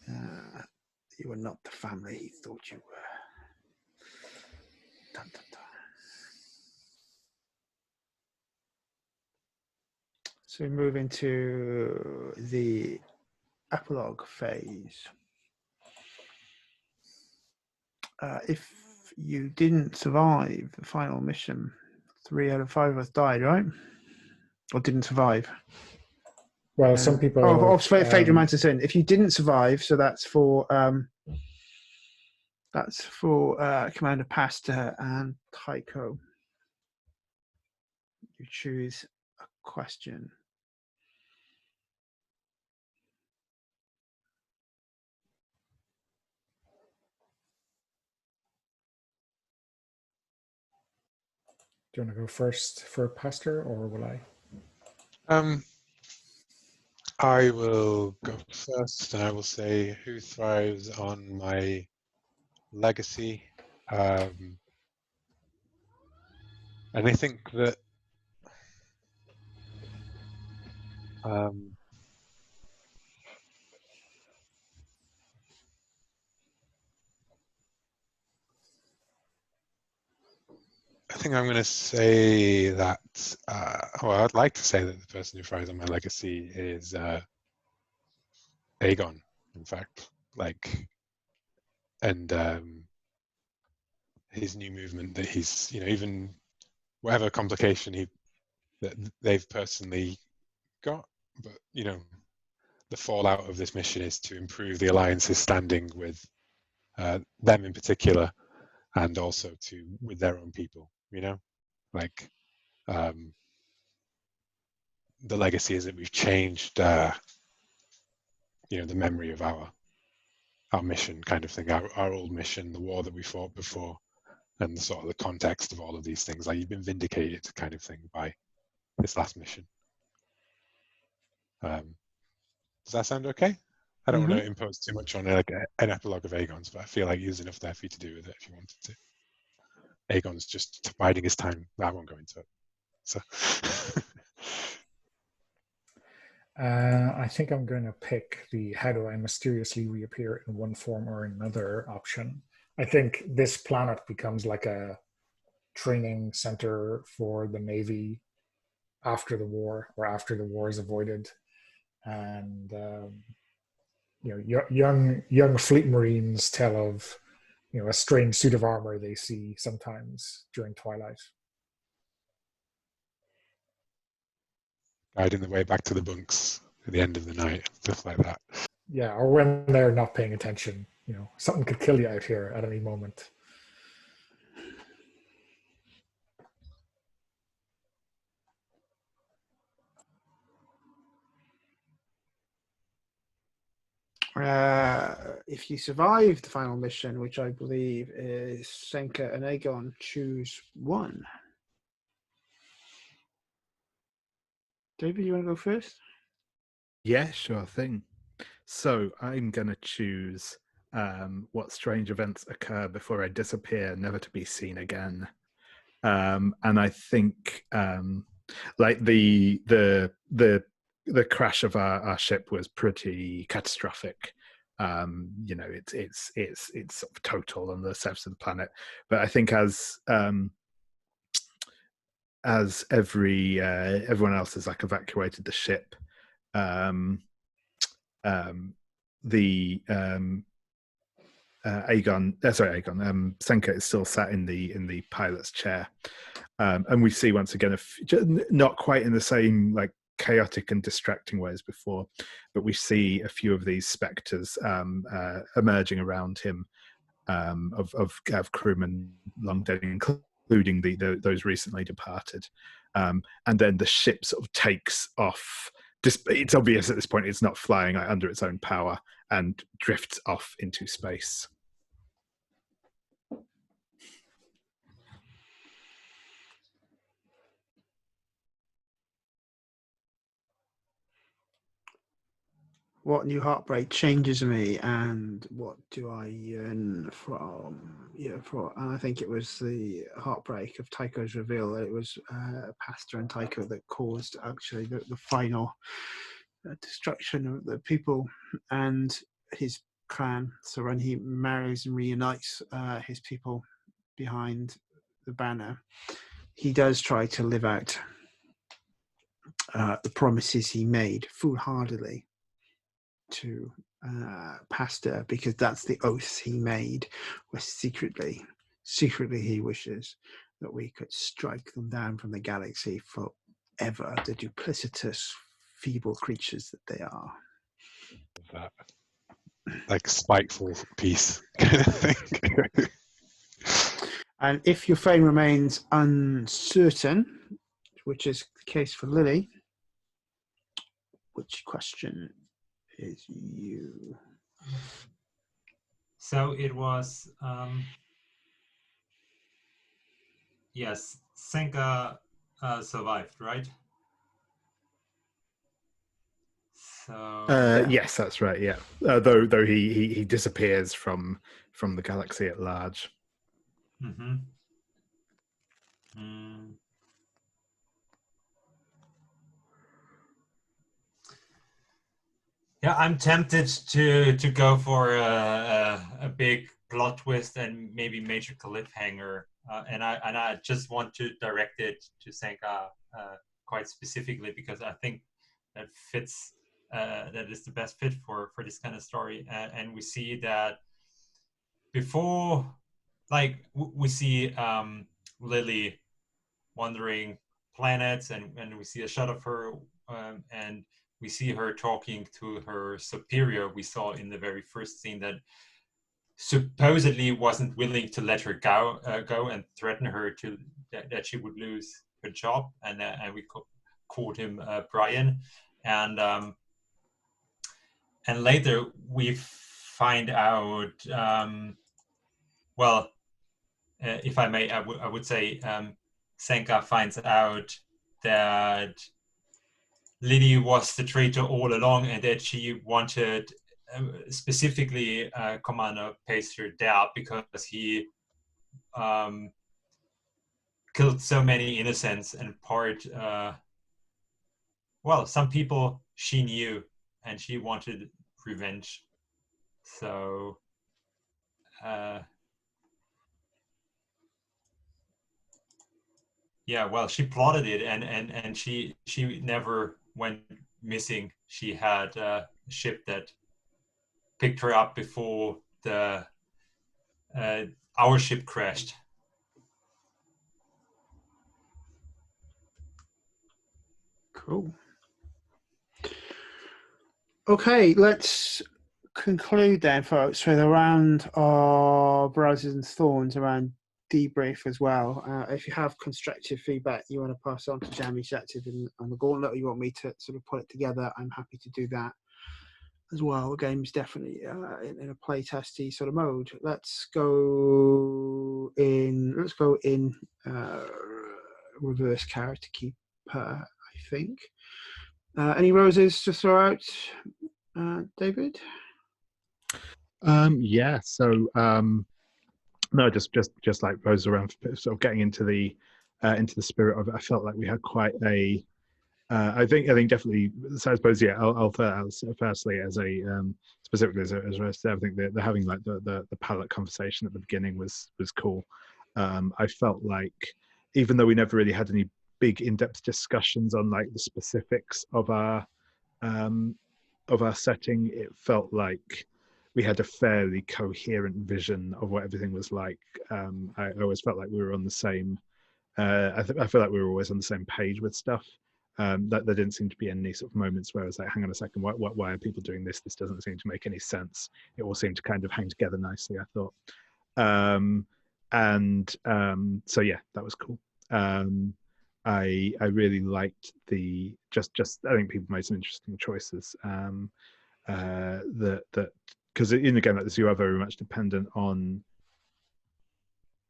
S1: you were not the family he thought you were. Dun, dun, dun. So we move into the epilogue phase. If you didn't survive the final mission, 3 out of 5 of us died, right? Or didn't survive.
S4: Well, some people.
S1: Fate reminds us in. If you didn't survive, so that's for Commander Pastor and Tycho. You choose a question.
S4: Do you want to go first for Pastor, or will I?
S2: I will go first, and I will say who thrives on my legacy. And I think that I'm going to say that, I'd like to say that the person who thrives on my legacy is Aegon, in fact. And his new movement that he's, even whatever complication that they've personally got, but, the fallout of this mission is to improve the Alliance's standing with them in particular, and also with their own people, the legacy is that we've changed, the memory of our mission kind of thing, our old mission, the war that we fought before, and the sort of the context of all of these things, like you've been vindicated kind of thing by this last mission. Does that sound okay? I don't want to impose too much on an epilogue of Aegon's, but I feel like there's enough there for you to do with it if you wanted to. Aegon's just biding his time. I won't go into it. So,
S4: I think I'm going to pick the how do I mysteriously reappear in one form or another option. I think this planet becomes like a training center for the Navy after the war, or after the war is avoided. And young fleet marines tell of a strange suit of armor they see sometimes during twilight,
S2: guiding the way back to the bunks at the end of the night, stuff like that.
S4: Yeah, or when they're not paying attention, something could kill you out here at any moment.
S1: If you survive the final mission, which I believe is Senka and Aegon, choose one. David, you want to go first?
S3: Yeah, sure thing. So I'm going to choose what strange events occur before I disappear, never to be seen again. And I think like the crash of our ship was pretty catastrophic. You know, it's sort of total on the surface of the planet. But I think as everyone else has like evacuated the ship, the Senka is still sat in the pilot's chair, and we see once again, not quite in the same like chaotic and distracting way as before, but we see a few of these specters emerging around him, of crewmen long dead, including those recently departed, and then the ship sort of takes off. It's obvious at this point it's not flying under its own power and drifts off into space.
S1: What new heartbreak changes me, and what do I yearn from? Yeah, and I think it was the heartbreak of Tycho's reveal. It was Pastor and Tycho that caused actually the final destruction of the people and his clan. So when he marries and reunites his people behind the banner, he does try to live out the promises he made foolhardily to Pastor, because that's the oath he made, where secretly he wishes that we could strike them down from the galaxy forever, the duplicitous, feeble creatures that they are.
S2: That like spiteful piece kind of thing.
S1: And if your fate remains uncertain, which is the case for Lily, which question is you?
S5: So it was, yes, Senka survived, right? So
S3: Yes, that's right. Yeah, though he disappears from the galaxy at large.
S5: Mm-hmm. Mm. Yeah, I'm tempted to go for a big plot twist and maybe major cliffhanger, and I just want to direct it to Senka quite specifically, because I think that fits, that is the best fit for this kind of story, and we see that before, like we see Lily wandering planets, and we see a shot of her, and we see her talking to her superior we saw in the very first scene, that supposedly wasn't willing to let her go and threaten her to that she would lose her job, and we called him Brian, and later we find out, well, if I may, I would say Senka finds out that Lily was the traitor all along, and that she wanted specifically Commander Pacer Dab, because he killed so many innocents, and well, some people she knew, and she wanted revenge. So yeah, well, she plotted it, and she never went missing. She had a ship that picked her up before the our ship crashed.
S1: Cool. Okay, let's conclude then, folks, with a round of Roses and Thorns around debrief as well. If you have constructive feedback you want to pass on to Jamie Active on the Gauntlet, or you want me to sort of put it together, I'm happy to do that as well. The game's definitely in a playtesty sort of mode. Let's go in reverse character keeper, I think. Any roses to throw out, David?
S3: Yeah. So no, just like roses around, sort of getting into the spirit of it. I felt like we had quite a. I think definitely. So I suppose I'll firstly as a specifically as I said, I think they're having like the palette conversation at the beginning was cool. I felt like even though we never really had any big in-depth discussions on like the specifics of our setting, it felt like we had a fairly coherent vision of what everything was like. I always felt like we were on the same. I feel like we were always on the same page with stuff. That there didn't seem to be any sort of moments where I was like, hang on a second, why are people doing this? This doesn't seem to make any sense. It all seemed to kind of hang together nicely, I thought. So yeah, that was cool. I really liked the just I think people made some interesting choices. That because in a game like this, you are very much dependent on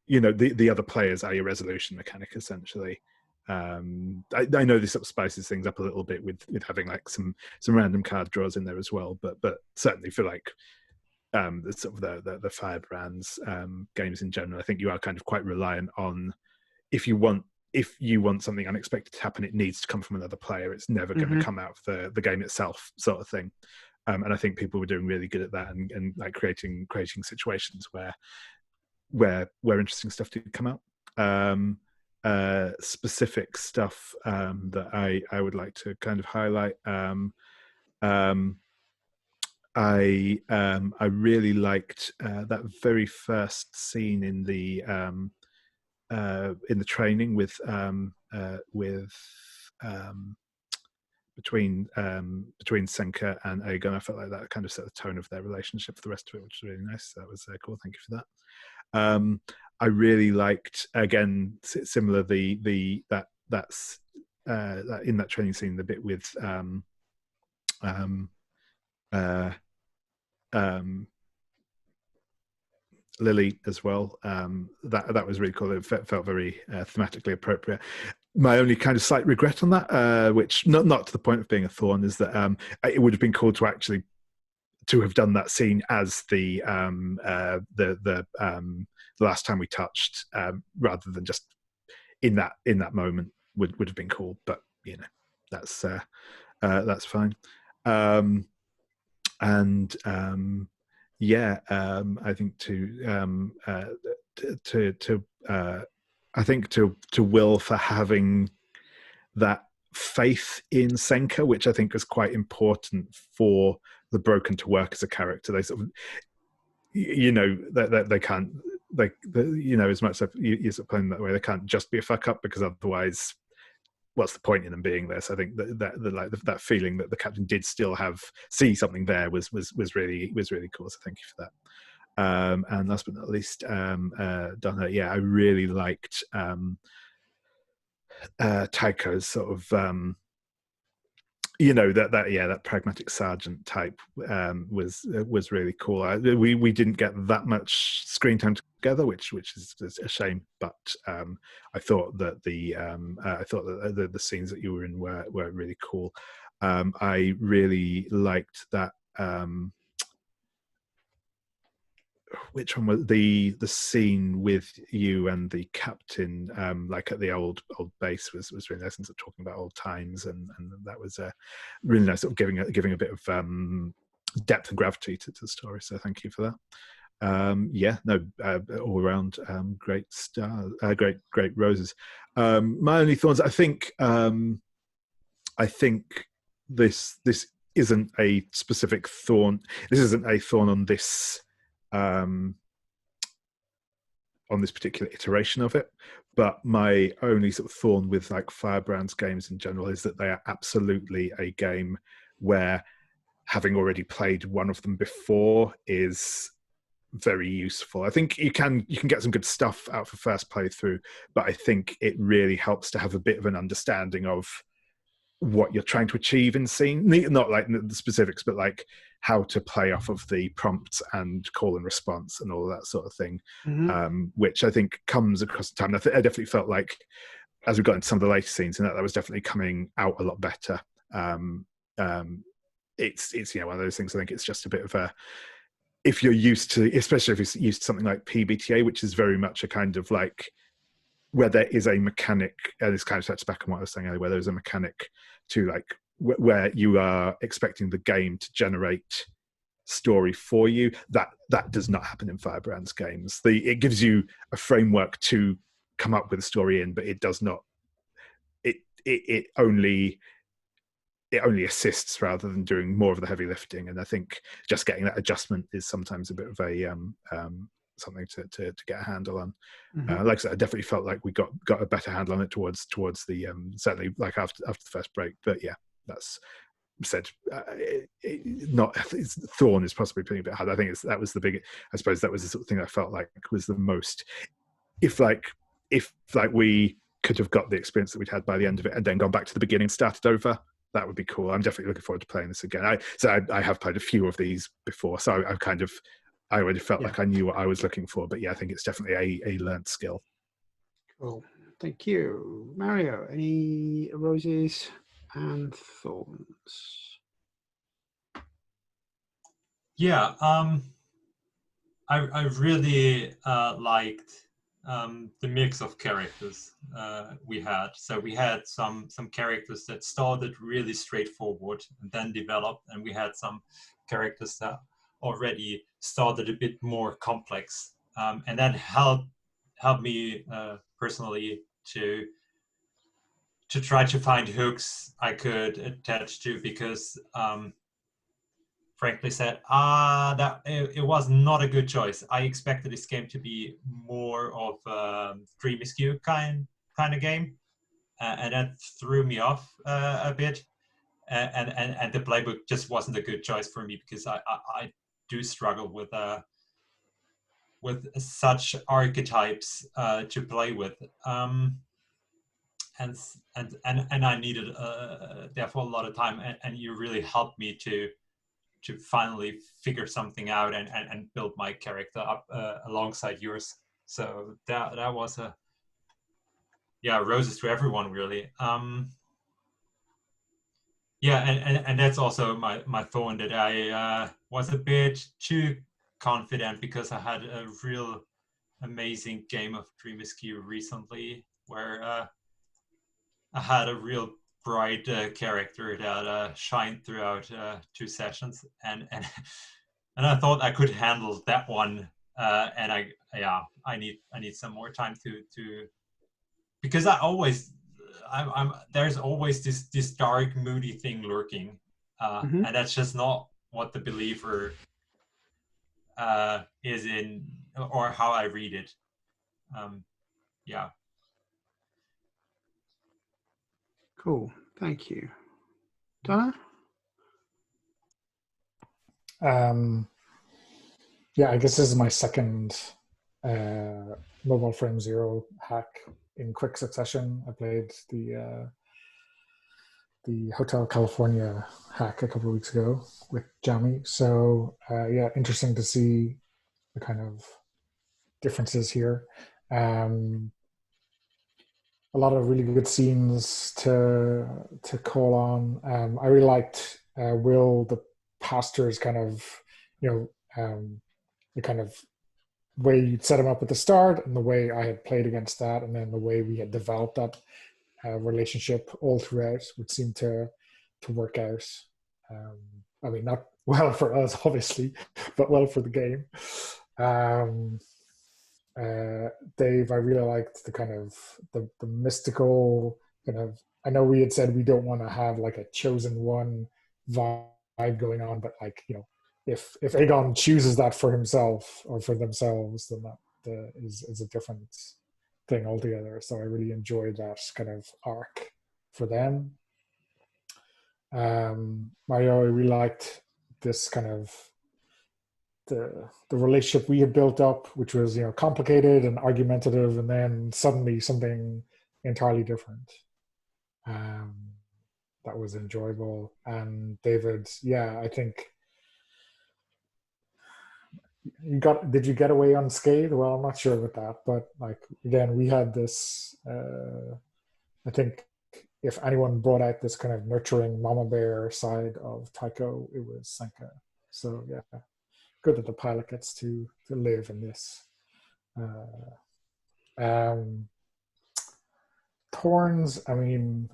S3: the other players are your resolution mechanic essentially. I know this sort of spices things up a little bit with having like some random card draws in there as well, but certainly for like the sort of the Firebrands games in general, I think you are kind of quite reliant on if you want something unexpected to happen, it needs to come from another player. It's never going to come out of the game itself, sort of thing. And I think people were doing really good at that and like creating situations where interesting stuff did come out. Specific stuff that I would like to kind of highlight. I really liked that very first scene in the training between Senka and Aegon. I felt like that kind of set the tone of their relationship for the rest of it, which was really nice. So that was cool. Thank you for that. I really liked, again, similar that's in that training scene, the bit with Lily as well. That was really cool. It felt very thematically appropriate. My only kind of slight regret on that, which not to the point of being a thorn, is that it would have been cool to actually to have done that scene as the last time we touched, rather than just in that moment would have been cool. But that's fine. I think I think to Will for having that faith in Senka, which I think was quite important for the Broken to work as a character. They sort of, that they can't, like, as much as you're playing that way, they can't just be a fuck up, because otherwise, what's the point in them being there? So I think that feeling that the captain did still see something there was really cool. So thank you for that. And last but not least, Donna, I really liked Taiko's sort of that pragmatic sergeant type was really cool. We didn't get that much screen time together, which is a shame. But I thought that the scenes that you were in were really cool. I really liked that. Which one was the scene with you and the captain, like at the old base, was really nice, and sort of talking about old times, and that was really nice, sort of giving a bit of depth and gravity to the story. So thank you for that. All around great great roses. My only thorns, I think this isn't a specific thorn. This isn't a thorn on this particular iteration of it, but my only sort of thorn with like Firebrands games in general is that they are absolutely a game where having already played one of them before is very useful. I think you can get some good stuff out for first playthrough, but I think it really helps to have a bit of an understanding of what you're trying to achieve in scene, not like the specifics, but like how to play off of the prompts and call and response and all that sort of thing, which I think comes across the time. I definitely felt like as we got into some of the later scenes, and that was definitely coming out a lot better. It's one of those things. I think it's just a bit of a, if you're used to, especially if you're used to something like PBTA, which is very much a kind of like where there is a mechanic, and this kind of touches back on what I was saying earlier, where there's a mechanic to like where you are expecting the game to generate story for you. That does not happen in Firebrand's games. It gives you a framework to come up with a story in, but it does not. It only assists rather than doing more of the heavy lifting. And I think just getting that adjustment is sometimes a bit of a something to get a handle on. Like I said, I definitely felt like we got a better handle on it towards the certainly like after the first break. But yeah, that's said. Thorn is possibly putting a bit hard. I think that was the big. I suppose that was the sort of thing I felt like was the most. If we could have got the experience that we'd had by the end of it and then gone back to the beginning, started over, that would be cool. I'm definitely looking forward to playing this again. I have played a few of these before, so I already felt like I knew what I was looking for. But yeah, I think it's definitely a learned skill.
S1: Cool. Thank you. Mario, any roses and thorns?
S5: Yeah, I really liked the mix of characters we had. So we had some characters that started really straightforward and then developed, and we had some characters that already started a bit more complex, and that helped me personally to try to find hooks I could attach to, because frankly said, that it was not a good choice. I expected this game to be more of a Dream Askew kind of game, and that threw me off a bit. And the playbook just wasn't a good choice for me, because I do struggle with such archetypes to play with, and I needed therefore a lot of time, and you really helped me to finally figure something out and build my character up alongside yours. So that was roses to everyone, really. And that's also my thorn, that I was a bit too confident, because I had a real amazing game of Dream Askew recently, where I had a real bright character that shined throughout 2 sessions, and I thought I could handle that one, and I need some more time to because I'm there's always this dark, moody thing lurking, and that's just not what the Believer is in, or how I read it.
S1: Cool. Thank you. Donna?
S4: Yeah, I guess this is my second Mobile Frame Zero hack in quick succession. I played the Hotel California hack a couple of weeks ago with Jamie. So interesting to see the kind of differences here. A lot of really good scenes to call on. I really liked Will, the pastor's kind of, the kind of way you'd set him up at the start, and the way I had played against that, and then the way we had developed that relationship all throughout would seem to work out. I mean, not well for us, obviously, but well for the game. Dave, I really liked the kind of the mystical kind of. I know we had said we don't want to have like a chosen one vibe going on, but like, if Aegon chooses that for himself or for themselves, then that is a different thing altogether. So I really enjoyed that kind of arc for them. Mario, I really liked this kind of the relationship we had built up, which was complicated and argumentative, and then suddenly something entirely different. That was enjoyable. And David, I think did you get away unscathed? Well, I'm not sure about that, but like, again, we had this I think if anyone brought out this kind of nurturing mama bear side of Tycho, it was Senka. So yeah, good that the pilot gets to live in this. Thorns, I mean,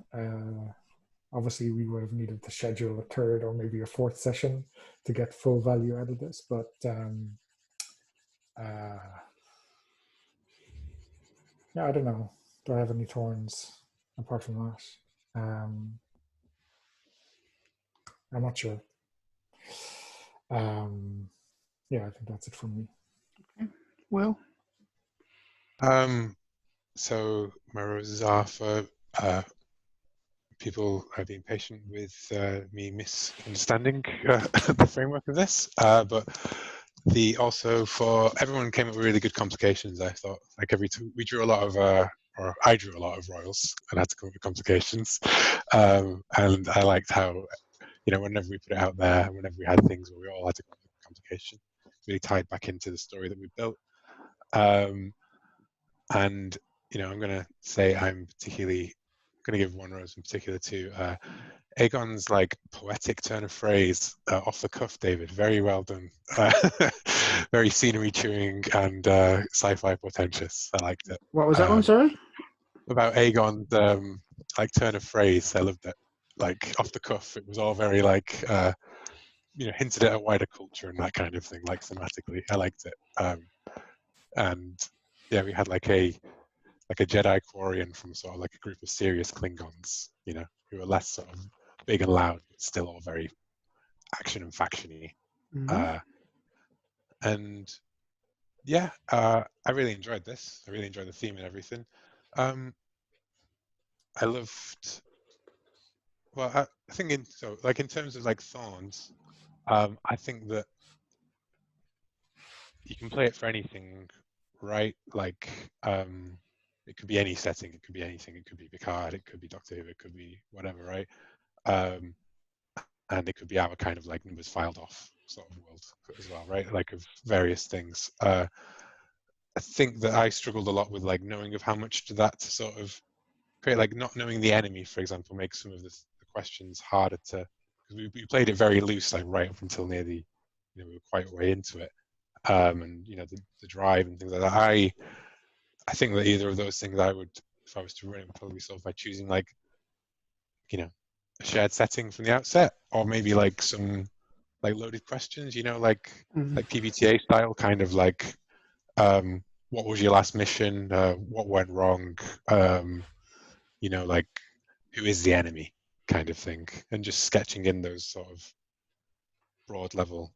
S4: obviously we would have needed to schedule a third or maybe a fourth session to get full value out of this, but yeah, I don't know. Do I have any thorns apart from that? I'm not sure. Yeah, I think that's it from me.
S1: Will?
S2: So my roses are for people being patient with me misunderstanding the framework of this, but also for everyone came up with really good complications. I thought like we drew a lot of or I drew a lot of royals and had to come up with complications, and I liked how whenever we put it out there, whenever we had things where we all had to come up with a complication, it really tied back into the story that we built. And I'm going to say I'm particularly going to give one rose in particular to Aegon's like poetic turn of phrase off the cuff, David. Very well done. Very scenery chewing and sci-fi portentous. I liked it.
S1: What was that one? Sorry.
S2: About Aegon's like turn of phrase. I loved it. Like off the cuff, it was all very like hinted at a wider culture and that kind of thing. Like thematically, I liked it. And yeah, we had like a Jedi Quarian from sort of like a group of serious Klingons, who were less sort of big and loud, but still all very action and faction-y.
S1: Mm-hmm.
S2: And yeah, I really enjoyed this. I really enjoyed the theme and everything. I loved. Well, I think in terms of like Thorns, I think that you can play it for anything, right? Like. It could be any setting, it could be anything, it could be Picard, it could be Doctor Who, it could be whatever, right? And it could be our kind of like numbers filed off sort of world as well, right? Like of various things. I think that I struggled a lot with like knowing of how much to that to sort of create, like not knowing the enemy, for example, makes some of the questions harder to, because we played it very loose, like right up until near the, we were quite way into it. And the drive and things like that. I think that either of those things I would, if I was to run it, would probably solve by choosing like, a shared setting from the outset, or maybe like some like loaded questions, like PBTA style, kind of like, what was your last mission? What went wrong? Like who is the enemy, kind of thing, and just sketching in those sort of broad level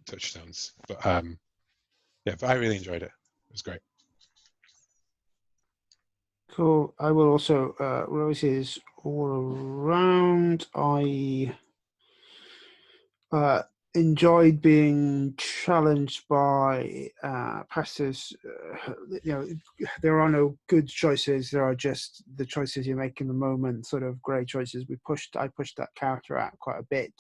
S2: touchstones. But but I really enjoyed it. It was great.
S1: Cool. I will also roses all around. I enjoyed being challenged by pastors. There are no good choices. There are just the choices you make in the moment. Sort of grey choices. I pushed that character out quite a bit.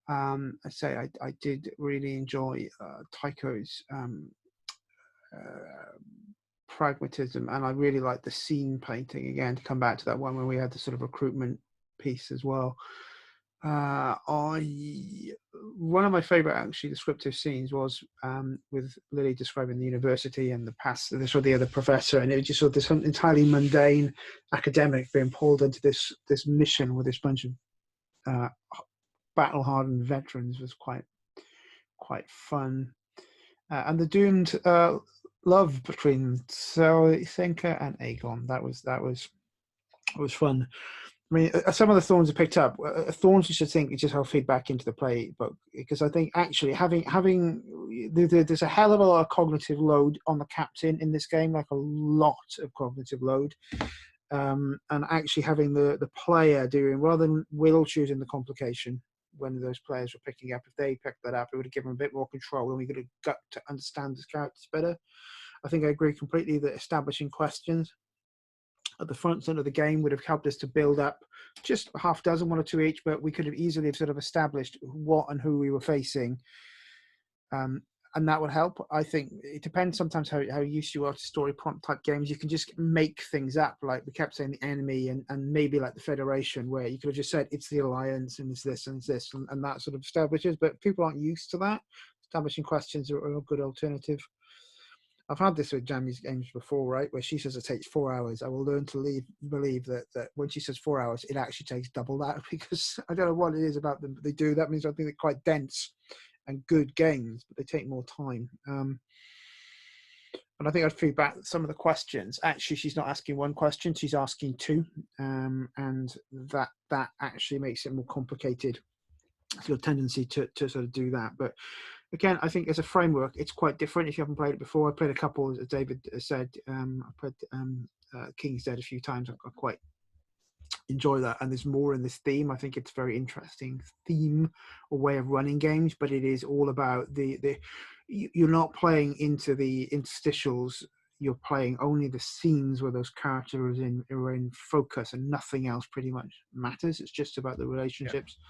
S1: I say I did really enjoy Tycho's pragmatism, and I really like the scene painting again, to come back to that one when we had the sort of recruitment piece as well. One of my favorite actually descriptive scenes was with Lily describing the university and the other professor, and it was just sort of this entirely mundane academic being pulled into this mission with this bunch of battle-hardened veterans was quite fun. And the doomed love between Senka and Aegon, that was fun. I mean, some of the thorns are picked up. Thorns, you should think, just how feed back into the playbook, because I think actually there's a hell of a lot of cognitive load on the captain in this game, like a lot of cognitive load, and actually having the player doing, rather than Will choosing the complication when those players were picking up, if they picked that up, it would have given them a bit more control and we could have got to understand his characters better. I think I agree completely that establishing questions at the front end of the game would have helped us to build up just a half dozen, one or two each, but we could have easily sort of established what and who we were facing. and that would help. I think it depends sometimes how used you are to story prompt type games. You can just make things up, like we kept saying the enemy and maybe like the Federation, where you could have just said it's the Alliance and it's this and it's this, and that sort of establishes. But people aren't used to that. Establishing questions are a good alternative. I've had this with Jamie's games before, right? Where she says it takes 4 hours. I will learn to believe that when she says 4 hours, it actually takes double that, because I don't know what it is about them, but they do. That means I think they're quite dense and good games, but they take more time. And I think I'd feedback some of the questions. Actually, she's not asking one question; she's asking two, and that actually makes it more complicated. It's your tendency to sort of do that, but. Again, I think as a framework, it's quite different if you haven't played it before. I played a couple, as David said. I played King's Dead a few times. I quite enjoy that. And there's more in this theme. I think it's a very interesting theme or way of running games, but it is all about you're not playing into the interstitials. You're playing only the scenes where those characters are in focus, and nothing else pretty much matters. It's just about the relationships. Yeah.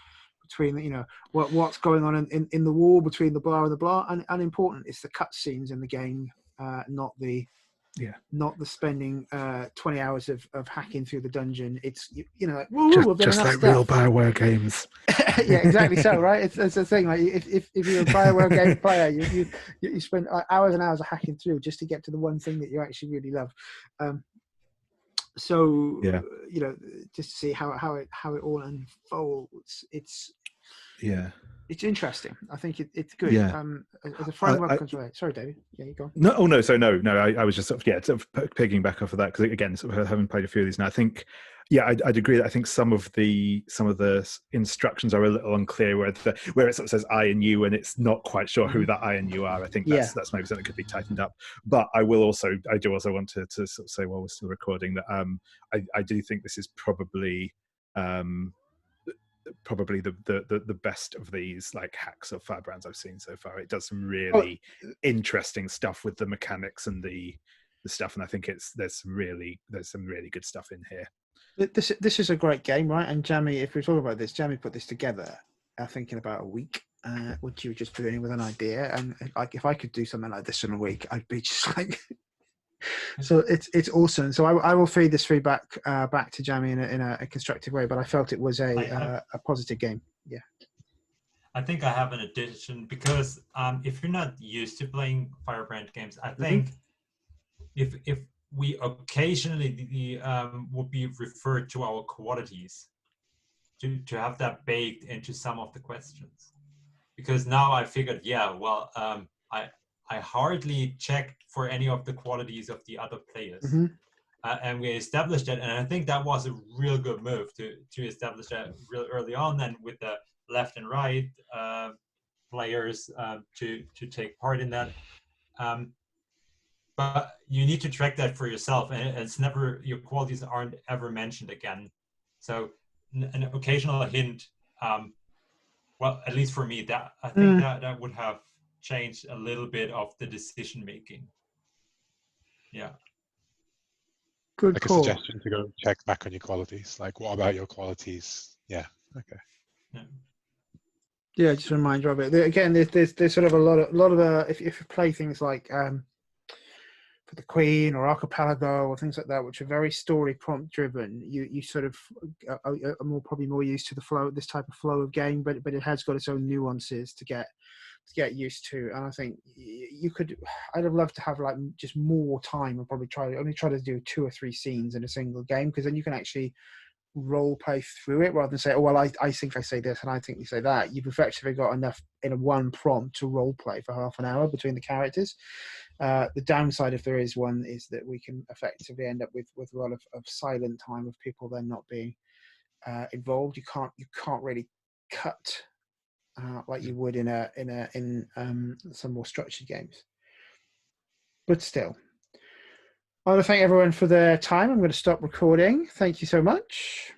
S1: Between what's going on in the war between the blah and the blah, and important it's the cutscenes in the game, not the spending 20 hours of hacking through the dungeon. It's like
S3: just like stuff. Real BioWare games.
S1: Yeah, exactly. So right, it's a thing. Like if you're a BioWare game player, you spend hours and hours of hacking through just to get to the one thing that you actually really love. So just to see how it all unfolds. It's interesting. I think it's good.
S3: Yeah.
S1: As a framework. Sorry, David. Yeah, you go on.
S3: No. I was just sort of picking back off of that, because again, sort of having played a few of these now, I think. Yeah, I'd agree that I think some of the instructions are a little unclear, where it sort of says I and you, and it's not quite sure who that I and you are. I think that's maybe something that could be tightened up. But I do also want to sort of say, while we're still recording, that I do think this is probably the best of these like hacks of Firebrands I've seen so far. It does some really interesting stuff with the mechanics and the stuff, and I think there's some really good stuff in here.
S1: This is a great game, right? And Jamie, if we're talking about this, Jamie put this together, I think, in about a week. Which you were just beginning with an idea, and like if I could do something like this in a week, I'd be just like. So it's awesome. So I will feed this feedback back to Jamie in a constructive way. But I felt it was a positive game. Yeah.
S5: I think I have an addition, because if you're not used to playing Firebrand games, I think if we occasionally would be referred to our qualities to have that baked into some of the questions, because now I figured, I hardly checked for any of the qualities of the other players, and we established that, and I think that was a real good move to establish that real early on, and with the left and right players to take part in that. But you need to track that for yourself, and it's never, your qualities aren't ever mentioned again. So an occasional hint, well, at least for me, that I think that would have changed a little bit of the decision making. Yeah.
S1: Good
S2: like
S1: call.
S2: a suggestion to go check back on your qualities. Like, what about your qualities? Yeah. Okay.
S1: Yeah, just a reminder of it. Again, there's sort of a lot of if you play things like for the Queen or Archipelago or things like that, which are very story prompt driven, you sort of are probably more used to the flow, this type of flow of game, but it has got its own nuances to get used to. And I think I'd have loved to have like just more time and probably only try to do 2 or 3 scenes in a single game, because then you can actually role play through it rather than say, oh well, I think I say this and I think you say that. You've effectively got enough in a one prompt to role play for half an hour between the characters. The downside, if there is one, is that we can effectively end up with a lot of silent time of people then not being involved. You can't really cut like you would in some more structured games. But still, I want to thank everyone for their time. I'm going to stop recording. Thank you so much.